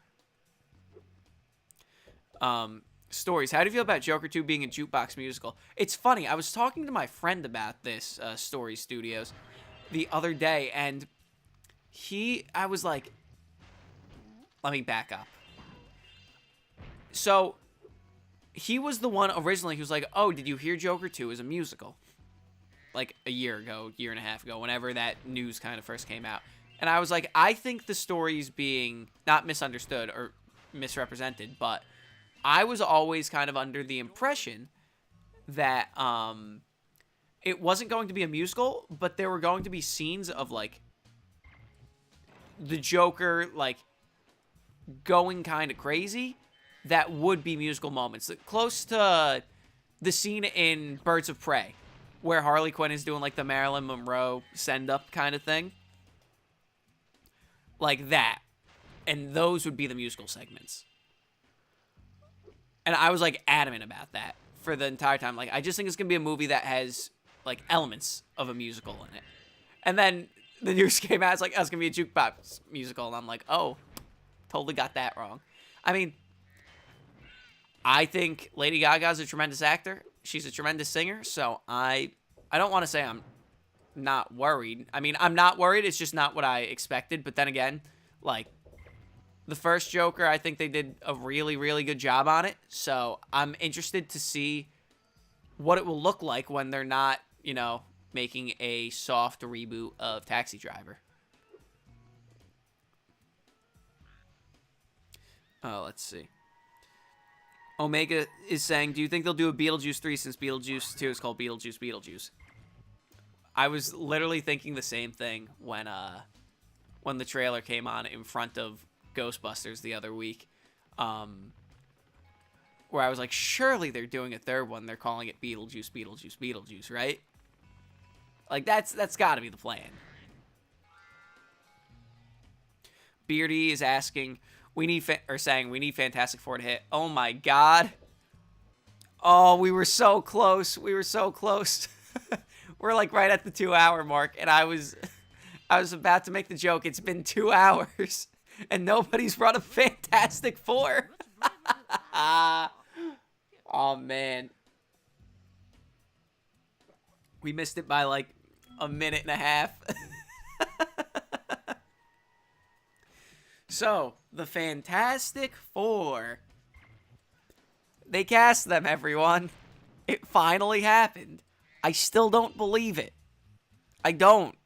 Stories. How do you feel about Joker 2 being a jukebox musical? It's funny. I was talking to my friend about this, Story Studios, the other day, and I was like, let me back up. So, he was the one originally who was like, oh, did you hear Joker 2 is a musical? Like, a year and a half ago, whenever that news kind of first came out. And I was like, I think the story's being not misunderstood or misrepresented, but I was always kind of under the impression that it wasn't going to be a musical, but there were going to be scenes of, like, the Joker, like, going kind of crazy that would be musical moments. Close to the scene in Birds of Prey, where Harley Quinn is doing, like, the Marilyn Monroe send-up kind of thing. Like that. And those would be the musical segments. And I was, like, adamant about that for the entire time. Like, I just think it's going to be a movie that has, like, elements of a musical in it. And then the news came out, it's like, oh, it's going to be a jukebox musical. And I'm like, oh, totally got that wrong. I mean, I think Lady Gaga's a tremendous actor. She's a tremendous singer. So I don't want to say I'm not worried. I mean, I'm not worried. It's just not what I expected. But then again, like, the first Joker, I think they did a really, really good job on it. So I'm interested to see what it will look like when they're not, you know, making a soft reboot of Taxi Driver. Oh, let's see. Omega is saying, do you think they'll do a Beetlejuice 3 since Beetlejuice 2 is called Beetlejuice? I was literally thinking the same thing when the trailer came on in front of Ghostbusters the other week, where I was like, surely they're doing a third one. They're calling it Beetlejuice, right? Like, that's got to be the plan. Beardy is asking, we need Fantastic Four to hit. Oh my God. Oh, we were so close. We're like right at the 2-hour mark, and I was about to make the joke. It's been 2 hours, and nobody's brought a Fantastic Four. Oh man, we missed it by like a minute and a half. So, the Fantastic Four. They cast them, everyone. It finally happened. I still don't believe it. I don't.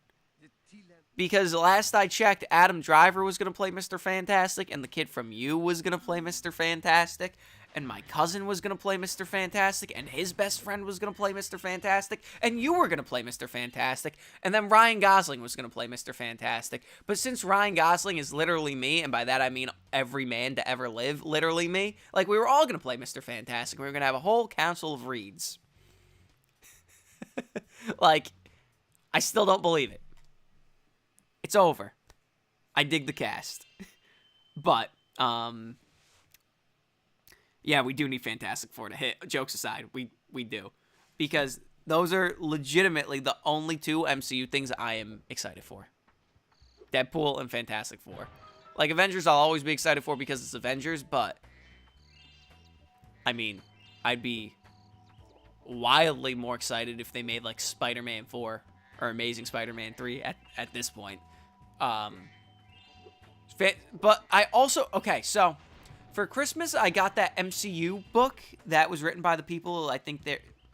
Because last I checked, Adam Driver was going to play Mr. Fantastic, and the kid from You was going to play Mr. Fantastic, and my cousin was going to play Mr. Fantastic, and his best friend was going to play Mr. Fantastic, and you were going to play Mr. Fantastic, and then Ryan Gosling was going to play Mr. Fantastic. But since Ryan Gosling is literally me, and by that I mean every man to ever live, literally me, like, we were all going to play Mr. Fantastic, and we were going to have a whole council of reeds. Like, I still don't believe it. It's over. I dig the cast. But, yeah, we do need Fantastic Four to hit. Jokes aside, we do. Because those are legitimately the only two MCU things I am excited for. Deadpool and Fantastic Four. Like, Avengers I'll always be excited for because it's Avengers, but, I mean, I'd be wildly more excited if they made, like, Spider-Man 4 or Amazing Spider-Man 3 at this point. But I also, okay, so, for Christmas, I got that MCU book that was written by the people, I think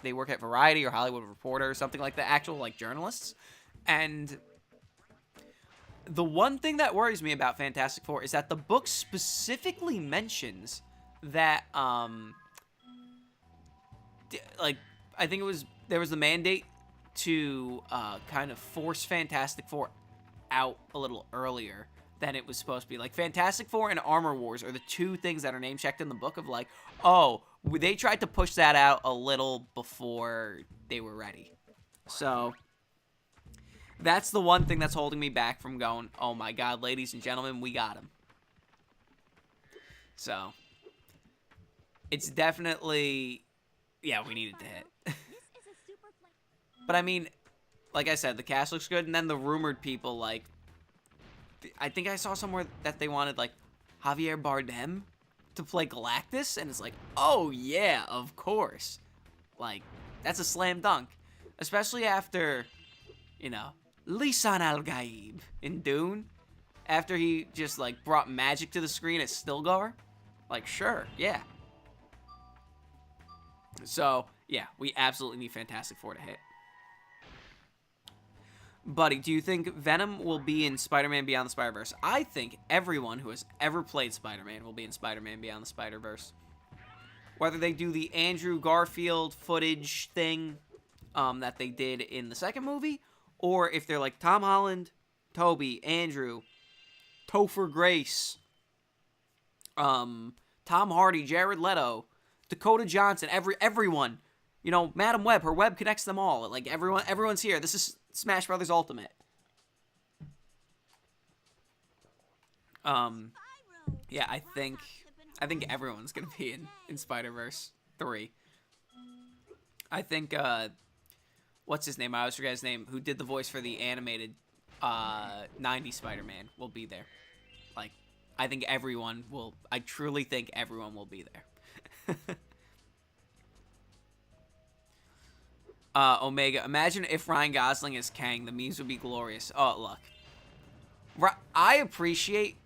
they work at Variety or Hollywood Reporter or something like that, actual, like, journalists. And the one thing that worries me about Fantastic Four is that the book specifically mentions that, like, I think there was the mandate to kind of force Fantastic Four out a little earlier than it was supposed to be. Like, Fantastic Four and Armor Wars are the two things that are name-checked in the book of, like, oh, they tried to push that out a little before they were ready. So, that's the one thing that's holding me back from going, oh my god, ladies and gentlemen, we got him. So, it's definitely, yeah, we needed to hit. But I mean, like I said, the cast looks good, and then the rumored people, like, I think I saw somewhere that they wanted, like, Javier Bardem to play Galactus, and it's like, oh yeah, of course. Like, that's a slam dunk. Especially after, you know, Lisan Al-Gaib in Dune. After he just, like, brought magic to the screen as Stilgar. Like, sure, yeah. So, yeah, we absolutely need Fantastic Four to hit. Buddy, do you think Venom will be in Spider-Man Beyond the Spider-Verse? I think everyone who has ever played Spider-Man will be in Spider-Man Beyond the Spider-Verse. Whether they do the Andrew Garfield footage thing that they did in the second movie, or if they're like Tom Holland, Tobey, Andrew, Topher Grace, Tom Hardy, Jared Leto, Dakota Johnson, everyone. You know, Madam Web, her web connects them all. Like, everyone's here. This is Smash Brothers Ultimate. Yeah, I think everyone's gonna be in Spider-Verse 3. I think, what's his name? I always forget his name. Who did the voice for the animated 90s Spider-Man will be there. Like, I truly think everyone will be there. Omega, imagine if Ryan Gosling is Kang. The memes would be glorious. Oh, look. I appreciate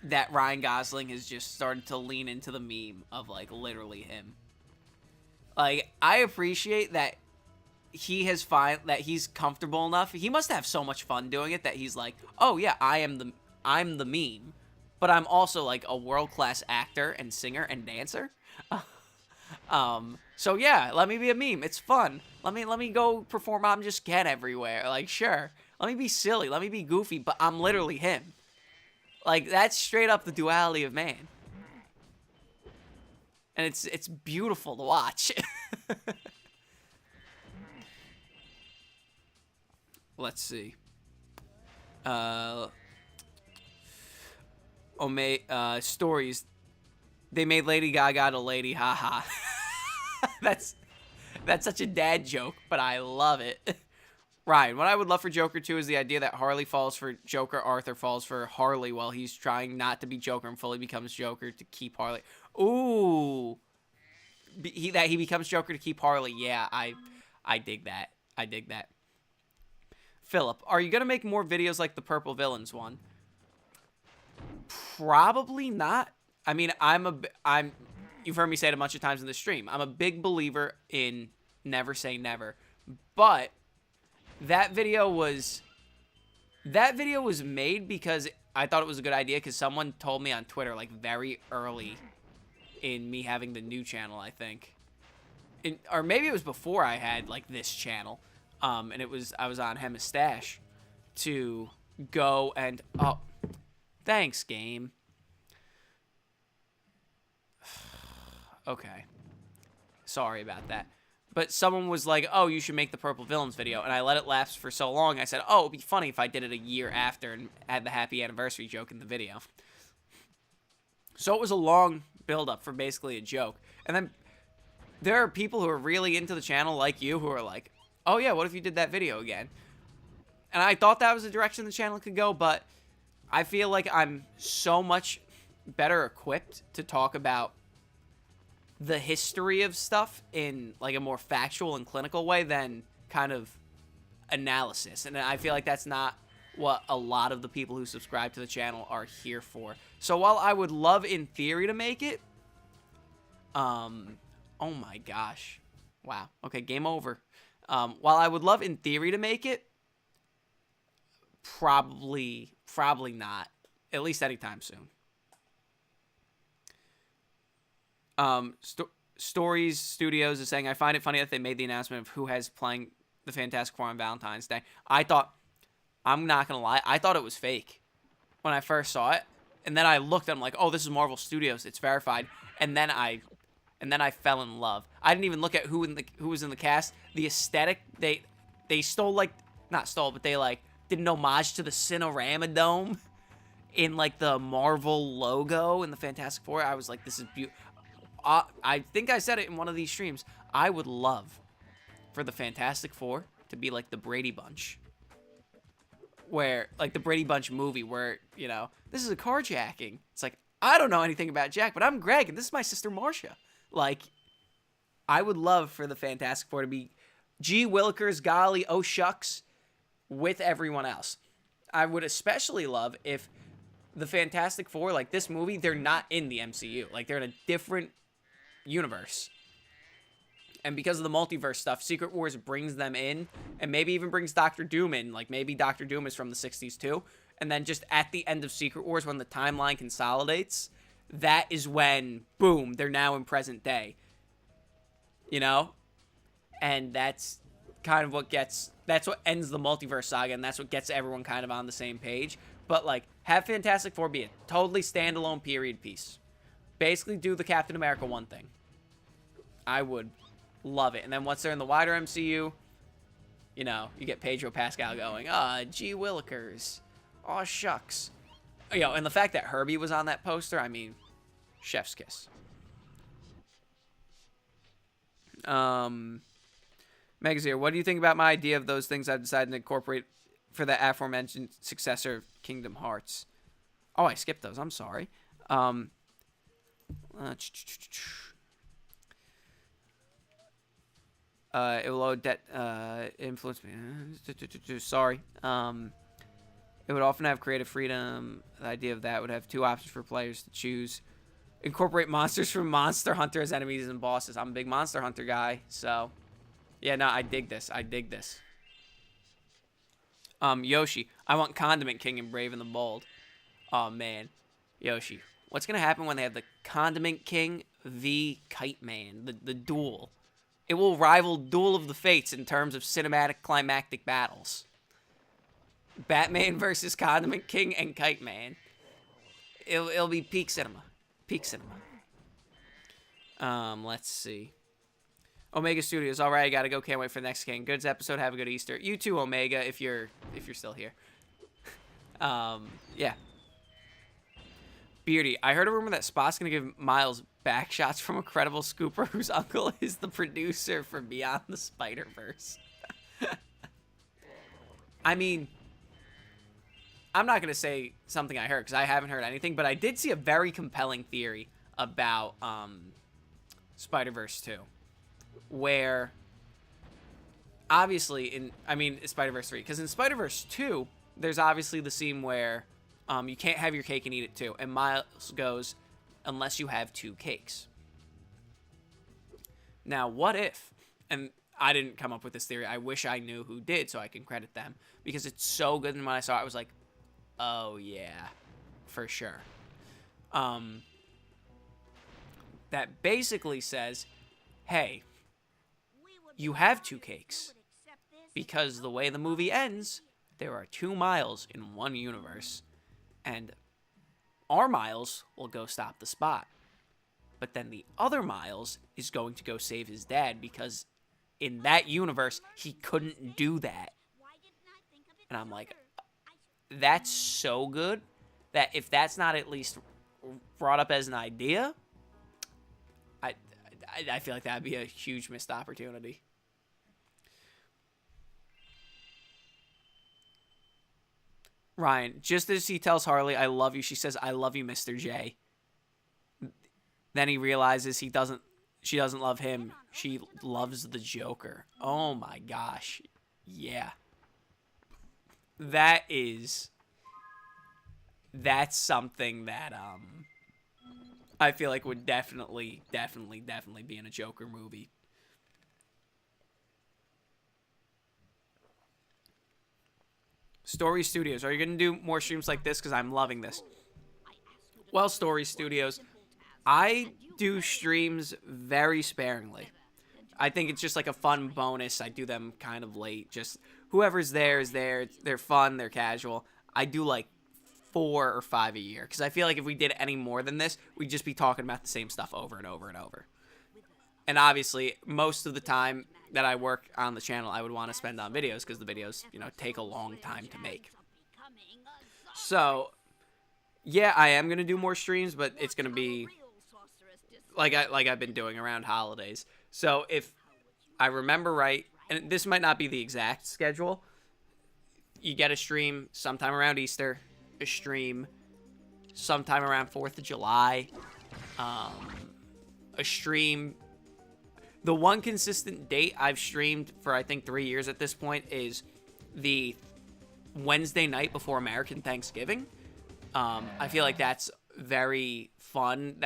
that Ryan Gosling has just started to lean into the meme of, like, literally him. Like, I appreciate that that he's comfortable enough. He must have so much fun doing it that he's like, oh, yeah, I'm the meme. But I'm also, like, a world-class actor and singer and dancer. So yeah, let me be a meme. It's fun. Let me go perform I'm Just Ken everywhere. Like, sure. Let me be silly. Let me be goofy, but I'm literally him. Like, that's straight up the duality of man. And it's beautiful to watch. Let's see. Stories. They made Lady Gaga to lady, haha. That's such a dad joke, but I love it. Ryan, what I would love for Joker 2 is the idea that Harley falls for Joker, Arthur falls for Harley while he's trying not to be Joker and fully becomes Joker to keep Harley. Ooh. That he becomes Joker to keep Harley. Yeah, I dig that. I dig that. Philip, are you going to make more videos like the Purple Villains one? Probably not. I mean, you've heard me say it a bunch of times in the stream. I'm a big believer in never say never. But that video was made because I thought it was a good idea because someone told me on Twitter, like, very early in me having the new channel, I think. Or maybe it was before I had, like, this channel. And I was on Hemmas Stash to go and, oh, thanks, game. Okay. Sorry about that. But someone was like, oh, you should make the Purple Villains video. And I let it lapse for so long, I said, oh, it'd be funny if I did it a year after and had the happy anniversary joke in the video. So it was a long build-up for basically a joke. And then there are people who are really into the channel like you who are like, oh yeah, what if you did that video again? And I thought that was the direction the channel could go, but I feel like I'm so much better equipped to talk about the history of stuff in like a more factual and clinical way than kind of analysis. And I feel like that's not what a lot of the people who subscribe to the channel are here for. So while I would love in theory to make it, oh my gosh. Wow. Okay, game over. While I would love in theory to make it, probably not. At least anytime soon. Stories Studios is saying, I find it funny that they made the announcement of who has playing the Fantastic Four on Valentine's Day. I'm not gonna lie, I thought it was fake when I first saw it, and then I looked and I'm like, oh, this is Marvel Studios, it's verified, and then I fell in love. I didn't even look at who was in the cast. The aesthetic, they stole, like, not stole, but they like did an homage to the Cinerama Dome in like the Marvel logo in the Fantastic Four. I was like, this is beautiful. I think I said it in one of these streams. I would love for the Fantastic Four to be like the Brady Bunch. Where, like the Brady Bunch movie where, you know, this is a carjacking. It's like, I don't know anything about Jack, but I'm Greg, and this is my sister Marcia. Like, I would love for the Fantastic Four to be Gee Willikers, golly, oh shucks, with everyone else. I would especially love if the Fantastic Four, like this movie, they're not in the MCU. Like, they're in a different universe. And because of the multiverse stuff, Secret Wars brings them in, and maybe even brings Doctor Doom in. Like, maybe Doctor Doom is from the 60s too. And then just at the end of Secret Wars, when the timeline consolidates, that is when, boom, they're now in present day. You know? And that's kind of that's what ends the multiverse saga, and that's what gets everyone kind of on the same page. But, like, have Fantastic Four be a totally standalone period piece. Basically do the Captain America 1 thing. I would love it. And then once they're in the wider MCU, you know, you get Pedro Pascal going, gee Willikers. Aw, shucks. You know, and the fact that Herbie was on that poster, I mean, chef's kiss. Megazir, what do you think about my idea of those things I've decided to incorporate for the aforementioned successor of Kingdom Hearts? Oh, I skipped those. I'm sorry. It will load influence me. Sorry. It would often have creative freedom. The idea of that would have 2 options for players to choose. Incorporate monsters from Monster Hunter as enemies and bosses. I'm a big Monster Hunter guy, so yeah, no, I dig this. Yoshi, I want Condiment King and Brave and the Bold. Oh man, Yoshi, what's gonna happen when they have the Condiment King v Kite Man, the duel? It will rival Duel of the Fates in terms of cinematic climactic battles. Batman versus Condiment King and Kite Man. It'll be peak cinema. Peak cinema. Let's see. Omega Studios. All right, I gotta go. Can't wait for the next King. Good episode. Have a good Easter. You too, Omega. If you're still here. Yeah. Beardy. I heard a rumor that Spot's gonna give Miles back shots from a credible scooper whose uncle is the producer for Beyond the Spider-Verse. I mean, I'm not going to say something I heard because I haven't heard anything, but I did see a very compelling theory about Spider-Verse 2, where obviously Spider-Verse 3, because in Spider-Verse 2, there's obviously the scene where you can't have your cake and eat it too, and Miles goes, unless you have 2 cakes. Now, what if, and I didn't come up with this theory, I wish I knew who did so I can credit them, because it's so good, and when I saw it, I was like, oh yeah, for sure. That basically says, hey, you have 2 cakes, because the way the movie ends, there are 2 Miles in one universe, and our Miles will go stop the Spot. But then the other Miles is going to go save his dad because in that universe, he couldn't do that. And I'm like, that's so good that if that's not at least brought up as an idea, I feel like that would be a huge missed opportunity. Ryan, just as he tells Harley, I love you, she says, I love you, Mr. J. Then he realizes she doesn't love him. She loves the Joker. Oh my gosh. Yeah. That's something that I feel like would definitely be in a Joker movie. Story Studios, are you going to do more streams like this? Because I'm loving this. Well, Story Studios, I do streams very sparingly. I think it's just like a fun bonus. I do them kind of late. Just whoever's there is there. They're fun. They're casual. I do like 4 or 5 a year. Because I feel like if we did any more than this, we'd just be talking about the same stuff over and over and over. And obviously, most of the time that I work on the channel, I would want to spend on videos. Because the videos, take a long time to make. So, yeah, I am going to do more streams. But it's going to be like I've been doing around holidays. So if I remember right, and this might not be the exact schedule, you get a stream sometime around Easter, a stream sometime around 4th of July, a stream. The one consistent date I've streamed for I think 3 years at this point is the Wednesday night before American Thanksgiving. I feel like that's very fun.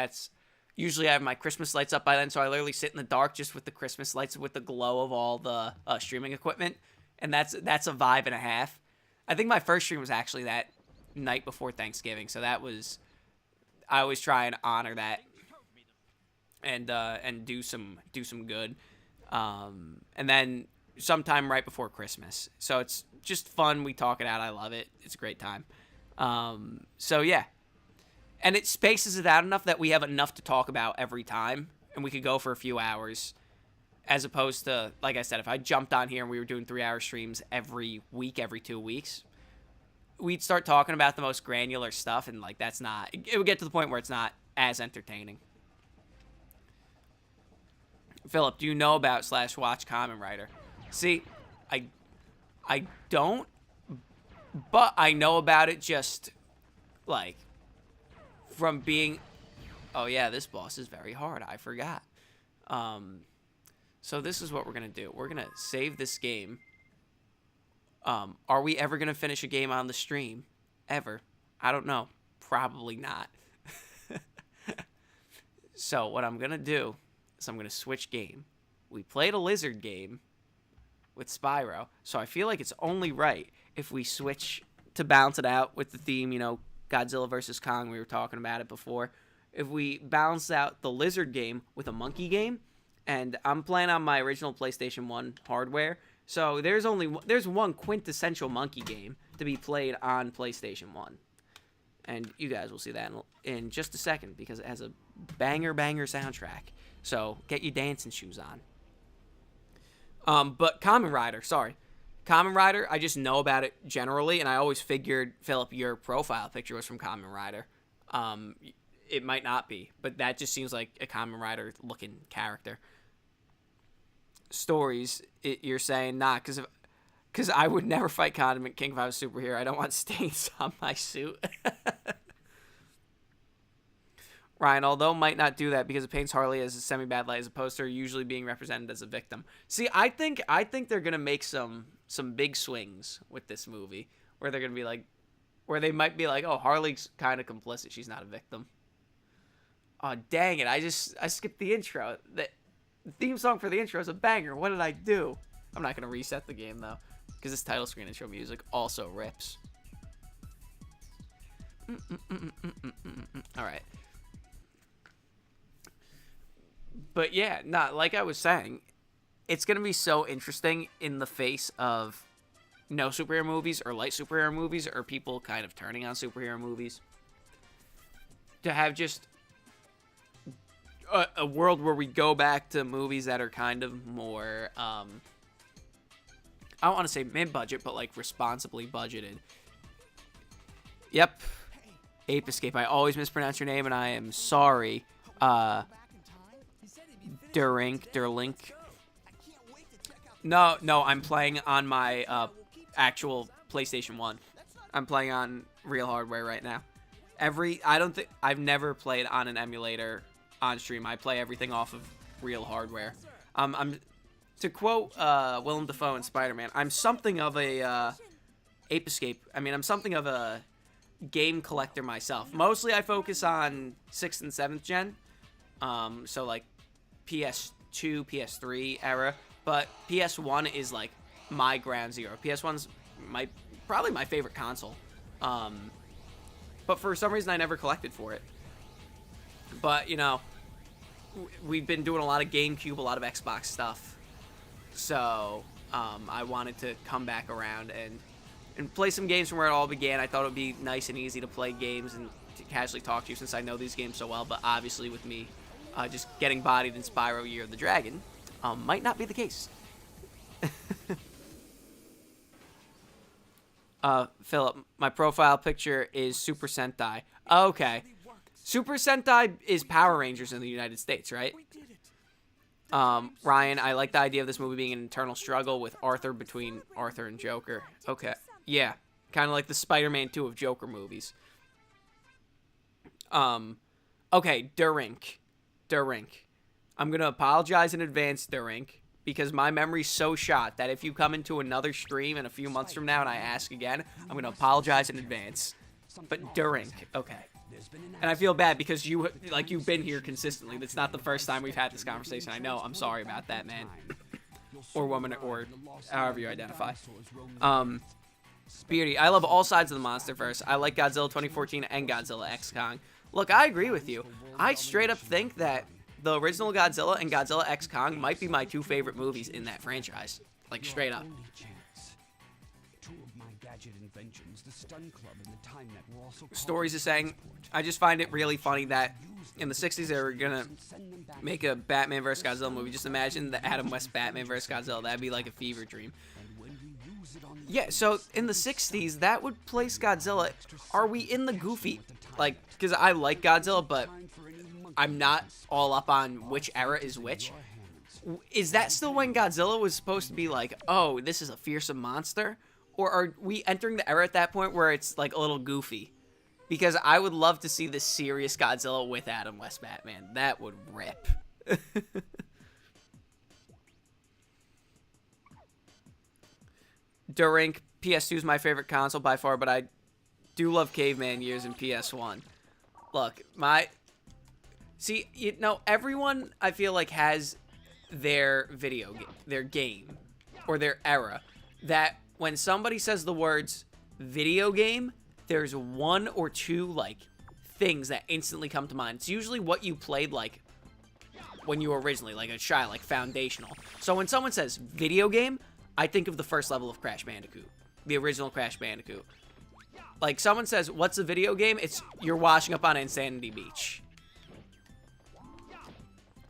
Usually I have my Christmas lights up by then, so I literally sit in the dark just with the Christmas lights with the glow of all the streaming equipment, and that's a vibe and a half. I think my first stream was actually that night before Thanksgiving, so I always try and honor that and do some good, and then sometime right before Christmas. So it's just fun. We talk it out. I love it. It's a great time. So yeah. And it spaces it out enough that we have enough to talk about every time. And we could go for a few hours. As opposed to, like I said, if I jumped on here and we were doing 3-hour streams every week, every 2 weeks, we'd start talking about the most granular stuff. And, like, that's not... It would get to the point where it's not as entertaining. Philip, do you know about /watch Kamen Rider? See, I don't. But I know about it just, like... From being, oh yeah, this boss is very hard. I forgot. So this is what we're gonna do. We're gonna save this game. Are we ever gonna finish a game on the stream? Ever? I don't know. Probably not. So what I'm gonna do is I'm gonna switch game. We played a lizard game with Spyro, so I feel like it's only right if we switch to balance it out with the theme, Godzilla vs. Kong, we were talking about it before. If we balance out the lizard game with a monkey game, and I'm playing on my original PlayStation 1 hardware, so there's one quintessential monkey game to be played on PlayStation 1. And you guys will see that in just a second, because it has a banger soundtrack. So get your dancing shoes on. But Kamen Rider, Kamen Rider, I just know about it generally, and I always figured, Philip, your profile picture was from Kamen Rider. It might not be, but that just seems like a Kamen Rider-looking character. Stories, you're saying not, because I would never fight Condiment King if I was a superhero. I don't want stains on my suit. Ryan, although might not do that because it paints Harley as a semi-bad light as opposed to her usually being represented as a victim. See, I think they're gonna make some big swings with this movie where they're gonna be like, where they might be like, oh, Harley's kind of complicit. She's not a victim. Oh, dang it! I skipped the intro. The theme song for the intro is a banger. What did I do? I'm not gonna reset the game though, because this title screen intro music also rips. All right. But yeah, like I was saying, it's going to be so interesting in the face of no superhero movies or light superhero movies or people kind of turning on superhero movies. To have just a world where we go back to movies that are kind of more, I don't want to say mid-budget, but like responsibly budgeted. Yep. Ape Escape. I always mispronounce your name and I am sorry. Derlink. No, I'm playing on my actual PlayStation 1. I'm playing on real hardware right now. I've never played on an emulator on stream. I play everything off of real hardware. To quote Willem Dafoe in Spider-Man, I'm something of a Ape Escape. I mean, I'm something of a game collector myself. Mostly I focus on 6th and 7th gen. So like PS2, PS3 era, but PS1 is like my ground zero. PS1's probably my favorite console. But for some reason I never collected for it. But, you know, we've been doing a lot of GameCube, a lot of Xbox stuff. So, I wanted to come back around and play some games from where it all began. I thought it would be nice and easy to play games and to casually talk to you since I know these games so well. But obviously with me just getting bodied in Spyro Year of the Dragon, might not be the case. Philip, my profile picture is Super Sentai. Okay. Super Sentai is Power Rangers in the United States, right? Ryan, I like the idea of this movie being an internal struggle with between Arthur and Joker. Okay. Yeah. Kind of like the Spider-Man 2 of Joker movies. Okay, Durink. I'm going to apologize in advance, Durink, because my memory's so shot that if you come into another stream in a few months from now and I ask again, I'm going to apologize in advance. But Durink, okay. And I feel bad because you've been here consistently. That's not the first time we've had this conversation. I know. I'm sorry about that, man. Or woman, or however you identify. Beardy, I love all sides of the MonsterVerse. I like Godzilla 2014 and Godzilla X Kong. Look, I agree with you. I straight up think that the original Godzilla and Godzilla X Kong might be my two favorite movies in that franchise. Like, straight up. Stories is saying, I just find it really funny that in the 60s they were gonna make a Batman vs. Godzilla movie. Just imagine the Adam West Batman vs. Godzilla. That'd be like a fever dream. Yeah, so in the 60s, that would place Godzilla. Are we in the goofy? Like, because I like Godzilla, but I'm not all up on which era is which. Is that still when Godzilla was supposed to be like, oh, this is a fearsome monster? Or are we entering the era at that point where it's like a little goofy? Because I would love to see the serious Godzilla with Adam West Batman. That would rip. Durink, PS2 is my favorite console by far, but I do love Caveman years in PS1. Look, see, you know, everyone I feel like has their their game, or their era, that when somebody says the words video game, there's one or two, like, things that instantly come to mind. It's usually what you played, like, when you were originally, like, a child, like, foundational. So when someone says video game, I think of the first level of Crash Bandicoot. The original Crash Bandicoot. Like, someone says, what's a video game? It's you're washing up on Insanity Beach.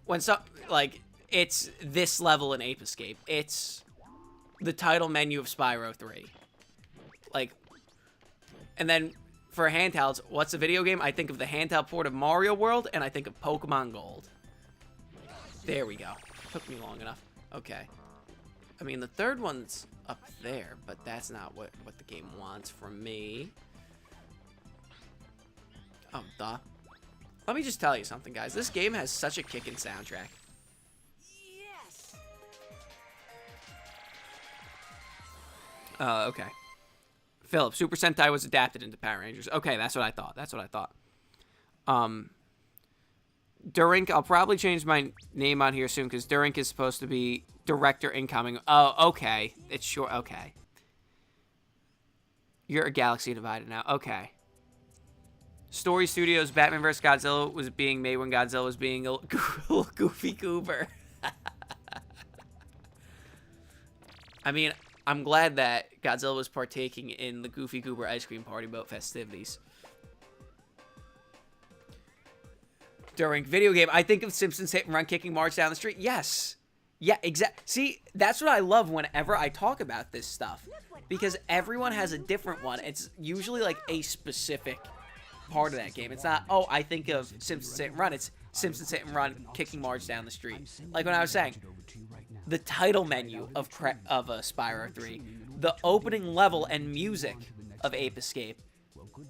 When it's this level in Ape Escape. It's the title menu of Spyro 3. Like, and then for handhelds, what's a video game? I think of the handheld port of Mario World, and I think of Pokemon Gold. There we go. Took me long enough. Okay. I mean, the third one's up there, but that's not what the game wants from me. Oh, duh. Let me just tell you something, guys. This game has such a kickin' soundtrack. Okay. Philip, Super Sentai was adapted into Power Rangers. Okay, that's what I thought. Durink, I'll probably change my name on here soon, because Durink is supposed to be director incoming. Oh, okay. It's short. Okay. You're a galaxy divided now. Okay. Story Studios, Batman vs. Godzilla was being made when Godzilla was being a little goofy goober. I mean, I'm glad that Godzilla was partaking in the Goofy Goober ice cream party boat festivities. During video game, I think of Simpsons Hit and Run kicking Marge down the street. Yes. Yeah, exactly. See, that's what I love whenever I talk about this stuff. Because everyone has a different one. It's usually like a specific part of that game. It's not, oh, I think of Simpsons Hit and Run. It's Simpsons Hit and Run kicking Marge down the street. Like when I was saying, the title menu of Spyro 3, the opening level and music of Ape Escape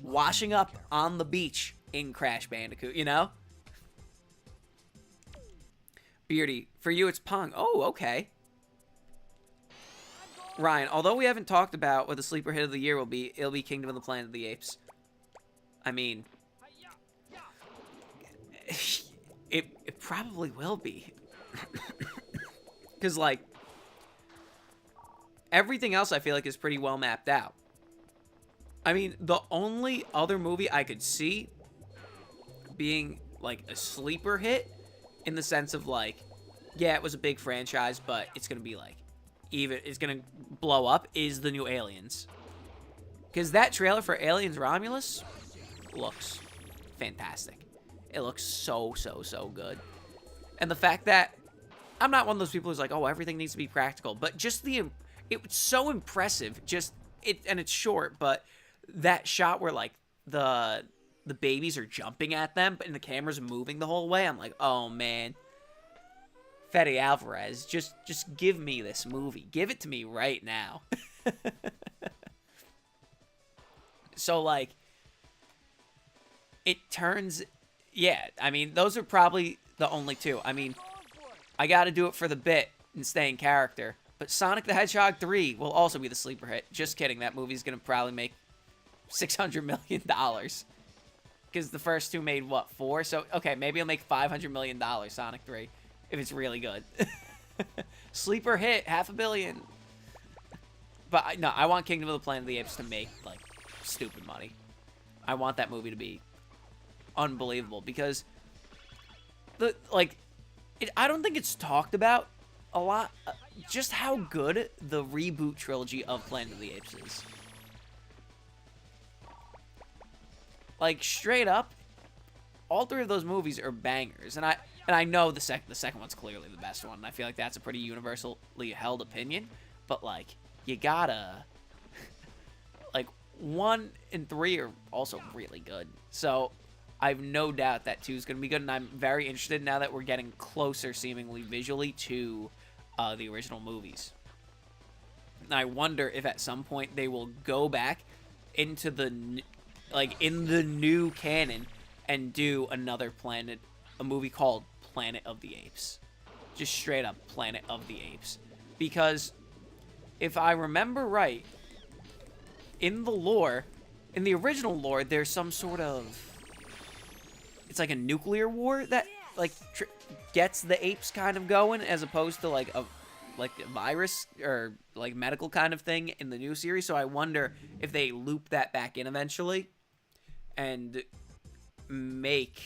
washing up on the beach in Crash Bandicoot, you know? Beardy, for you it's Pong. Oh, okay. Ryan, although we haven't talked about what the sleeper hit of the year will be, it'll be Kingdom of the Planet of the Apes. I mean, it probably will be. Because, like, everything else I feel like is pretty well mapped out. I mean, the only other movie I could see being, like, a sleeper hit, in the sense of, like, yeah, it was a big franchise, but it's going to be, like, it's going to blow up, is the new Aliens. Because that trailer for Aliens Romulus looks fantastic. It looks so, so, so good. And the fact that I'm not one of those people who's like, oh, everything needs to be practical, but just it's so impressive. And it's short, but that shot where, like, the babies are jumping at them, and the camera's moving the whole way, I'm like, oh, man. Fede Alvarez, just give me this movie. Give it to me right now. So, like, it turns... Yeah, I mean, those are probably the only two. I mean, I gotta do it for the bit and stay in character. But Sonic the Hedgehog 3 will also be the sleeper hit. Just kidding, that movie's gonna probably make $600 million. Because the first two made, what, 4? So, okay, maybe it'll make $500 million, Sonic 3. If it's really good. Sleeper hit, $500 million. But, no, I want Kingdom of the Planet of the Apes to make, like, stupid money. I want that movie to be unbelievable. Because, I don't think it's talked about a lot. Just how good the reboot trilogy of Planet of the Apes is. Like, straight up, all 3 of those movies are bangers. And I know the second one's clearly the best one. And I feel like that's a pretty universally held opinion. But, like, you gotta... like, 1 and 3 are also really good. So, I have no doubt that 2 is going to be good. And I'm very interested now that we're getting closer, seemingly, visually to the original movies. And I wonder if at some point they will go back into the... like, in the new canon and do another a movie called Planet of the Apes. Just straight up Planet of the Apes. Because if I remember right, in the original lore, there's some sort of... it's like a nuclear war that, like, gets the apes kind of going, as opposed to, like, a virus or, like, medical kind of thing in the new series. So I wonder if they loop that back in eventually and make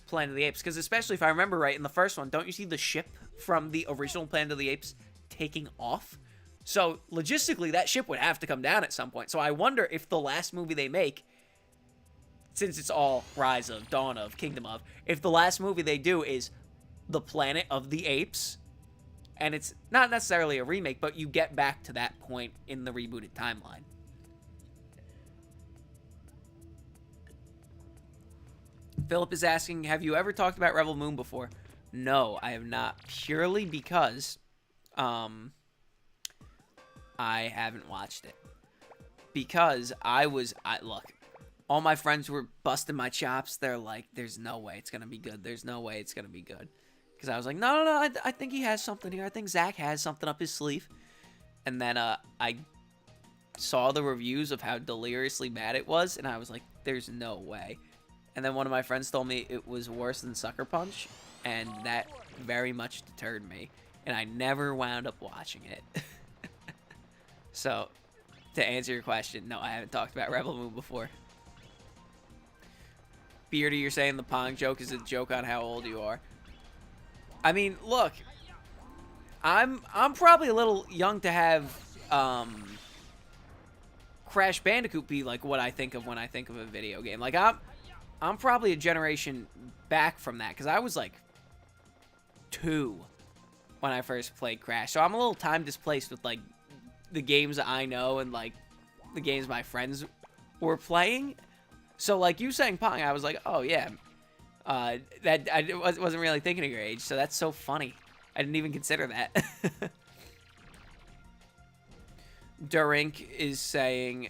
Planet of the Apes. Because especially if I remember right, in the first one, don't you see the ship from the original Planet of the Apes taking off? So logistically, that ship would have to come down at some point. So I wonder if the last movie they make, since it's all Rise of, Dawn of, Kingdom of, if the last movie they do is the Planet of the Apes, and it's not necessarily a remake, but you get back to that point in the rebooted timeline. Philip is asking, have you ever talked about Rebel Moon before? No, I have not. Purely because I haven't watched it. Because look, all my friends were busting my chops. They're like, there's no way it's going to be good. There's no way it's going to be good. Because I was like, no, I think he has something here. I think Zach has something up his sleeve. And then I saw the reviews of how deliriously bad it was, and I was like, there's no way. And then one of my friends told me it was worse than Sucker Punch, and that very much deterred me. And I never wound up watching it. So, to answer your question, no, I haven't talked about Rebel Moon before. Beardy, you're saying the Pong joke is a joke on how old you are. I mean, look, I'm probably a little young to have Crash Bandicoot be like what I think of when I think of a video game. Like I'm probably a generation back from that, because I was like 2 when I first played Crash. So I'm a little time displaced with like the games I know and like the games my friends were playing. So like you saying Pong, I was like, oh yeah. That I wasn't really thinking of your age, so that's so funny. I didn't even consider that. Durink is saying,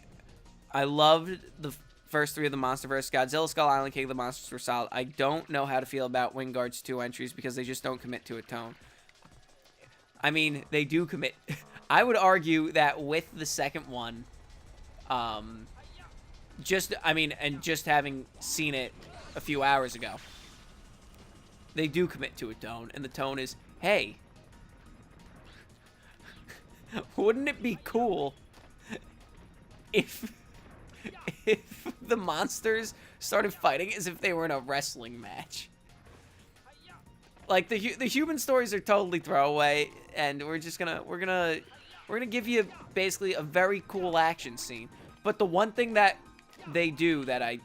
I loved the first three of the MonsterVerse. Godzilla, Skull Island, King of the Monsters were solid. I don't know how to feel about Wingard's 2 entries because they just don't commit to a tone. I mean, they do commit. I would argue that with the second one, just having seen it a few hours ago, they do commit to a tone, and the tone is, hey, wouldn't it be cool if the monsters started fighting as if they were in a wrestling match? Like, the human stories are totally throwaway, and we're gonna give you basically a very cool action scene. But the one thing that they do that I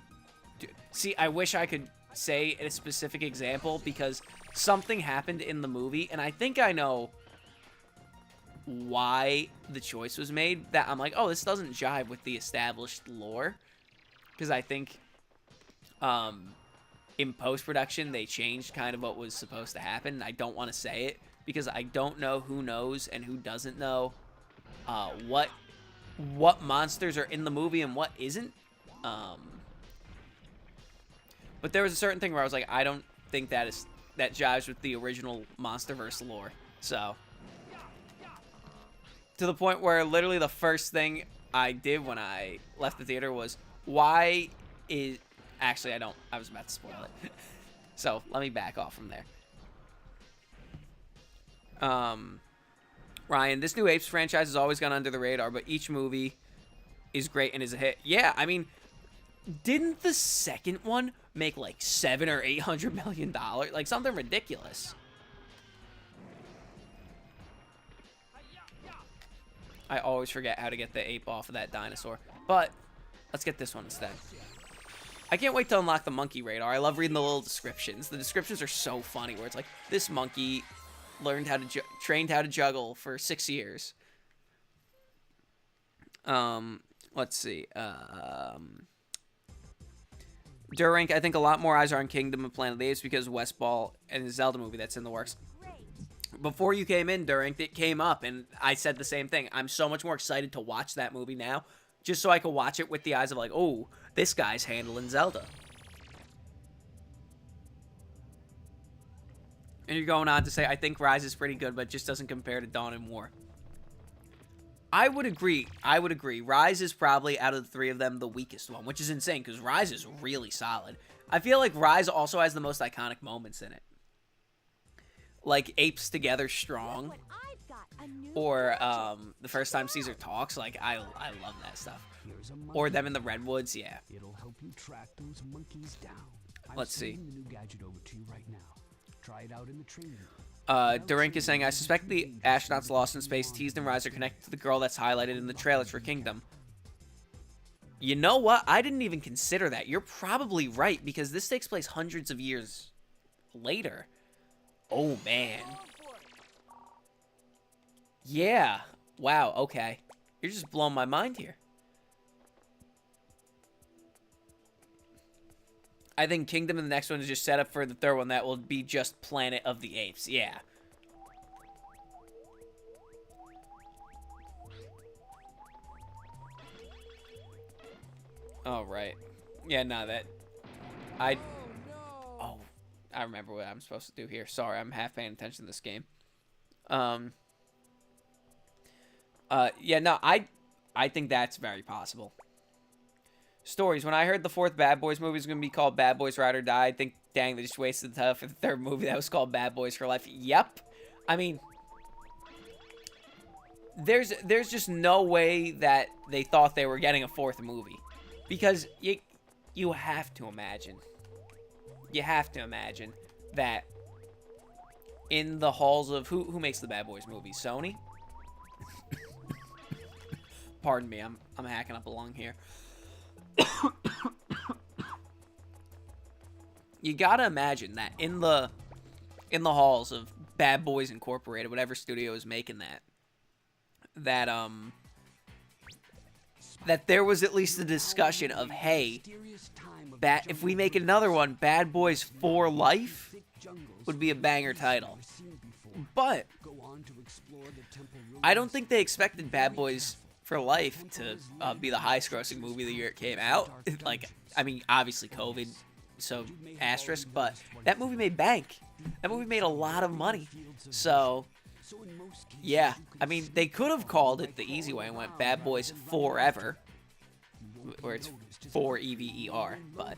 wish I could say a specific example, because something happened in the movie, and I think I know why the choice was made, that I'm like, oh, this doesn't jive with the established lore. Because I think in post-production they changed kind of what was supposed to happen, and I don't want to say it because I don't know who knows and who doesn't know what monsters are in the movie and what isn't. But there was a certain thing where I was like, I don't think that jives with the original MonsterVerse lore. So, to the point where literally the first thing I did when I left the theater was, actually, I was about to spoil it. So, let me back off from there. Ryan, this new Apes franchise has always gone under the radar, but each movie is great and is a hit. Yeah, I mean, didn't the second one make like $700 or $800 million? Like something ridiculous. I always forget how to get the ape off of that dinosaur. But let's get this one instead. I can't wait to unlock the monkey radar. I love reading the little descriptions. The descriptions are so funny, where it's like, this monkey trained how to juggle for 6 years. Let's see. Durink, I think a lot more eyes are on Kingdom of Planet of the Apes because of Westball and the Zelda movie that's in the works. Before you came in, Durink, it came up, and I said the same thing. I'm so much more excited to watch that movie now, just so I can watch it with the eyes of like, oh, this guy's handling Zelda. And you're going on to say, I think Rise is pretty good, but just doesn't compare to Dawn and War. I would agree. Rise is probably, out of the three of them, the weakest one, which is insane, because Rise is really solid. I feel like Rise also has the most iconic moments in it. Like, apes together strong. Or, the first time Caesar talks. Like, I love that stuff. Or them in the redwoods, yeah. It'll help you track those monkeys down. Let's see. The new gadget over to you right now. Try it out in the training. Durink is saying, I suspect the astronauts lost in space teased in Rise are connected to the girl that's highlighted in the trailers for Kingdom. You know what? I didn't even consider that. You're probably right, because this takes place hundreds of years later. Oh, man. Yeah. Wow, okay. You're just blowing my mind here. I think Kingdom and the next one is just set up for the third one that will be just Planet of the Apes. Yeah. Oh, right. Yeah, no, that... Oh, I remember what I'm supposed to do here. Sorry, I'm half paying attention to this game. Yeah, no, I think that's very possible. Stories. When I heard the fourth Bad Boys movie was going to be called Bad Boys Ride or Die, I think, dang, they just wasted the time for the third movie that was called Bad Boys for Life. Yep. I mean, there's just no way that they thought they were getting a fourth movie. Because you have to imagine. You have to imagine that in the halls of... Who makes the Bad Boys movies? Sony? Pardon me, I'm hacking up a lung here. You gotta imagine that in the halls of Bad Boys Incorporated, whatever studio is making that there was at least a discussion of, hey, if we make another one, Bad Boys for Life would be a banger title. But I don't think they expected Bad Boys for life to be the highest grossing movie the year it came out. Like, I mean, obviously COVID, so asterisk, but that movie made bank. That movie made a lot of money. So, yeah. I mean, they could have called it the easy way and went Bad Boys Forever, where it's 4 EVER, but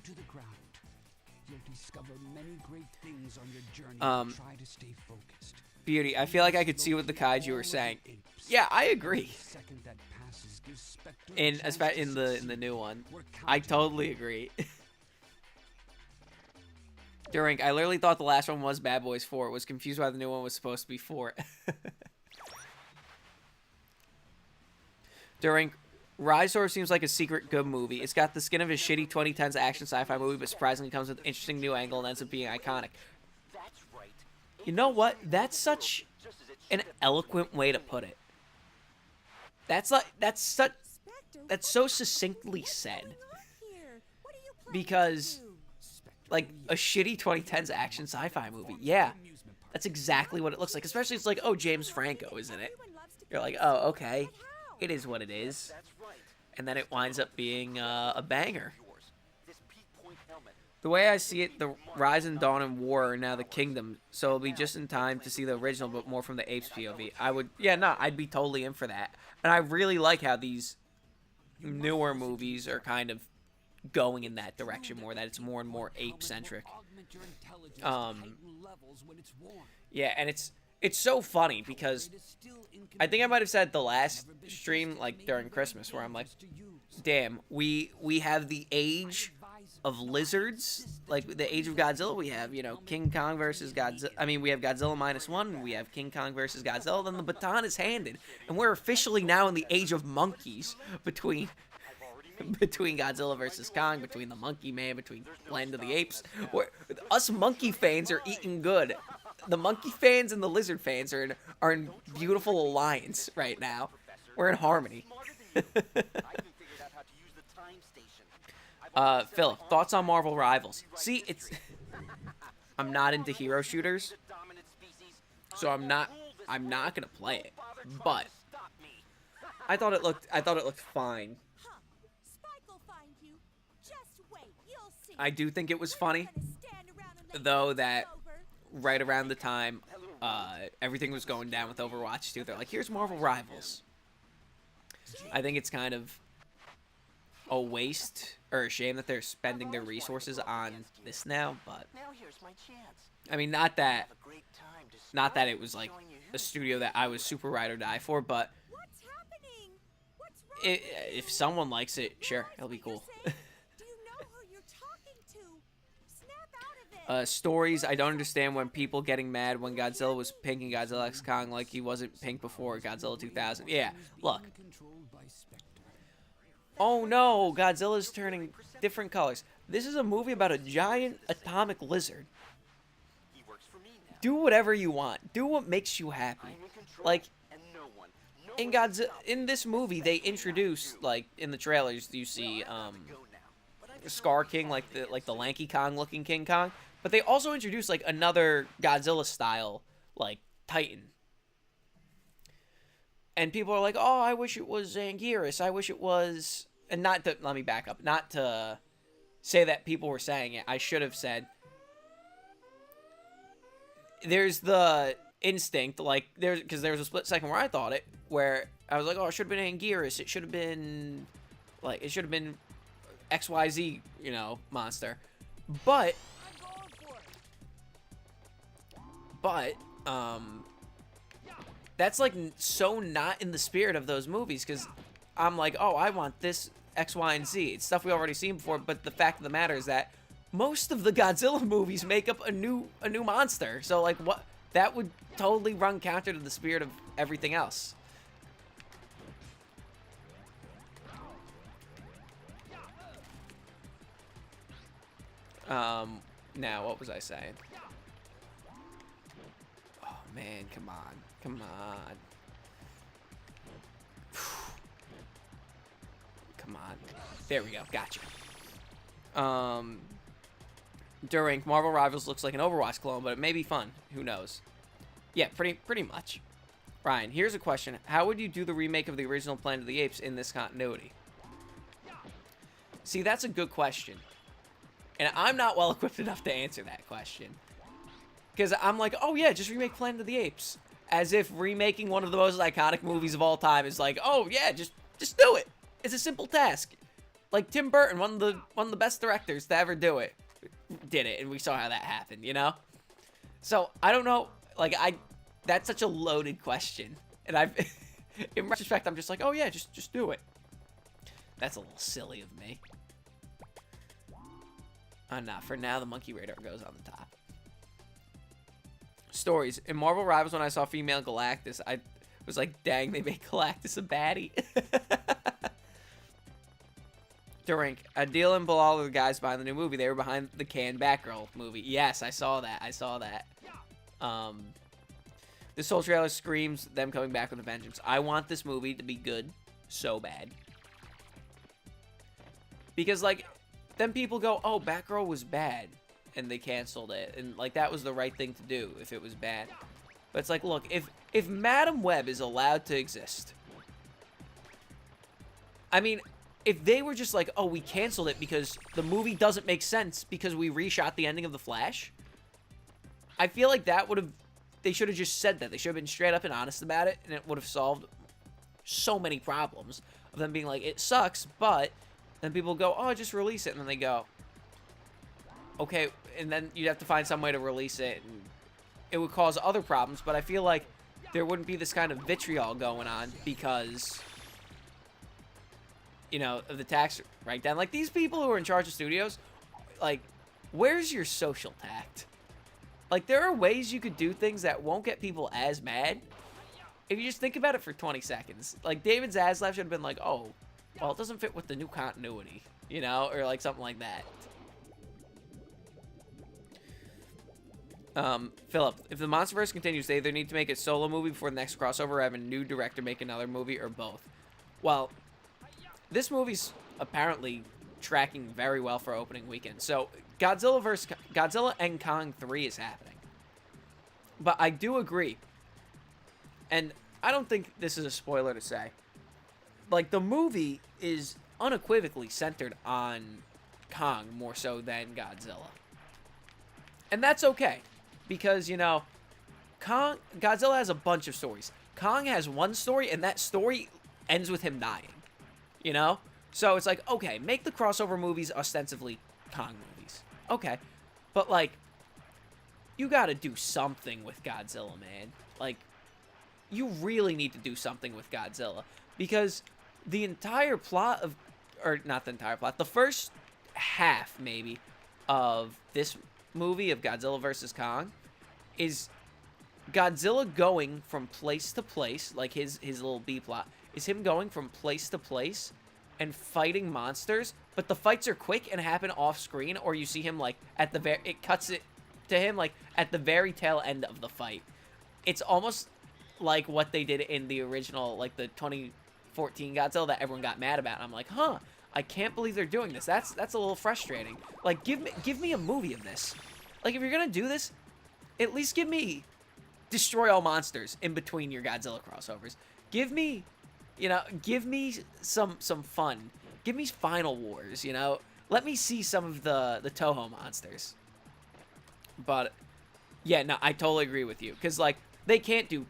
Beauty, I feel like I could see what the kaiju were saying. Yeah, I agree. In the new one, I totally agree. During, I literally thought the last one was Bad Boys 4. Was confused why the new one was supposed to be 4. During, Rise sort of seems like a secret good movie. It's got the skin of a shitty 2010s action sci-fi movie, but surprisingly comes with an interesting new angle and ends up being iconic. You know what? That's such an eloquent way to put it. That's so succinctly said. Because, like, a shitty 2010s action sci-fi movie. Yeah, that's exactly what it looks like. Especially it's like, oh, James Franco is in it. You're like, oh, okay. It is what it is. And then it winds up being a banger. The way I see it, the Rise and Dawn and War are now the Kingdom, so it'll be just in time to see the original, but more from the Apes POV. I'd be totally in for that. And I really like how these newer movies are kind of going in that direction more, that it's more and more ape-centric. Yeah, and it's so funny because I think I might have said the last stream, like, during Christmas, where I'm like, damn, we have the age of lizards, like the age of Godzilla. We have, you know, King Kong versus Godzilla. I mean, we have Godzilla -1. We have King Kong versus Godzilla. Then the baton is handed, and we're officially now in the age of monkeys between Godzilla versus Kong, between the Monkey Man, between Planet of the Apes. Us monkey fans are eating good. The monkey fans and the lizard fans are in beautiful alliance right now. We're in harmony. Phil, thoughts on Marvel Rivals? See, I'm not into hero shooters, so I'm not gonna play it. But I thought it looked fine. I do think it was funny, though, that right around the time everything was going down with Overwatch 2, they're like, here's Marvel Rivals. I think it's kind of a waste or a shame that they're spending their resources on this now, but I mean, not that it was like a studio that I was super ride or die for, but if someone likes it, sure, it'll be cool. Stories, I don't understand when people getting mad when Godzilla was pink in Godzilla X Kong like he wasn't pink before Godzilla 2000. Yeah, look. Oh no, Godzilla's turning different colors. This is a movie about a giant atomic lizard. Do whatever you want. Do what makes you happy. Like, in this movie, they introduce, like, in the trailers, you see, Scar King, like the lanky Kong looking King Kong. But they also introduce, like, another Godzilla-style, like, Titan. And people are like, oh, I wish it was Anguirus. I wish it was... And not to... Let me back up. Not to say that people were saying it. I should have said... There's the instinct, like... Because there was a split second where I thought it. Where I was like, oh, it should have been Anguirus. It should have been... Like, it should have been XYZ, you know, monster. But... that's, like, so not in the spirit of those movies, because I'm like, oh, I want this X, Y, and Z. It's stuff we already seen before, but the fact of the matter is that most of the Godzilla movies make up a new monster. So, like, what? That would totally run counter to the spirit of everything else. Now, what was I saying? Man, come on. Come on. Come on. There we go. Gotcha. During Marvel Rivals looks like an Overwatch clone, but it may be fun. Who knows? Yeah, pretty much. Ryan, here's a question. How would you do the remake of the original Planet of the Apes in this continuity? See, that's a good question. And I'm not well equipped enough to answer that question. Because I'm like, oh yeah, just remake Planet of the Apes. As if remaking one of the most iconic movies of all time is like, oh yeah, just do it. It's a simple task. Like Tim Burton, one of the best directors to ever do it, did it, and we saw how that happened, you know? So, I don't know, like, that's such a loaded question. And in retrospect, I'm just like, oh yeah, just do it. That's a little silly of me. Nah, for now, the Monkey Radar goes on the top. Stories. In Marvel Rivals, when I saw female Galactus, I was like, dang, they made Galactus a baddie. Drink. Adil and Bilal are the guys behind the new movie. They were behind the canned Batgirl movie. Yes, I saw that. This whole trailer screams them coming back with a vengeance. I want this movie to be good so bad. Because, like, then people go, oh, Batgirl was bad. And they canceled it. And, like, that was the right thing to do if it was bad. But it's like, look, if Madam Web is allowed to exist. I mean, if they were just like, oh, we canceled it because the movie doesn't make sense because we reshot the ending of The Flash. I feel like that would have, they should have just said that. They should have been straight up and honest about it, and it would have solved so many problems of them being like, it sucks, but then people go, oh, just release it, and then they go, okay, and then you'd have to find some way to release it, and it would cause other problems, but I feel like there wouldn't be this kind of vitriol going on because, you know, of the tax write-down. Like, these people who are in charge of studios, like, where's your social tact? Like, there are ways you could do things that won't get people as mad if you just think about it for 20 seconds. Like, David Zaslav should have been like, oh, well, it doesn't fit with the new continuity, you know, or like something like that. Philip, if the MonsterVerse continues, they either need to make a solo movie before the next crossover or have a new director make another movie, or both. Well, this movie's apparently tracking very well for opening weekend. So, Godzilla and Kong 3 is happening. But I do agree, and I don't think this is a spoiler to say, like, the movie is unequivocally centered on Kong more so than Godzilla. And that's okay. Because, you know, Godzilla has a bunch of stories. Kong has one story, and that story ends with him dying. You know? So it's like, okay, make the crossover movies ostensibly Kong movies. Okay. But, like, you gotta do something with Godzilla, man. Like, you really need to do something with Godzilla. Because the entire plot of, or not the entire plot, the first half, maybe, of this movie of Godzilla vs. Kong is Godzilla going from place to place, like his little B-plot, is him going from place to place and fighting monsters, but the fights are quick and happen off-screen, or you see him, like, at the it cuts it to him, like, at the very tail end of the fight. It's almost like what they did in the original, like, the 2014 Godzilla that everyone got mad about. And I'm like, huh, I can't believe they're doing this. That's a little frustrating. Like, give me a movie of this. Like, if you're gonna do this, at least give me destroy all monsters in between your Godzilla crossovers. Give me, you know, give me some fun. Give me Final Wars, you know. Let me see some of the Toho monsters. But, yeah, no, I totally agree with you. Because, like, they can't do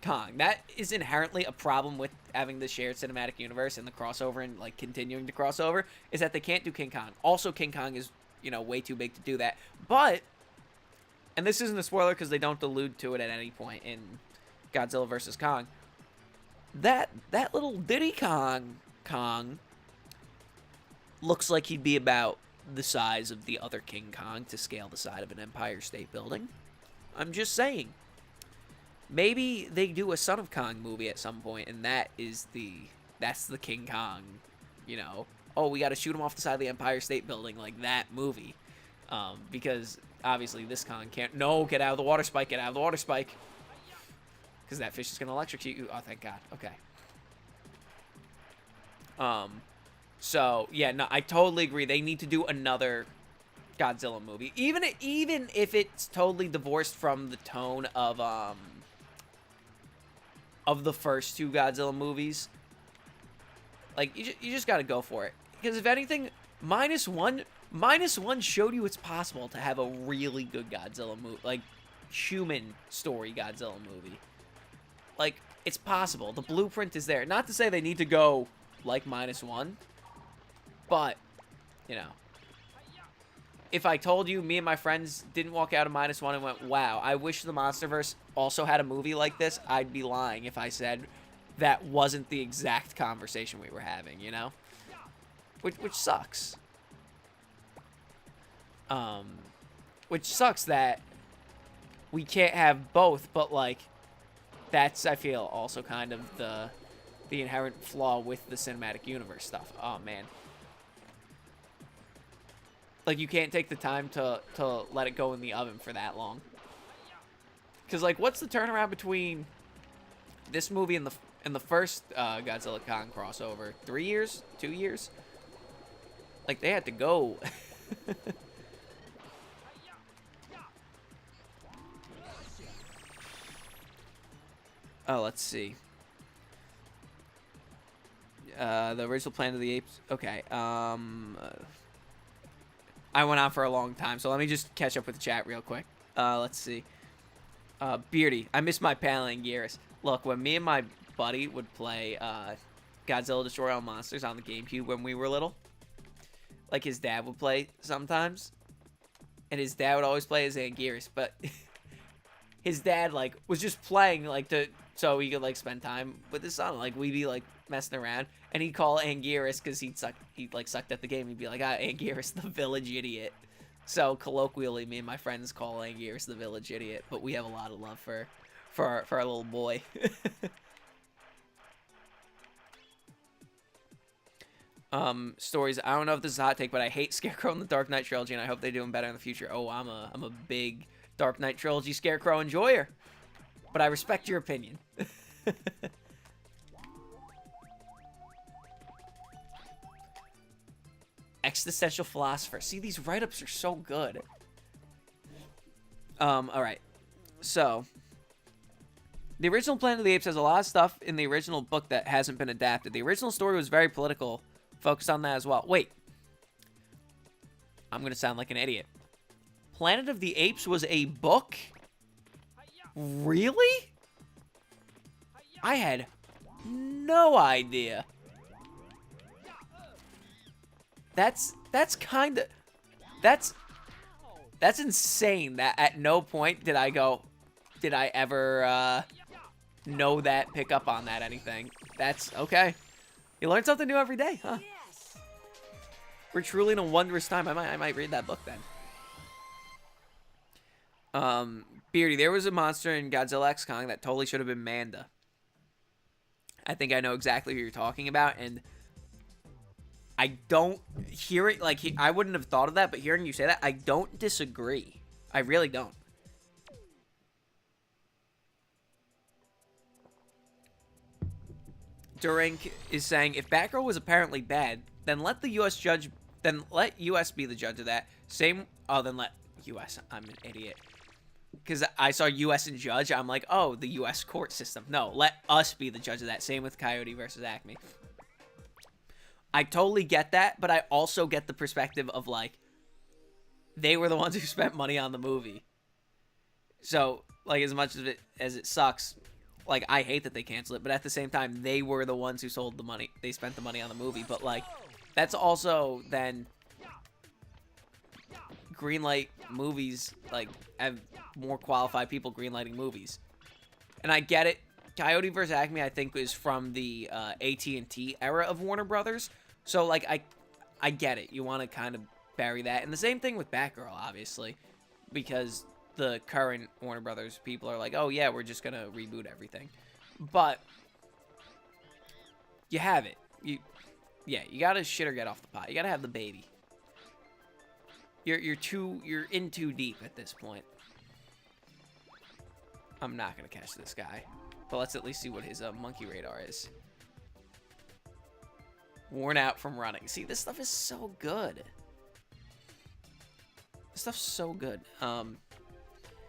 Kong. That is inherently a problem with having the shared cinematic universe and the crossover and, like, continuing to crossover, is that they can't do King Kong. Also, King Kong is, you know, way too big to do that. But, and this isn't a spoiler because they don't allude to it at any point in Godzilla vs. Kong, that little Diddy Kong looks like he'd be about the size of the other King Kong to scale the side of an Empire State Building. I'm just saying. Maybe they do a Son of Kong movie at some point, and that's the King Kong, you know. Oh, we got to shoot him off the side of the Empire State Building, like that movie. Because, obviously, this Kong can't... No, get out of the water spike, get out of the water spike. Because that fish is going to electrocute you. Oh, thank God. Okay. So, yeah, no, I totally agree. They need to do another Godzilla movie. Even if it's totally divorced from the tone of of the first two Godzilla movies. Like, you just gotta go for it. Because if anything, minus one showed you it's possible to have a really good Godzilla movie, like, human story Godzilla movie. Like, it's possible. The blueprint is there. Not to say they need to go like minus one, but, you know. If I told you me and my friends didn't walk out of minus one and went, wow, I wish the MonsterVerse also had a movie like this, I'd be lying if I said that wasn't the exact conversation we were having, you know? Which sucks. Which sucks that we can't have both, but, like, that's, I feel, also kind of the inherent flaw with the cinematic universe stuff. Oh, man. Like, you can't take the time to let it go in the oven for that long. Because, like, what's the turnaround between this movie and the first Godzilla Kong crossover? 3 years? 2 years? Like, they had to go. Oh, let's see. The original Planet of the Apes. Okay. I went on for a long time, so let me just catch up with the chat real quick. Let's see. Beardy, I miss my pal Anguirus. Look, when me and my buddy would play Godzilla Destroy All Monsters on the GameCube when we were little, like, his dad would play sometimes, and his dad would always play as Anguirus, but his dad, like, was just playing, like, so he could, like, spend time with his son. Like, we'd be, like, messing around, and he'd call Anguirus because he sucked at the game. He'd be like, Anguirus, the village idiot. So, colloquially, me and my friends call Anguirus the village idiot, but we have a lot of love for our little boy. Stories. I don't know if this is a hot take, but I hate Scarecrow in the Dark Knight trilogy, and I hope they do him better in the future. Oh, I'm a big Dark Knight trilogy Scarecrow enjoyer, but I respect your opinion. Existential philosopher. See, these write-ups are so good. Alright. So, the original Planet of the Apes has a lot of stuff in the original book that hasn't been adapted. The original story was very political, focused on that as well. Wait. I'm gonna sound like an idiot. Planet of the Apes was a book? Really? I had no idea. That's insane that at no point did I ever know that, pick up on that, anything. That's okay. You learn something new every day, huh? Yes. We're truly in a wondrous time. I might read that book then. Beardy, there was a monster in Godzilla X Kong that totally should have been Manda. I think I know exactly who you're talking about, and I don't hear it, like, I wouldn't have thought of that, but hearing you say that, I don't disagree. I really don't. Durink is saying, if Batgirl was apparently bad, then let the U.S. judge, then let U.S. be the judge of that. Then let U.S. I'm an idiot. Because I saw U.S. and judge, I'm like, oh, the U.S. court system. No, let us be the judge of that. Same with Coyote versus Acme. I totally get that, but I also get the perspective of, like, they were the ones who spent money on the movie. So, like, as much as it sucks, like, I hate that they canceled it, but at the same time, they were the ones who sold the money. They spent the money on the movie, but, like, that's also then greenlight movies, like, have more qualified people greenlighting movies. And I get it. Coyote vs. Acme, I think, is from the AT&T era of Warner Brothers. So, like, I get it. You want to kind of bury that. And the same thing with Batgirl, obviously. Because the current Warner Brothers people are like, oh, yeah, we're just going to reboot everything. But you have it. You got to shit or get off the pot. You got to have the baby. You're in too deep at this point. I'm not going to catch this guy. But let's at least see what his monkey radar is. Worn out from running. See, this stuff is so good. This stuff's so good.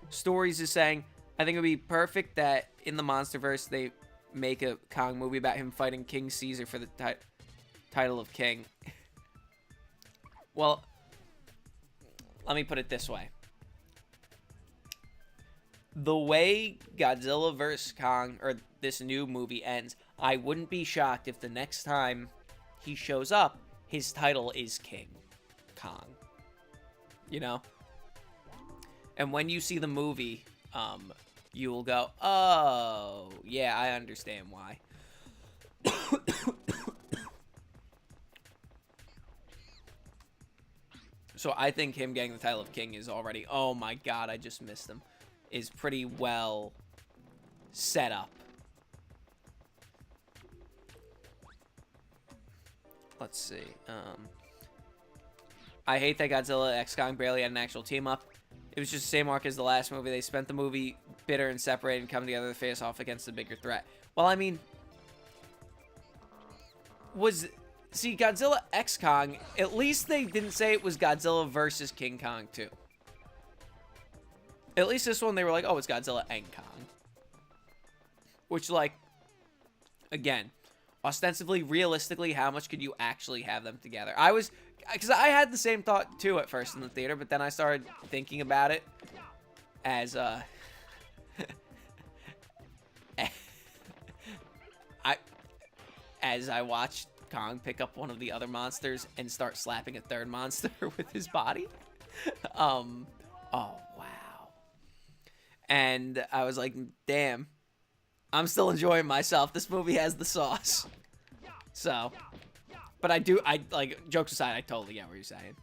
Stories is saying, I think it would be perfect that in the MonsterVerse make a Kong movie about him fighting King Caesar for the title of king. Well, let me put it this way. The way Godzilla vs. Kong, or this new movie, ends, I wouldn't be shocked if the next time he shows up, his title is King Kong. You know? And when you see the movie, you will go, oh, yeah, I understand why. So I think him getting the title of king is already, oh my god, I just missed him, is pretty well set up. Let's see. I hate that Godzilla X Kong barely had an actual team up. It was just the same arc as the last movie. They spent the movie bitter and separated and come together to face off against the bigger threat. Well, I mean, see, Godzilla X Kong, at least they didn't say it was Godzilla versus King Kong 2. At least this one, they were like, oh, it's Godzilla and Kong. Which, like, again, ostensibly, realistically, how much could you actually have them together? Because I had the same thought, too, at first in the theater, but then I started thinking about it as, as I watched Kong pick up one of the other monsters and start slapping a third monster with his body. Oh, wow. And I was like, damn, I'm still enjoying myself. This movie has the sauce. So, but like, jokes aside, I totally get what you're saying.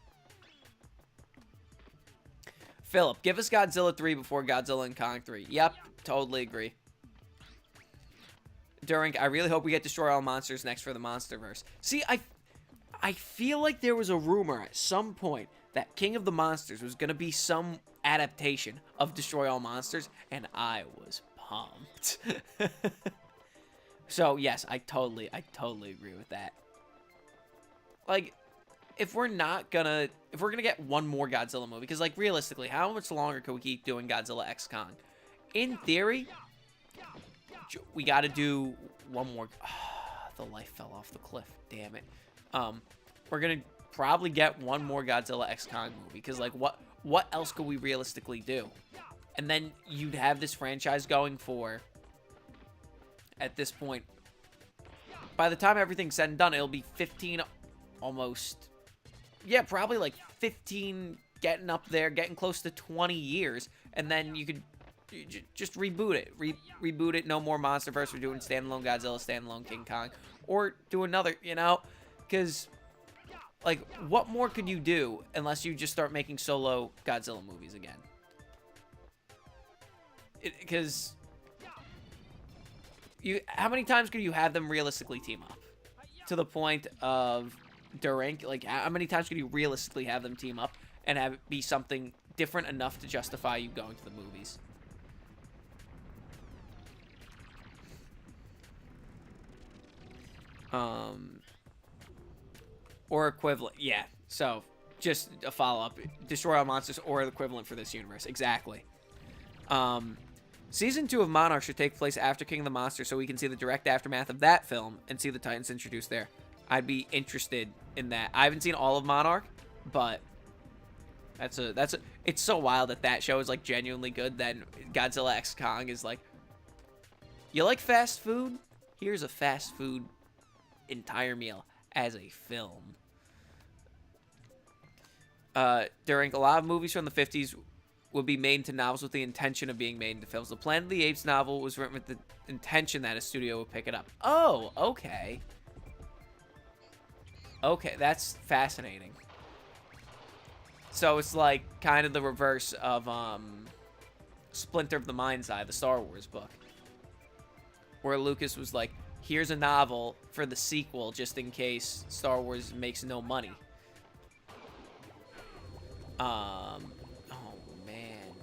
Philip, give us Godzilla 3 before Godzilla and Kong 3. Yep, totally agree. Durink, I really hope we get Destroy All Monsters next for the Monsterverse. See, I feel like there was a rumor at some point that King of the Monsters was going to be some adaptation of Destroy All Monsters, and I was pumped. So, yes, I totally agree with that. Like, if we're gonna get one more Godzilla movie, because, like, realistically, how much longer can we keep doing Godzilla X Kong? In theory, we got to do one more. The life fell off the cliff. Damn it. We're gonna probably get one more Godzilla X Kong movie, because, like, what else could we realistically do? And then you'd have this franchise going for, at this point, by the time everything's said and done, it'll be 15 almost. Yeah, probably like 15, getting up there, getting close to 20 years, and then you could just reboot it. Reboot it, no more Monsterverse. We're doing standalone Godzilla, standalone King Kong. Or do another, you know? Because, like, what more could you do unless you just start making solo Godzilla movies again? Because how many times could you have them realistically team up? To the point of Durink, like, how many times could you realistically have them team up and have it be something different enough to justify you going to the movies? Or equivalent, yeah. So, just a follow-up. Destroy All Monsters or the equivalent for this universe. Exactly. Season 2 of Monarch should take place after King of the Monsters, so we can see the direct aftermath of that film and see the Titans introduced there. I'd be interested in that. I haven't seen all of Monarch, but it's so wild that show is, like, genuinely good. Then Godzilla X Kong is like, you like fast food? Here's a fast food entire meal as a film. During a lot of movies from the 50s would be made into novels with the intention of being made into films. The Planet of the Apes novel was written with the intention that a studio would pick it up. Oh, okay. Okay, that's fascinating. So it's like kind of the reverse of Splinter of the Mind's Eye, the Star Wars book, where Lucas was like, here's a novel for the sequel just in case Star Wars makes no money. Oh, man.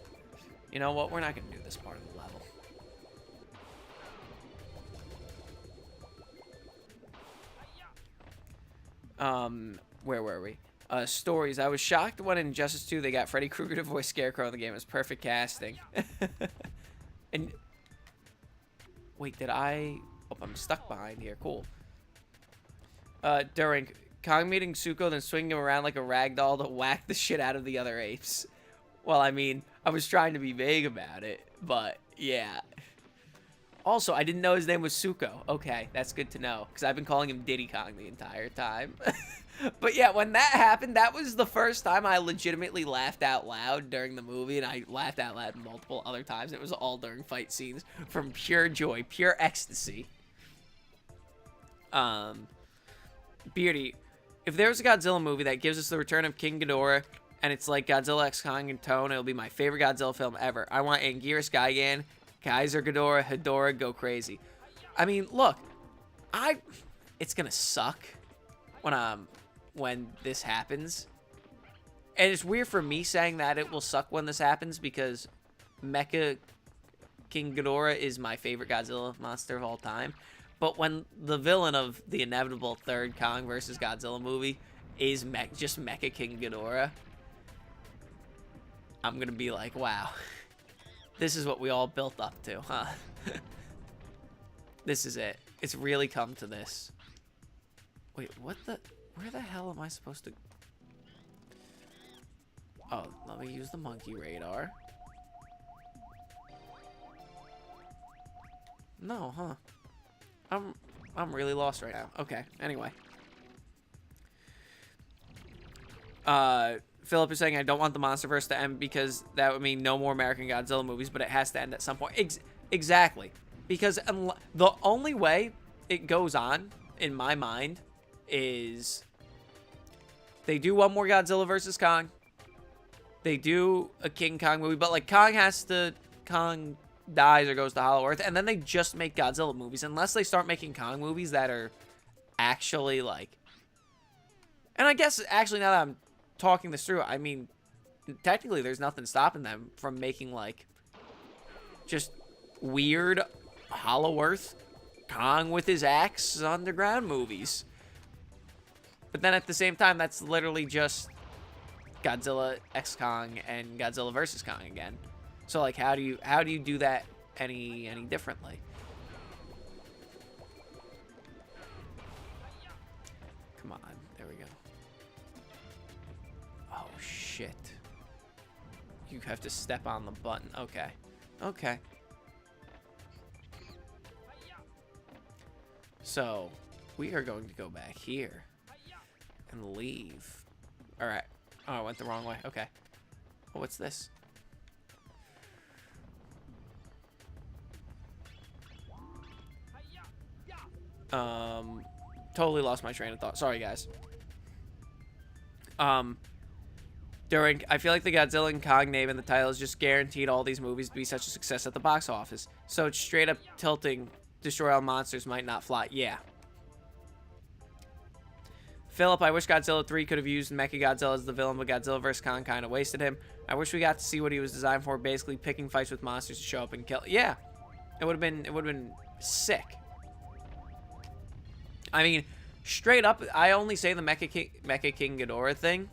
You know what? We're not going to do this part of the level. Where were we? Stories. I was shocked when in Injustice 2 they got Freddy Krueger to voice Scarecrow in the game. It was perfect casting. And wait, did I Oh, I'm stuck behind here. Cool. During Kong meeting Zuko, then swinging him around like a rag doll to whack the shit out of the other apes. Well, I mean, I was trying to be vague about it, but yeah. Also, I didn't know his name was Zuko. Okay, that's good to know, because I've been calling him Diddy Kong the entire time. But yeah, when that happened, that was the first time I legitimately laughed out loud during the movie, and I laughed out loud multiple other times. It was all during fight scenes from pure joy, pure ecstasy. Beardy, if there was a Godzilla movie that gives us the return of King Ghidorah, and it's like Godzilla X Kong in tone, it'll be my favorite Godzilla film ever. I want Anguirus Gigan, Kaiser Ghidorah, Hedorah, go crazy. I mean, look, it's gonna suck when this happens. And it's weird for me saying that it will suck when this happens because Mecha King Ghidorah is my favorite Godzilla monster of all time. But when the villain of the inevitable third Kong versus Godzilla movie is just Mecha King Ghidorah, I'm gonna be like, wow. This is what we all built up to, huh? This is it. It's really come to this. Wait, what the... Where the hell am I supposed to... Oh, let me use the monkey radar. No, huh? I'm really lost right now. Okay, anyway. Philip is saying, I don't want the MonsterVerse to end because that would mean no more American Godzilla movies, but it has to end at some point. Exactly. Because the only way it goes on, in my mind, is they do one more Godzilla versus Kong. They do a King Kong movie, but like Kong dies or goes to Hollow Earth, and then they just make Godzilla movies. Unless they start making Kong movies that are actually like... And I guess, actually, now that I'm talking this through, I mean, technically there's nothing stopping them from making, like, just weird Hollow Earth Kong with his axe underground movies. But then at the same time, that's literally just Godzilla X Kong and Godzilla vs. Kong again. So, like, how do you do that any differently? Come on, there we go. Oh, shit. You have to step on the button. Okay. Okay. So, we are going to go back here and leave. Alright. Oh, I went the wrong way. Okay. Oh, what's this? Totally lost my train of thought. Sorry, guys. I feel like the Godzilla and Kong name in the title is just guaranteed all these movies to be such a success at the box office. So it's straight up tilting Destroy All Monsters might not fly. Yeah. Philip, I wish Godzilla 3 could have used Mechagodzilla as the villain, but Godzilla vs. Kong kind of wasted him. I wish we got to see what he was designed for, basically picking fights with monsters to show up and kill. Yeah. It would have been sick. I mean, straight up, I only say the Mecha King Ghidorah thing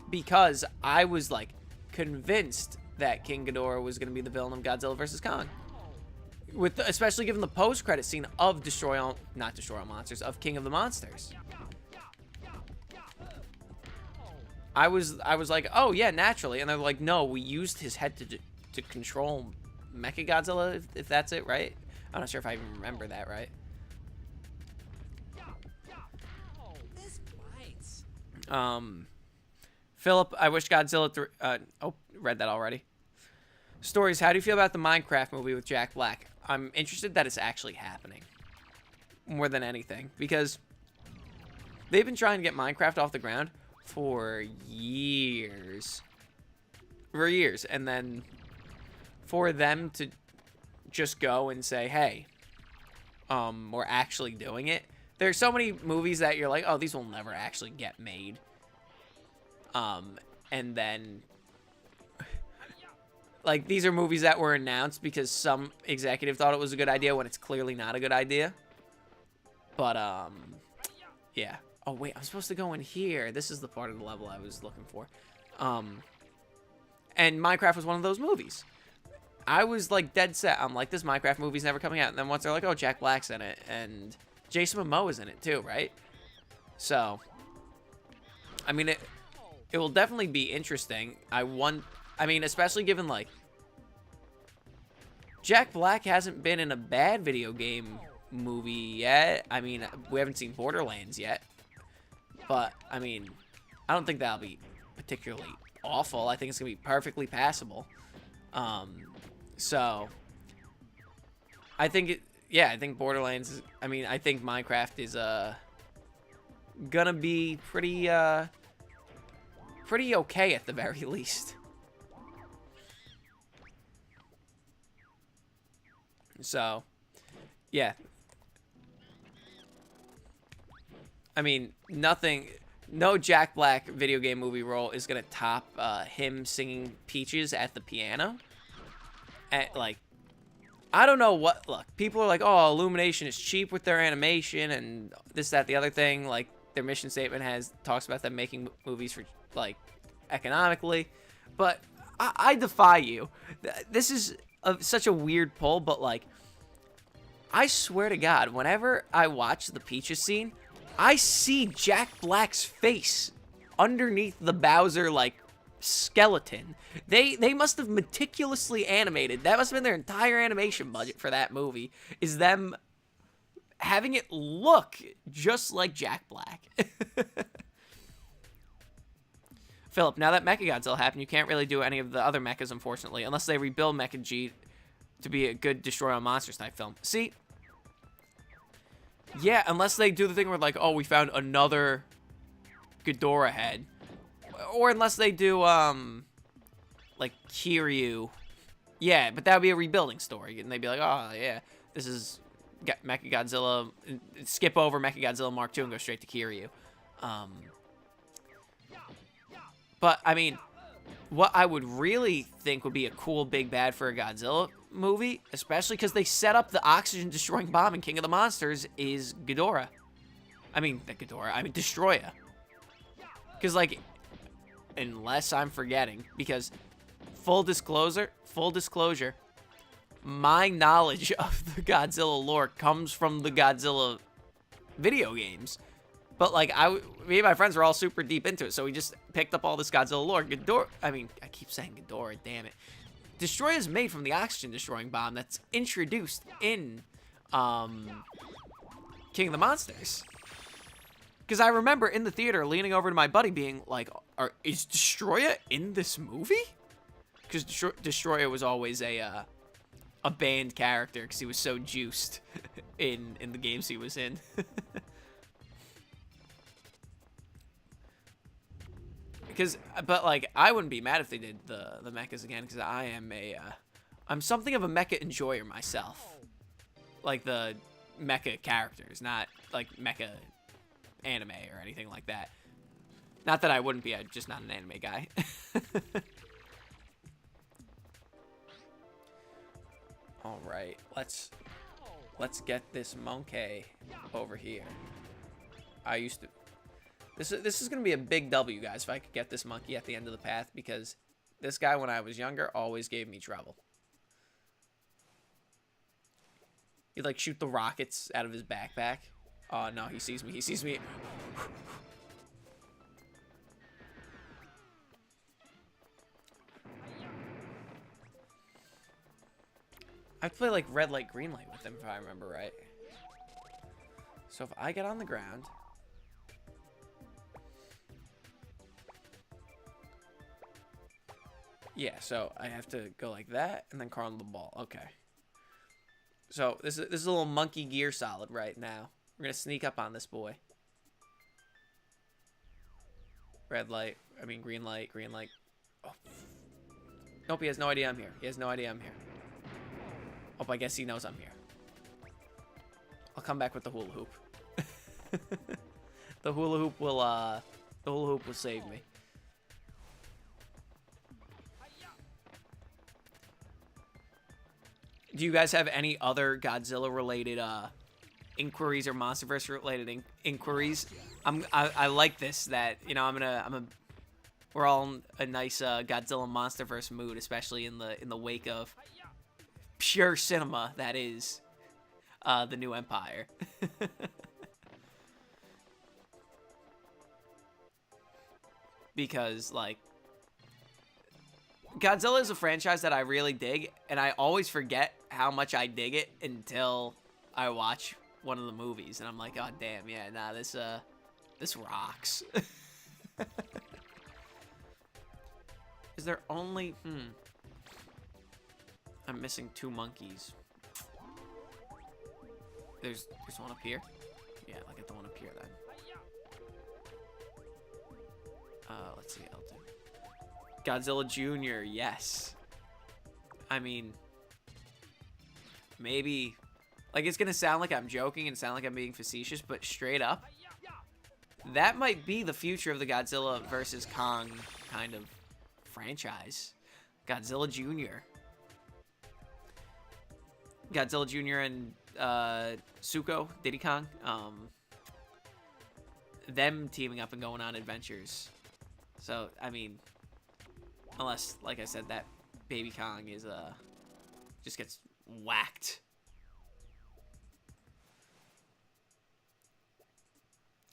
because I was, like, convinced that King Ghidorah was going to be the villain of Godzilla vs. Kong. Especially given the post-credit scene of not Destroy All Monsters, of King of the Monsters. I was like, oh, yeah, naturally. And they're like, no, we used his head to control Mechagodzilla, if that's it, right? I'm not sure if I even remember that, right? Philip, I wish Godzilla 3... oh, read that already. Stories, how do you feel about the Minecraft movie with Jack Black? I'm interested that it's actually happening. More than anything. Because they've been trying to get Minecraft off the ground for years. For years. And then for them to just go and say, hey, we're actually doing it. There's so many movies that you're like, oh, these will never actually get made. And then, like, these are movies that were announced because some executive thought it was a good idea when it's clearly not a good idea. But, yeah. Oh, wait, I'm supposed to go in here. This is the part of the level I was looking for. And Minecraft was one of those movies. I was like dead set. I'm like, this Minecraft movie's never coming out. And then once they're like, oh, Jack Black's in it, and Jason Momoa is in it too, right? So, I mean, it will definitely be interesting. I mean, especially given like Jack Black hasn't been in a bad video game movie yet. I mean, we haven't seen Borderlands yet, but I mean, I don't think that'll be particularly awful. I think it's gonna be perfectly passable. So I think I think Borderlands is, I mean, I think Minecraft is gonna be pretty okay at the very least. So yeah, I mean, no Jack Black video game movie role is gonna top him singing Peaches at the piano. Like, I don't know what. Look, people are like, oh, Illumination is cheap with their animation and this, that, the other thing. Like, their mission statement talks about them making movies for like economically, but I defy you. This is such a weird pull, but like, I swear to God, whenever I watch the Peaches scene, I see Jack Black's face underneath the Bowser, like, skeleton. They must have meticulously animated. That must have been their entire animation budget for that movie, is them having it look just like Jack Black. Philip, now that Mechagodzilla happened, you can't really do any of the other mechas, unfortunately, unless they rebuild Mecha G to be a good Destroy All Monsters type film. See? Yeah, unless they do the thing where, like, oh, we found another Ghidorah head. Or unless they do, like, Kiryu. Yeah, but that would be a rebuilding story. And they'd be like, oh, yeah, this is Mechagodzilla. Skip over Mechagodzilla Mark II and go straight to Kiryu. But, I mean, what I would really think would be a cool big bad for a Godzilla movie, especially because they set up the oxygen-destroying bomb in King of the Monsters, is Ghidorah. I mean, Destroya. Because, like, unless I'm forgetting, because full disclosure, my knowledge of the Godzilla lore comes from the Godzilla video games. But, like, me and my friends were all super deep into it, so we just picked up all this Godzilla lore. I keep saying Ghidorah, damn it. Destroya is made from the oxygen-destroying bomb that's introduced in King of the Monsters. Because I remember in the theater leaning over to my buddy being like, is Destroya in this movie? Because Destroya was always a banned character because he was so juiced in the games he was in. But like, I wouldn't be mad if they did the mechas again, because I'm something of a mecha enjoyer myself. Like the mecha characters, not like mecha anime or anything like that. Not that I wouldn't be, I'm just not an anime guy. All right, let's get this monkey over here. This is gonna be a big W, guys, if I could get this monkey at the end of the path, because this guy, when I was younger, always gave me trouble. He'd like shoot the rockets out of his backpack. Oh no, he sees me. I'd play like red light, green light with him if I remember right. So if I get on the ground, yeah, so I have to go like that and then crawl on the ball. Okay. So this is a little monkey gear solid right now. We're gonna sneak up on this boy. Red light, green light, green light. Oh. Nope, he has no idea I'm here. Oh, I guess he knows I'm here. I'll come back with the hula hoop. The hula hoop will save me. Do you guys have any other Godzilla-related inquiries or MonsterVerse-related inquiries? I like this. That, you know, we're all in a nice Godzilla MonsterVerse mood, especially in the wake of pure cinema that is the New Empire. Because, like, Godzilla is a franchise that I really dig, and I always forget how much I dig it until I watch one of the movies, and I'm like, oh, damn, yeah, nah, this rocks. Is there only, I'm missing 2 monkeys. There's one up here? Yeah, I'll get the one up here then. Let's see, L2. Godzilla Jr., yes. I mean, maybe, like, it's gonna sound like I'm joking and sound like I'm being facetious, but straight up, that might be the future of the Godzilla versus Kong kind of franchise. Godzilla Jr. Godzilla Jr. and Suko, Diddy Kong, them teaming up and going on adventures. So, I mean, unless, like I said, that baby Kong is, just gets whacked.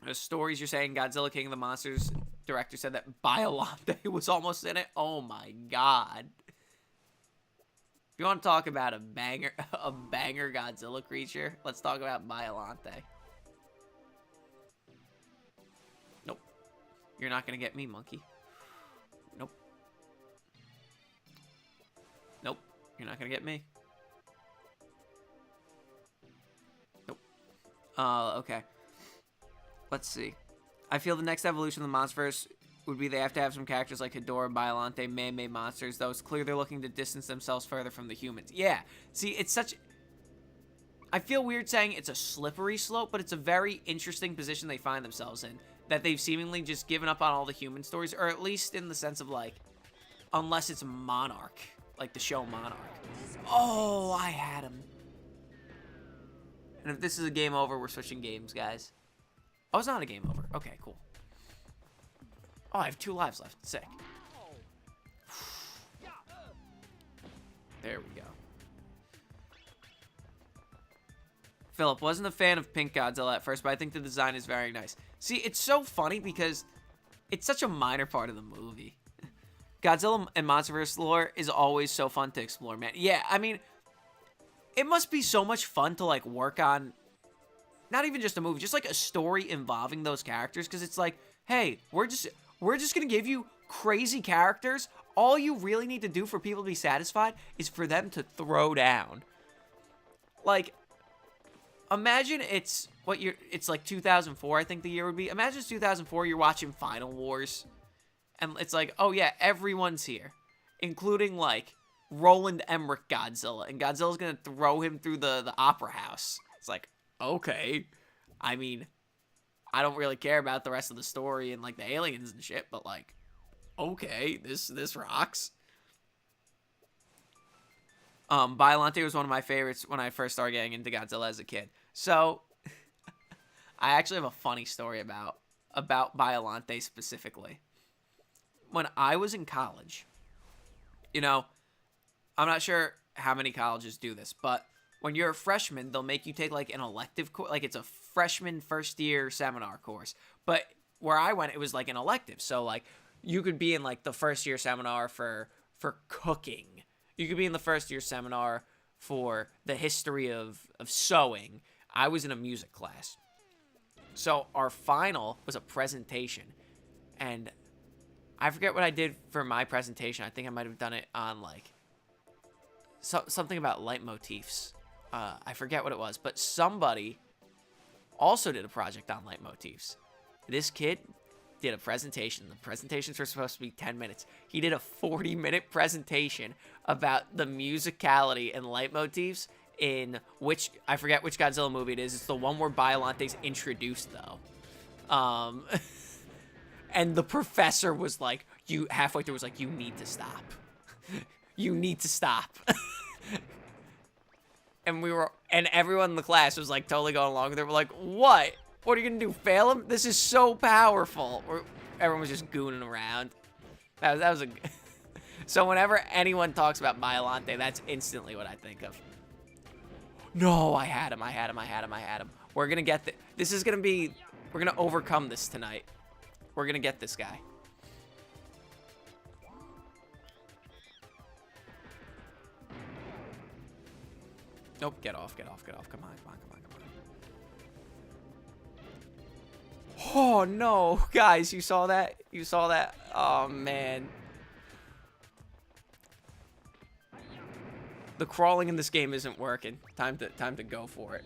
The stories you're saying, Godzilla King of the Monsters director said that Biollante was almost in it. Oh my god. If you want to talk about a banger Godzilla creature, let's talk about Biollante. Nope. You're not gonna get me, monkey. Nope. Nope. You're not gonna get me. Nope. Okay. Let's see. I feel the next evolution of the Monsterverse would be they have to have some characters like Hedorah, Biollante, man-made monsters, though it's clear they're looking to distance themselves further from the humans. Yeah. See, it's such... I feel weird saying it's a slippery slope, but it's a very interesting position they find themselves in. That they've seemingly just given up on all the human stories, or at least in the sense of, like, unless it's Monarch, like the show Monarch. Oh, I had him. And if this is a game over, we're switching games, guys. Oh, it's not a game over. Okay, cool. Oh, I have 2 lives left. Sick. There we go. Philip, wasn't a fan of Pink Godzilla at first, but I think the design is very nice. See, it's so funny because it's such a minor part of the movie. Godzilla and Monsterverse lore is always so fun to explore, man. Yeah, I mean, it must be so much fun to, like, work on, not even just a movie, just, like, a story involving those characters, because it's like, hey, we're just going to give you crazy characters. All you really need to do for people to be satisfied is for them to throw down. Like, imagine it's like 2004, I think the year would be. Imagine it's 2004, you're watching Final Wars, and it's like, oh yeah, everyone's here, including, like, Roland Emmerich Godzilla, and Godzilla's gonna throw him through the opera house. It's like, okay. I mean, I don't really care about the rest of the story and, like, the aliens and shit, but, like, okay, this rocks. Biollante was one of my favorites when I first started getting into Godzilla as a kid. So, I actually have a funny story about Biollante specifically. When I was in college, you know, I'm not sure how many colleges do this, but when you're a freshman, they'll make you take, like, an elective course. Like, it's a freshman first-year seminar course. But where I went, it was, like, an elective. So, like, you could be in, like, the first-year seminar for cooking. You could be in the first-year seminar for the history of sewing. I was in a music class. So our final was a presentation. And I forget what I did for my presentation. I think I might have done it on, like, something about leitmotifs. I forget what it was. But somebody also did a project on leitmotifs. This kid did a presentation. The presentations were supposed to be 10 minutes. He did a 40-minute presentation about the musicality and leitmotifs in which, I forget which Godzilla movie it is. It's the one where Biollante's introduced, though. And the professor was like, halfway through was like, you need to stop. You need to stop. And everyone in the class was, like, totally going along with it. We're like, what? What are you gonna do, fail him? This is so powerful. Everyone was just gooning around. That was a... So whenever anyone talks about Biollante, that's instantly what I think of. No, I had him. We're going to get this is going to be, we're going to overcome this tonight. We're going to get this guy. Nope, get off. Come on. Oh, no. Guys, you saw that? Oh, man. The crawling in this game isn't working. Time to go for it.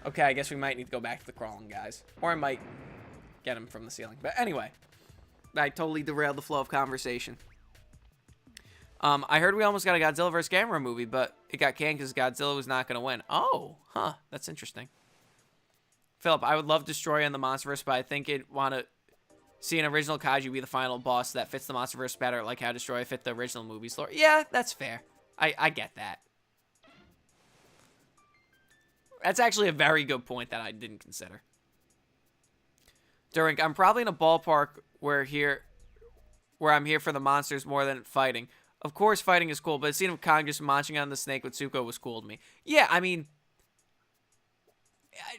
Okay, I guess we might need to go back to the crawling, guys. Or I might get him from the ceiling. But anyway, I totally derailed the flow of conversation. I heard we almost got a Godzilla vs. Gamera movie, but it got canned because Godzilla was not going to win. Oh, huh. That's interesting. Philip, I would love Destroyer in the Monsterverse, but I think I'd want to see an original kaiju be the final boss that fits the Monsterverse better, like how Destroyer fit the original movie's lore. Yeah, that's fair. I get that. That's actually a very good point that I didn't consider. During, I'm probably in a ballpark where I'm here for the monsters more than fighting. Of course, fighting is cool, but the scene of Kong just munching on the snake with Tsuko was cool to me. Yeah, I mean,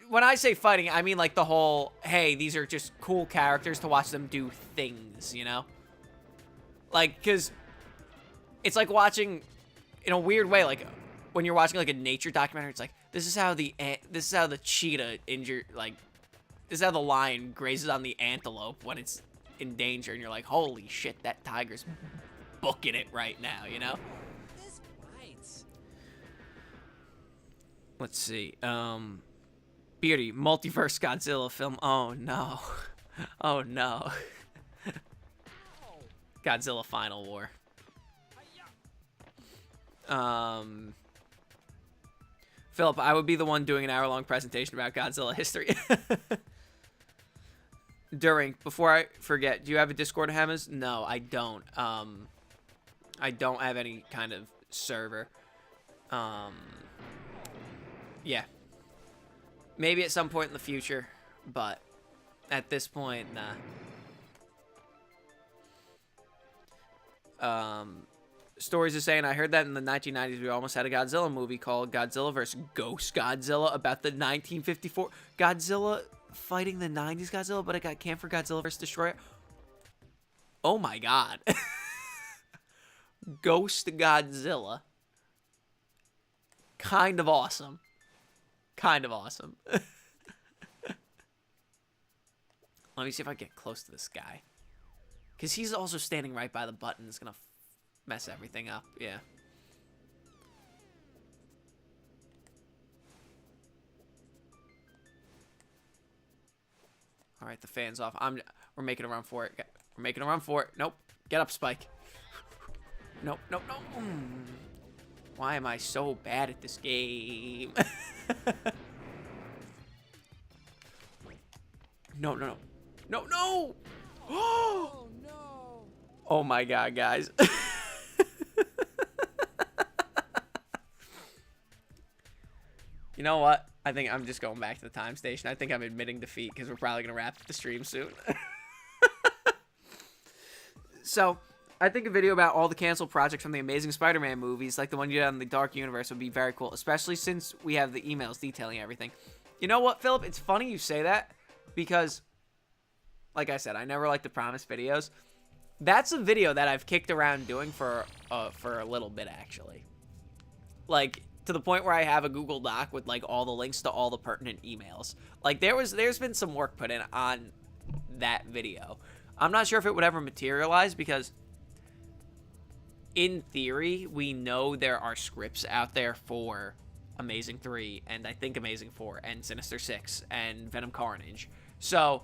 when I say fighting, I mean like the whole, hey, these are just cool characters to watch them do things, you know? Like, because it's like watching, in a weird way, like when you're watching like a nature documentary, it's like, this is how the cheetah injured, like, this is how the lion grazes on the antelope when it's in danger, and you're like, holy shit, that tiger's booking it right now, you know? This bites. Let's see. Beardy, multiverse Godzilla film. Oh no. Oh no. Godzilla Final War. Philip, I would be the one doing an hour-long presentation about Godzilla history. Before I forget, do you have a Discord, Hemmas? No, I don't. I don't have any kind of server. Yeah. Maybe at some point in the future, but at this point, nah. Stories are saying, I heard that in the 1990s we almost had a Godzilla movie called Godzilla vs. Ghost Godzilla about the 1954 Godzilla fighting the 90s Godzilla, but it got canned for Godzilla vs. Destroyer. Oh my god. Ghost Godzilla. Kind of awesome. Let me see if I can get close to this guy. Because he's also standing right by the button. It's going to mess everything up. Yeah. All right, the fan's off. We're making a run for it. Nope. Get up, Spike. Nope. Why am I so bad at this game? No. Oh no. Oh my god, guys. You know what? I think I'm just going back to the time station. I think I'm admitting defeat because we're probably going to wrap the stream soon. So, I think a video about all the canceled projects from the Amazing Spider-Man movies, like the one you did on the Dark Universe, would be very cool, especially since we have the emails detailing everything. You know what, Philip? It's funny you say that because, like I said, I never like to promise videos. That's a video that I've kicked around doing for a little bit, actually. Like, to the point where I have a Google Doc with, like, all the links to all the pertinent emails. Like, there's been some work put in on that video. I'm not sure if it would ever materialize because, in theory, we know there are scripts out there for Amazing 3, and I think Amazing 4, and Sinister 6, and Venom Carnage. So,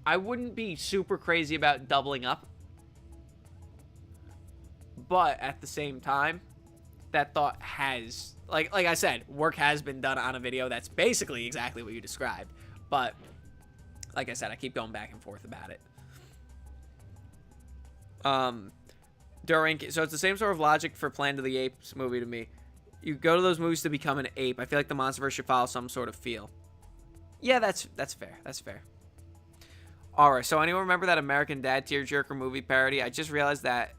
I wouldn't be super crazy about doubling up. But, at the same time, that thought has, like I said, work has been done on a video that's basically exactly what you described. But, like I said, I keep going back and forth about it. So it's the same sort of logic for Planet of the Apes movie to me. You go to those movies to become an ape. I feel like the MonsterVerse should follow some sort of feel. Yeah, that's fair. That's fair. Alright, so anyone remember that American Dad tearjerker movie parody? I just realized that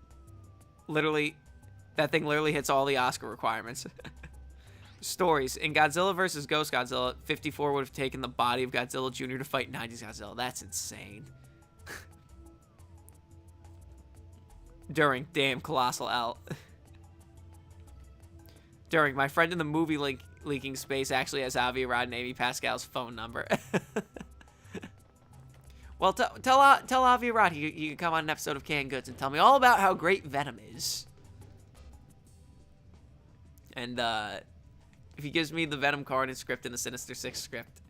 that thing literally hits all the Oscar requirements. Stories. In Godzilla vs. Ghost Godzilla, 54 would have taken the body of Godzilla Jr. to fight 90s Godzilla. That's insane. During, damn, Colossal L. During, my friend in the movie leaking space actually has Avi Arad and Amy Pascal's phone number. Well, tell Avi Arad he can come on an episode of Canned Goods and tell me all about how great Venom is. And, if he gives me the Venom card and script in the Sinister Six script.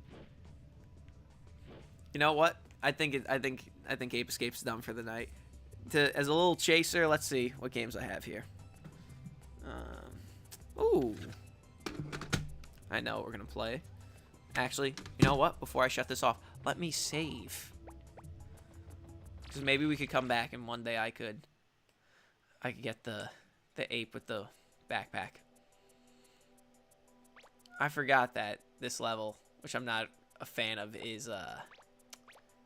You know what? I think Ape Escape's done for the night. As a little chaser, let's see what games I have here. Ooh. I know what we're gonna play. Actually, you know what? Before I shut this off, let me save. Because maybe we could come back and one day I could get the ape with the backpack. I forgot that this level, which I'm not a fan of, is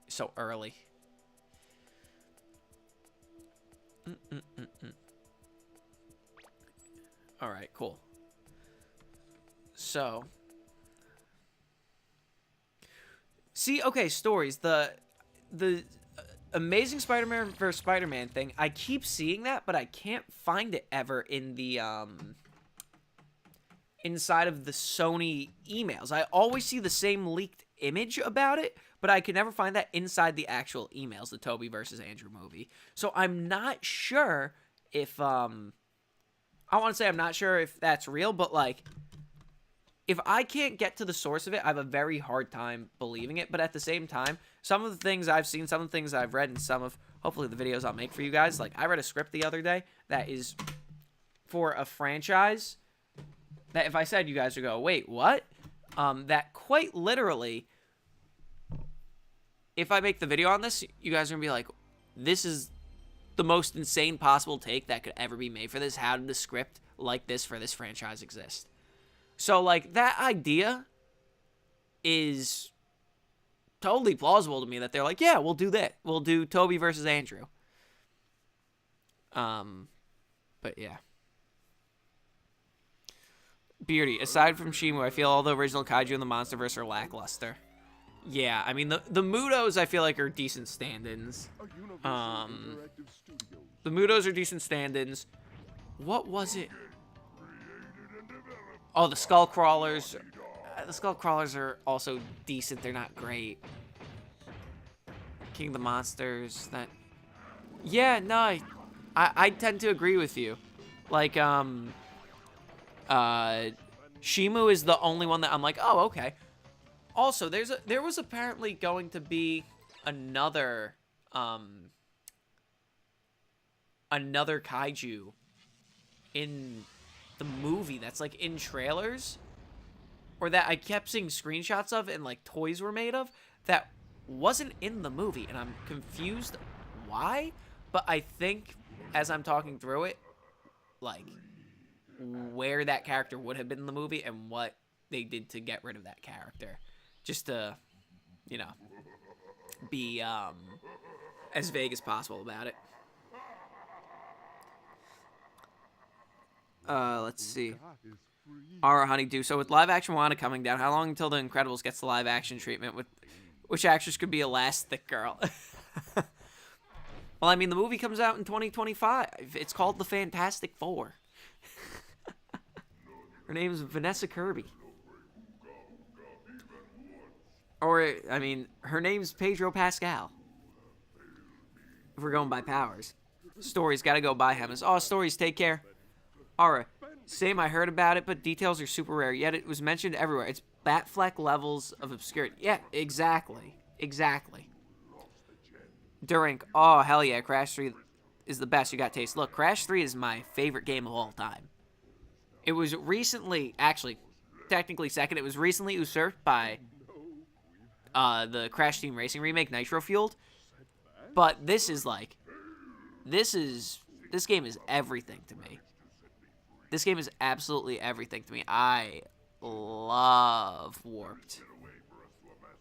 so early. All right, cool. So, see, okay, stories. The Amazing Spider-Man vs. Spider-Man thing. I keep seeing that, but I can't find it ever in the inside of the Sony emails. I always see the same leaked image about it, but I can never find that inside the actual emails, the Toby versus Andrew movie. So I'm not sure if, I want to say I'm not sure if that's real, but, like, if I can't get to the source of it, I have a very hard time believing it. But at the same time, some of the things I've seen, some of the things I've read, and some of, hopefully, the videos I'll make for you guys, like, I read a script the other day that is for a franchise that if I said, you guys would go, wait, what? That quite literally, if I make the video on this, you guys are going to be like, this is the most insane possible take that could ever be made for this. How did a script like this for this franchise exist? So, like, that idea is totally plausible to me that they're like, yeah, we'll do that. We'll do Toby versus Andrew. But yeah. Beardy, aside from Shimu, I feel all the original kaiju in the MonsterVerse are lackluster. Yeah, I mean, the Mutos, I feel like, are decent stand-ins. The Mutos are decent stand-ins. What was it? Oh, the Skull Crawlers. The Skull Crawlers are also decent. They're not great. King of the Monsters. That. Yeah, no, I tend to agree with you. Like, Shimu is the only one that I'm like, oh, okay. Also, there was apparently going to be another kaiju in the movie that's like in trailers, or that I kept seeing screenshots of and like toys were made of, that wasn't in the movie, and I'm confused why. But I think as I'm talking through it, like, where that character would have been in the movie and what they did to get rid of that character, just to, you know, be as vague as possible about it. Let's see. Alright, honeydew. So with live action Wanda coming down, how long until The Incredibles gets the live action treatment? With which actress could be Elastic Girl? Well, I mean, the movie comes out in 2025. It's called The Fantastic Four. Her name is Vanessa Kirby. Or, I mean, her name's Pedro Pascal. If we're going by powers. Stories, gotta go by Hemmas. Oh, Stories, take care. Alright, same, I heard about it, but details are super rare, yet it was mentioned everywhere. It's Batfleck levels of obscurity. Yeah, exactly. Exactly. Durink, oh, hell yeah, Crash 3 is the best. You got taste. Look, Crash 3 is my favorite game of all time. It was recently, actually, technically second, it was recently usurped by the Crash Team Racing remake, Nitro Fueled. But this is like, this game is everything to me. This game is absolutely everything to me. I love Warped.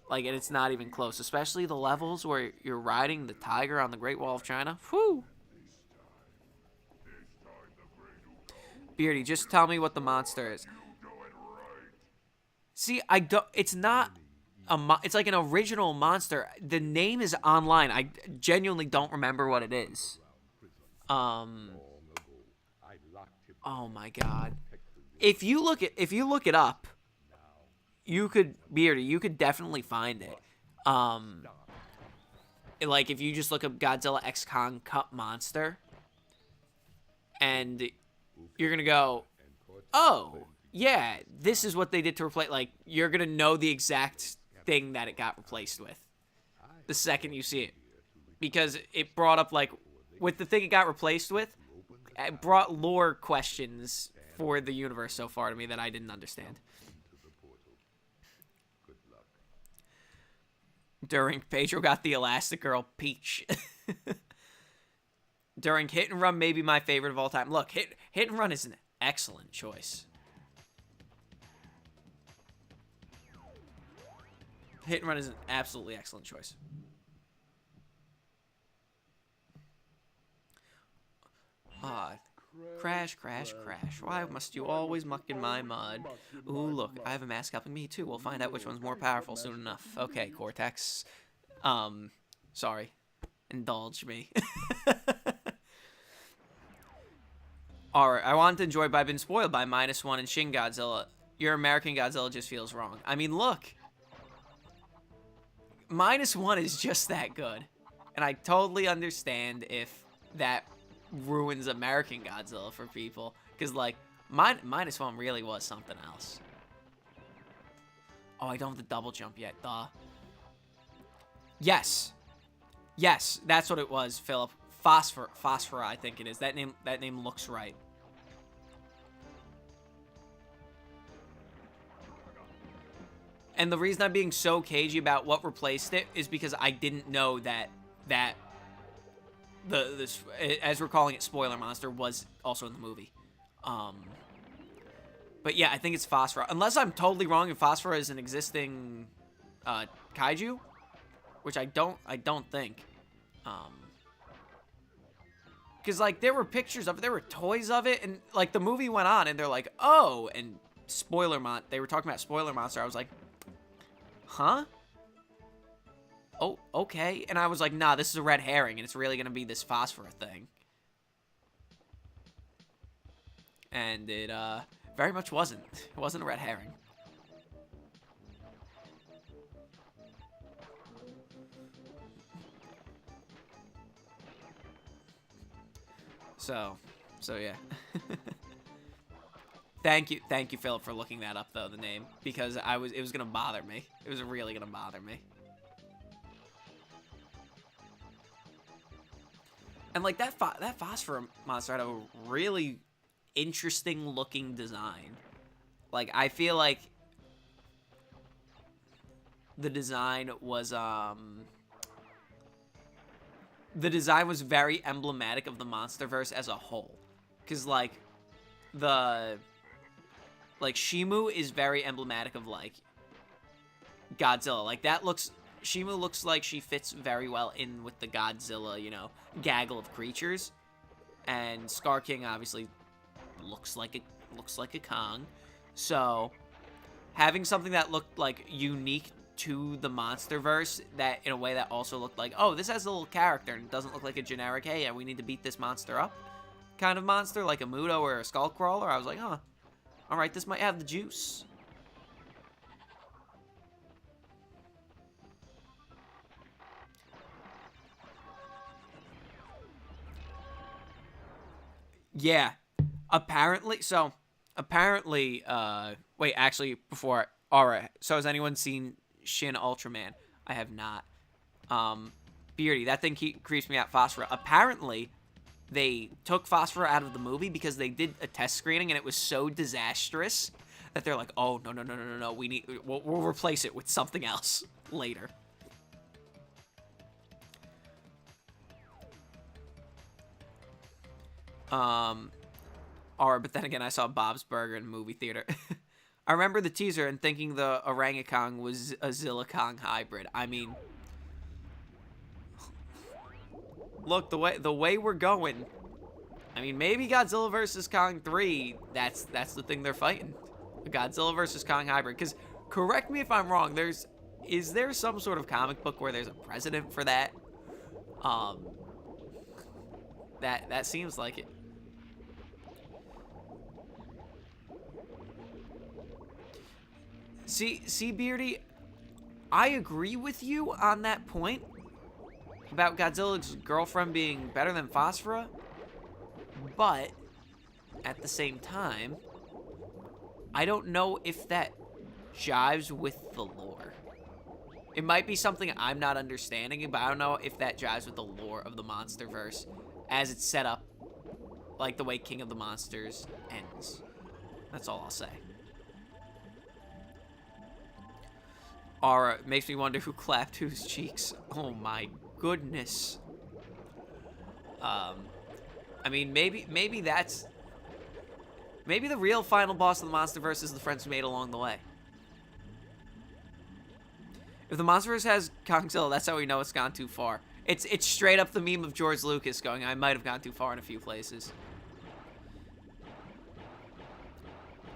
Like, and it's not even close. Especially the levels where you're riding the tiger on the Great Wall of China. Whew. Beardy, just tell me what the monster is. See, I don't. It's not it's like an original monster. The name is online. I genuinely don't remember what it is. Oh my god. If you look it up, you could definitely find it. Like if you just look up Godzilla X Kong Cup monster, and you're gonna go, oh yeah, this is what they did to replace. Like you're gonna know the exact thing that it got replaced with the second you see it, because it brought up like with the thing it got replaced with, it brought lore questions for the universe so far to me that I didn't understand. During Pedro got the Elastic Girl Peach. During Hit and Run, maybe my favorite of all time. Look, Hit and Run is an excellent choice. Hit and Run is an absolutely excellent choice. Crash, crash, crash. Why must you always muck in my mud? Ooh, look, I have a mask helping me too. We'll find out which one's more powerful soon enough. Okay, Cortex. Sorry. Indulge me. Alright, I wanted to enjoy, but I've been spoiled by -1 and Shin Godzilla. Your American Godzilla just feels wrong. I mean, look. -1 is just that good. And I totally understand if that ruins American Godzilla for people. Because, like, -1 really was something else. Oh, I don't have the double jump yet. Duh. Yes. Yes, that's what it was, Philip. Phosphor, I think it is. That name looks right. And the reason I'm being so cagey about what replaced it is because I didn't know that this, as we're calling it, spoiler monster, was also in the movie. But yeah, I think it's Phosphor. Unless I'm totally wrong and Phosphor is an existing kaiju, which I don't think. Because, like, there were pictures of it, there were toys of it, and, like, the movie went on, and they're like, oh, and they were talking about Spoiler Monster. I was like, huh? Oh, okay. And I was like, nah, this is a red herring, and it's really going to be this Phosphor thing. And it, very much wasn't. It wasn't a red herring. So yeah. Thank you, Philip, for looking that up though, the name, because it was gonna bother me. It was really gonna bother me. And like that Phosphor monster had a really interesting looking design. Like I feel like the design was very emblematic of the MonsterVerse as a whole. Because, like, Shimu is very emblematic of, like, Godzilla. Like, Shimu looks like she fits very well in with the Godzilla, you know, gaggle of creatures. And Scar King obviously looks like a Kong. So, having something that looked, like, unique to the MonsterVerse, that in a way that also looked like, oh, this has a little character and it doesn't look like a generic, hey, we need to beat this monster up kind of monster, like a Muto or a Skullcrawler. I was like, huh, alright, this might have the juice. Yeah, apparently, wait, actually, before, alright, so has anyone seen Shin Ultraman? I have not. Beardy, that thing creeps me out. Phosphor. Apparently, they took Phosphor out of the movie because they did a test screening and it was so disastrous that they're like, oh, no, we'll replace it with something else later. Alright, but then again, I saw Bob's Burger in the movie theater. I remember the teaser and thinking the orangutan was a Zilla Kong hybrid. I mean, look, the way we're going. I mean, maybe Godzilla vs. Kong 3, that's the thing they're fighting. A Godzilla vs. Kong hybrid. Because, correct me if I'm wrong, is there some sort of comic book where there's a precedent for that? That seems like it. See, Beardy, I agree with you on that point about Godzilla's girlfriend being better than Phosphora, but at the same time, I don't know if that jives with the lore. It might be something I'm not understanding, but I don't know if that jives with the lore of the MonsterVerse as it's set up, like the way King of the Monsters ends. That's all I'll say. Aura makes me wonder who clapped whose cheeks. Oh my goodness. I mean, maybe that's... Maybe the real final boss of the MonsterVerse is the friends made along the way. If the MonsterVerse has Kongzilla, that's how we know it's gone too far. It's straight up the meme of George Lucas going, I might have gone too far in a few places.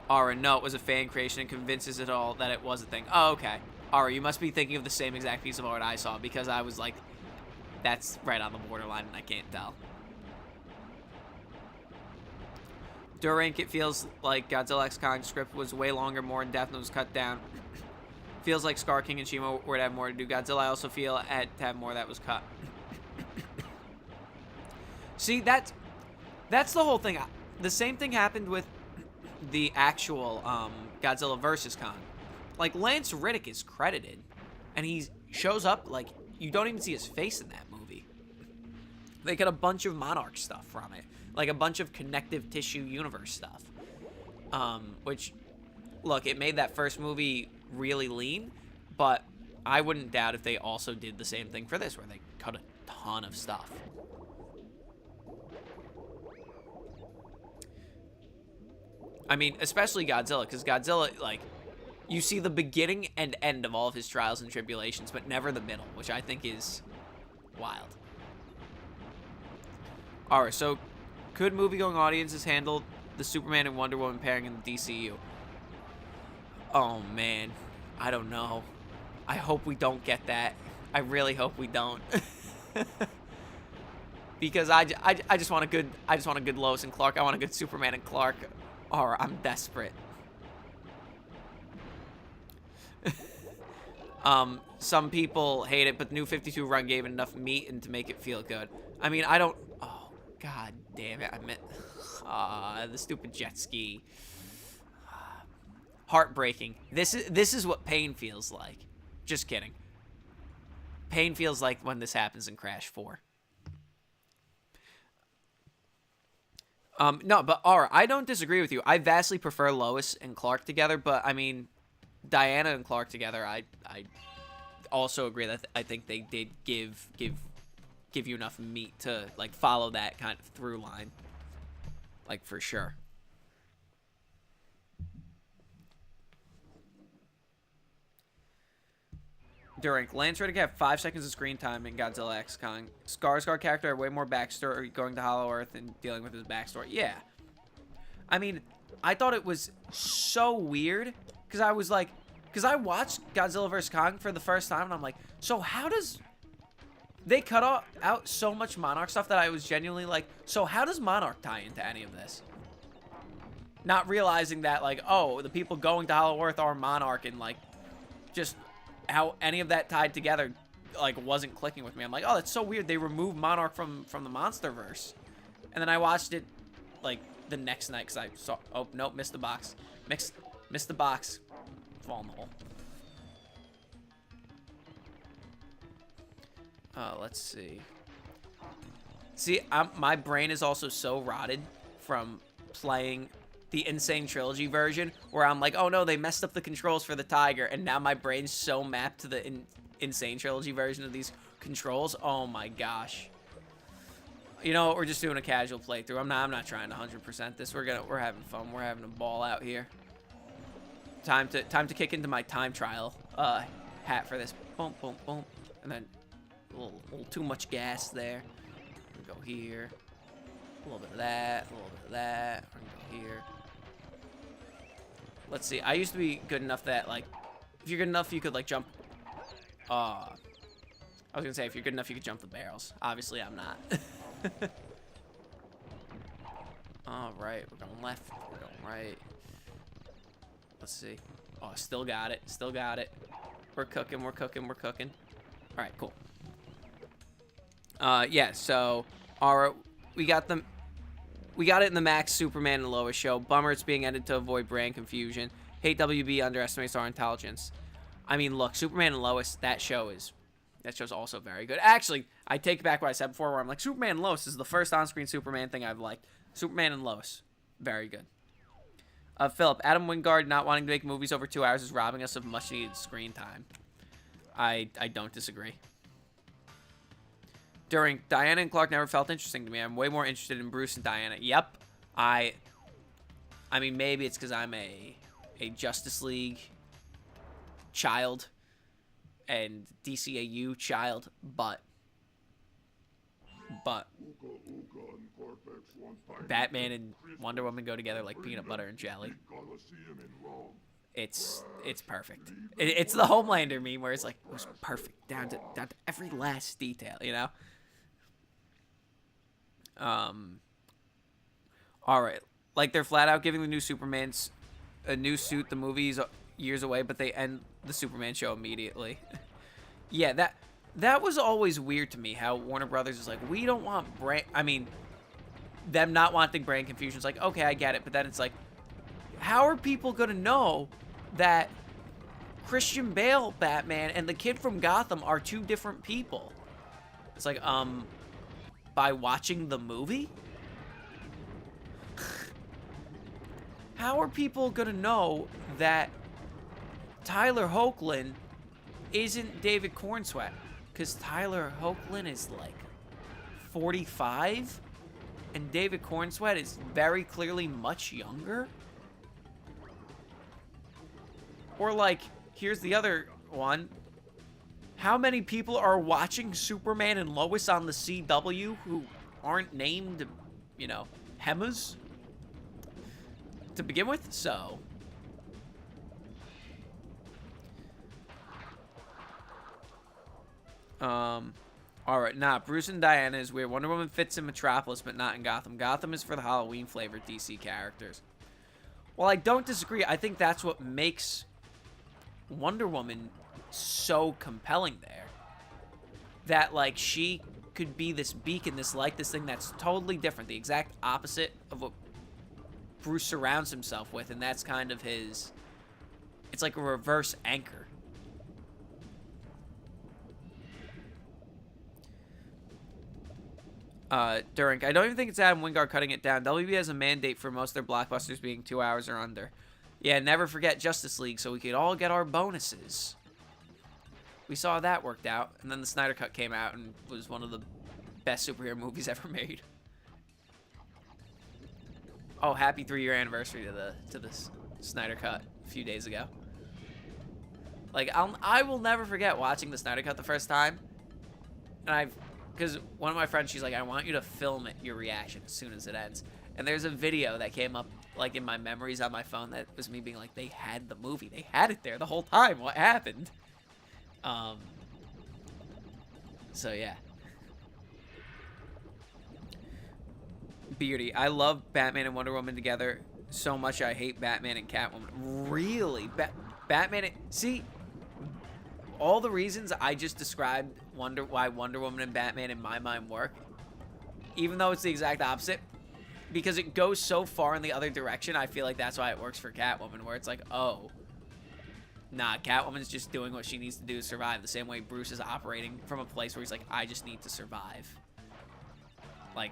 Aura, no, it was a fan creation and convinces it all that it was a thing. Oh, okay. Aura, you must be thinking of the same exact piece of art I saw, because I was like, that's right on the borderline and I can't tell. Durank, it feels like Godzilla X Kong script was way longer, more in-depth, and was cut down. Feels like Scar King and Shima would have more to do. Godzilla, I also feel, had to have more that was cut. See, that's the whole thing. The same thing happened with the actual Godzilla vs. Kong. Like, Lance Reddick is credited, and he shows up, like, you don't even see his face in that movie. They got a bunch of Monarch stuff from it. Like, a bunch of connective tissue universe stuff. Which, look, it made that first movie really lean, but I wouldn't doubt if they also did the same thing for this, where they cut a ton of stuff. I mean, especially Godzilla, because Godzilla, like, you see the beginning and end of all of his trials and tribulations, but never the middle, which I think is wild. Alright, so could movie-going audiences handle the Superman and Wonder Woman pairing in the DCU? Oh, man. I don't know. I hope we don't get that. I really hope we don't. Because I just want a good Lois and Clark. I want a good Superman and Clark. Or I'm desperate. Some people hate it, but the new 52 run gave it enough meat and to make it feel good. I mean, I don't... Oh, god damn it. I meant... the stupid jet ski. Heartbreaking. This is what pain feels like. Just kidding. Pain feels like when this happens in Crash 4. No, but Aura, I don't disagree with you. I vastly prefer Lois and Clark together, but I mean, Diana and Clark together, I also agree that I think they did give you enough meat to like follow that kind of through line, like for sure. During Lance Reddick had 5 seconds of screen time in Godzilla X Kong. Skarsgård character had way more backstory going to Hollow Earth and dealing with his backstory. Yeah. I mean, I thought it was so weird because I was like, because I watched Godzilla vs. Kong for the first time and I'm like, so how does they cut out so much Monarch stuff that I was genuinely like, so how does Monarch tie into any of this? Not realizing that like, oh, the people going to Hollow Earth are Monarch and like just how any of that tied together like wasn't clicking with me. I'm like, oh, that's so weird. They removed Monarch from the MonsterVerse. And then I watched it like the next night because I saw, oh nope, missed the box. Missed the box. Fall in the hole. Let's see. See, my brain is also so rotted from playing the Insane Trilogy version, where I'm like, oh no, they messed up the controls for the Tiger, and now my brain's so mapped to the Insane Trilogy version of these controls. Oh my gosh. You know, we're just doing a casual playthrough. I'm not trying to 100% this. We're having fun. We're having a ball out here. Time to kick into my time trial hat for this. Boom, boom, boom, and then a little too much gas there. Go here. A little bit of that. A little bit of that. We're gonna go here. Let's see. I used to be good enough that like, if you're good enough, you could like jump. I was gonna say if you're good enough, you could jump the barrels. Obviously, I'm not. All right, we're going left. We're going right. Let's see. Oh, still got it. Still got it. We're cooking. We're cooking. We're cooking. All right, cool. Yeah. So, we got them. We got it in the Max, Superman, and Lois show. Bummer it's being edited to avoid brand confusion. Hate WB underestimates our intelligence. I mean, look, Superman and Lois. That show's also very good. Actually, I take back what I said before, where I'm like, Superman and Lois is the first on-screen Superman thing I've liked. Superman and Lois, very good. Philip, Adam Wingard not wanting to make movies over 2 hours is robbing us of much-needed screen time. I don't disagree. During Diana and Clark never felt interesting to me. I'm way more interested in Bruce and Diana. Yep. I mean, maybe it's because I'm a Justice League child and DCAU child, but Batman and Wonder Woman go together like peanut butter and jelly. It's perfect. It's the Homelander meme where it's like it was perfect down to every last detail, you know. All right, like they're flat out giving the new Superman's a new suit. The movie's years away, but they end the Superman show immediately. Yeah, that was always weird to me. How Warner Brothers is like, we don't want brand. I mean, them not wanting brand confusion is like, okay, I get it, but then it's like, how are people gonna know that Christian Bale Batman and the kid from Gotham are two different people? It's like, by watching the movie? How are people gonna know that Tyler Hoechlin isn't David Cornsweet? Because Tyler Hoechlin is like 45 and David Cornsweet is very clearly much younger? Or like, here's the other one. How many people are watching Superman and Lois on the CW who aren't named, you know, Hemmas to begin with? So, all right, nah, Bruce and Diana is weird. Wonder Woman fits in Metropolis, but not in Gotham. Gotham is for the Halloween-flavored DC characters. Well, I don't disagree. I think that's what makes Wonder Woman so compelling there. That, like, she could be this beacon, this light, this thing that's totally different. The exact opposite of what Bruce surrounds himself with, and that's kind of his... It's like a reverse anchor. Durink, I don't even think it's Adam Wingard cutting it down. WB has a mandate for most of their blockbusters being 2 hours or under. Yeah, never forget Justice League so we could all get our bonuses. We saw that worked out, and then the Snyder Cut came out and was one of the best superhero movies ever made. Oh, happy 3-year anniversary to the Snyder Cut a few days ago. Like, I will never forget watching the Snyder Cut the first time, and because one of my friends, she's like, I want you to film it, your reaction as soon as it ends. And there's a video that came up, like, in my memories on my phone that was me being like, they had the movie. They had it there the whole time. What happened? So, yeah. Beardy, I love Batman and Wonder Woman together so much I hate Batman and Catwoman. Really? Batman and... See... All the reasons I just described why Wonder Woman and Batman in my mind work, even though it's the exact opposite, because it goes so far in the other direction, I feel like that's why it works for Catwoman, where it's like, oh, nah, Catwoman's just doing what she needs to do to survive, the same way Bruce is operating from a place where he's like, I just need to survive. Like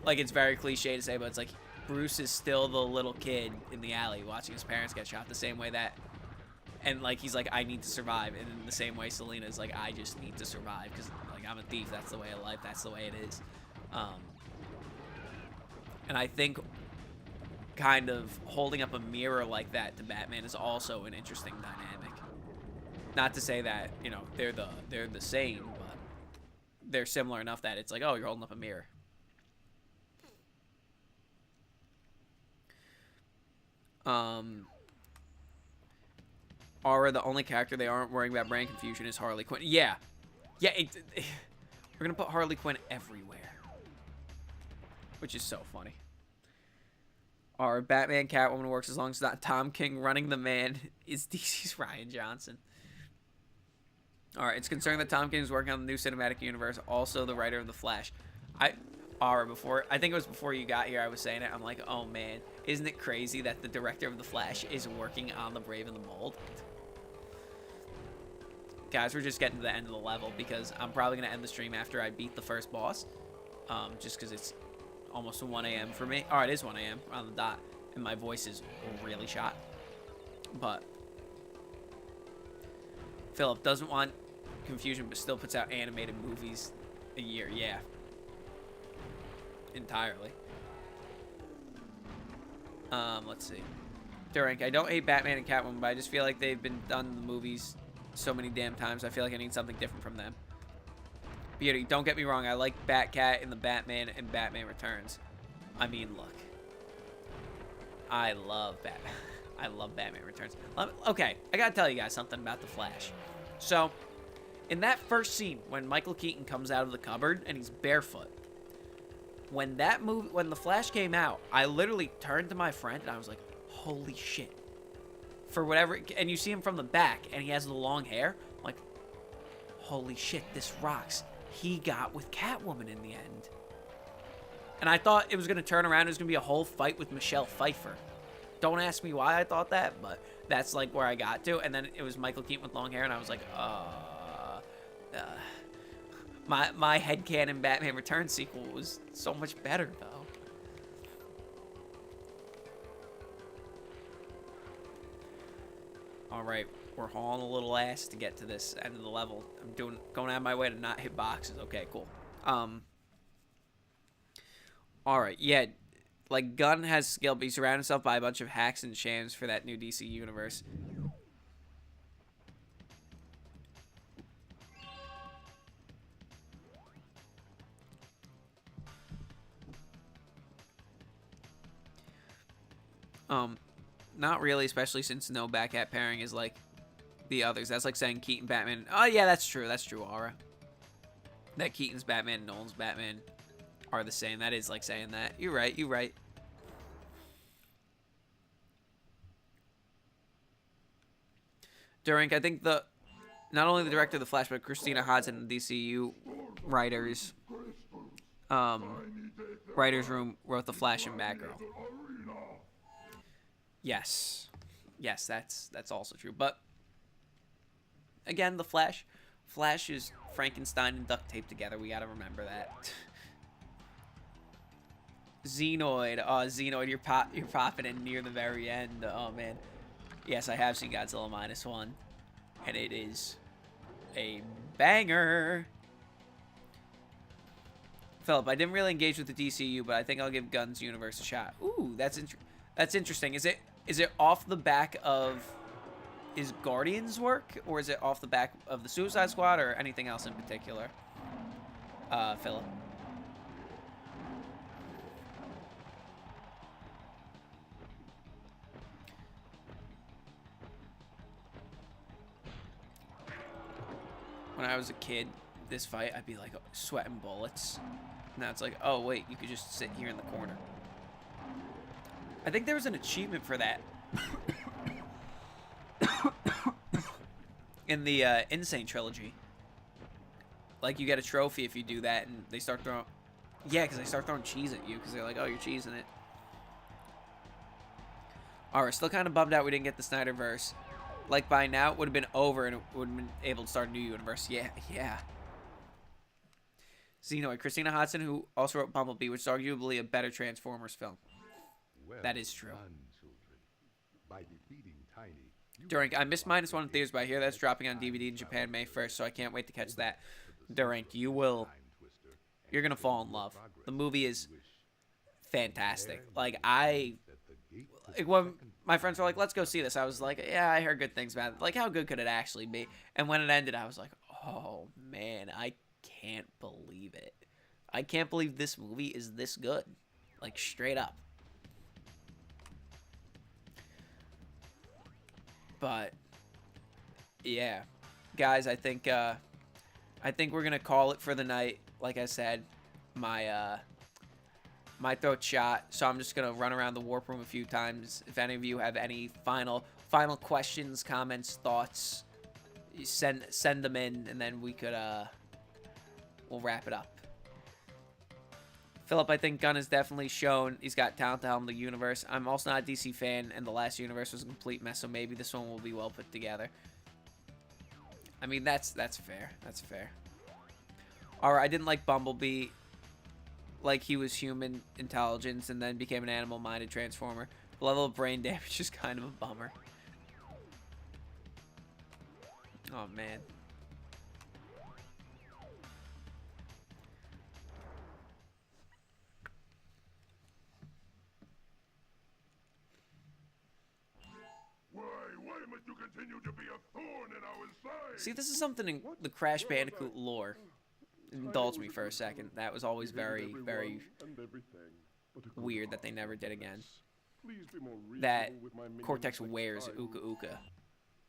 it's very cliche to say, but it's like, Bruce is still the little kid in the alley watching his parents get shot the same way that... And, like, he's like, I need to survive. And in the same way, Selena is like, I just need to survive. Because, like, I'm a thief. That's the way of life. That's the way it is. And I think kind of holding up a mirror like that to Batman is also an interesting dynamic. Not to say that, you know, they're the same, but they're similar enough that it's like, oh, you're holding up a mirror. Aura, the only character they aren't worrying about brain confusion is Harley Quinn. Yeah. Yeah, we're gonna put Harley Quinn everywhere. Which is so funny. Our Batman Catwoman works as long as it's not Tom King running the man is DC's Ryan Johnson. Alright, it's concerning that Tom King is working on the new cinematic universe, also the writer of The Flash. I think it was before you got here I was saying it. I'm like, oh man, isn't it crazy that the director of The Flash is working on The Brave and the Bold? Guys, we're just getting to the end of the level because I'm probably going to end the stream after I beat the first boss. Just because it's almost 1 a.m. for me. Oh, it is 1 a.m. on the dot. And my voice is really shot. But Philip doesn't want confusion but still puts out animated movies a year. Yeah. Entirely. Let's see. Durant, I don't hate Batman and Catwoman, but I just feel like they've been done in the movies so many damn times. I feel like I need something different from them. Beauty, don't get me wrong. I like Batcat in the Batman and Batman Returns. I mean, look. I love Batman. I love Batman Returns. Okay, I gotta tell you guys something about The Flash. So, in that first scene, when Michael Keaton comes out of the cupboard and he's barefoot, when The Flash came out, I literally turned to my friend and I was like, holy shit. For whatever, and you see him from the back and he has the long hair. I'm like, holy shit, this rocks. He got with Catwoman in the end. And I thought it was going to turn around. It was going to be a whole fight with Michelle Pfeiffer. Don't ask me why I thought that, but that's like where I got to. And then it was Michael Keaton with long hair, and I was like, my headcanon Batman Returns sequel was so much better, though. All right, we're hauling a little ass to get to this end of the level. I'm going out of my way to not hit boxes. Okay, cool. All right, yeah, like Gunn has skill, but he surrounded himself by a bunch of hacks and shams for that new DC universe. Not really, especially since no Batcat pairing is like the others. That's like saying Keaton Batman. Oh yeah, that's true. That's true, Aura. That Keaton's Batman and Nolan's Batman are the same. That is like saying that. You're right. You're right. Durink, I think not only the director of The Flash, but Christina Hodson and DCU writers room wrote The Flash and Batgirl. Yes, that's also true. But again, the Flash is Frankenstein and duct tape together. We gotta remember that. Xenoid, oh Xenoid, you're popping in near the very end. Oh man, yes, I have seen Godzilla -1, and it is a banger. Philip, I didn't really engage with the DCU, but I think I'll give Gunn's universe a shot. Ooh, that's interesting. Is it off the back of his Guardians work, or is it off the back of the Suicide Squad, or anything else in particular? Philip. When I was a kid, this fight, I'd be like sweating bullets. Now it's like, oh wait, you could just sit here in the corner. I think there was an achievement for that in the Insane trilogy. Like, you get a trophy if you do that, and they start throwing... Yeah, because they start throwing cheese at you, because they're like, oh, you're cheesing it. Alright, still kind of bummed out we didn't get the Snyderverse. Like, by now, it would have been over, and it would have been able to start a new universe. Yeah. Xenoid, Christina Hodson, who also wrote Bumblebee, which is arguably a better Transformers film. Well that is true. done, children. By defeating Tiny, Durink, I missed -1 in theaters, but I hear that's dropping on DVD in Japan May 1st, so I can't wait to catch that. Durink, you're gonna fall in love. The movie is fantastic. Like, I like when my friends were like, let's go see this, I was like, yeah, I heard good things about it. Like, how good could it actually be? And when it ended, I was like, oh man, I can't believe it. I can't believe this movie is this good. Like, straight up. But yeah, guys, I think we're gonna call it for the night. Like I said, my throat's shot, so I'm just gonna run around the warp room a few times. If any of you have any final questions, comments, thoughts, send them in, and then we'll wrap it up. Philip, I think Gunn has definitely shown he's got talent to helm the universe. I'm also not a DC fan, and the last universe was a complete mess, so maybe this one will be well put together. I mean, that's fair. That's fair. Alright, I didn't like Bumblebee. Like, he was human intelligence and then became an animal-minded transformer. The level of brain damage is kind of a bummer. Oh, man. Why must you continue to be a thorn in our side? See, this is something in the Crash Bandicoot lore. Indulge me for a second. That was always very, very weird that they never did again. That Cortex wears Uka Uka.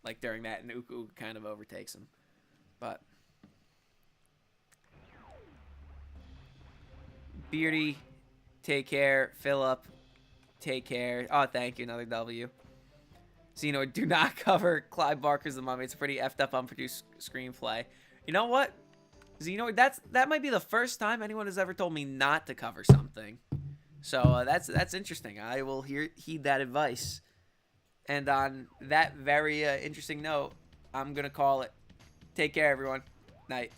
Like, during that, and Uka Uka kind of overtakes him. But Beardy, take care. Philip, take care. Oh, thank you. Another W. Xenoid, do not cover Clive Barker's The Mummy. It's a pretty effed up, unproduced screenplay. You know what? Xenoid, that might be the first time anyone has ever told me not to cover something. So that's interesting. I will heed that advice. And on that very interesting note, I'm gonna call it. Take care, everyone. Night.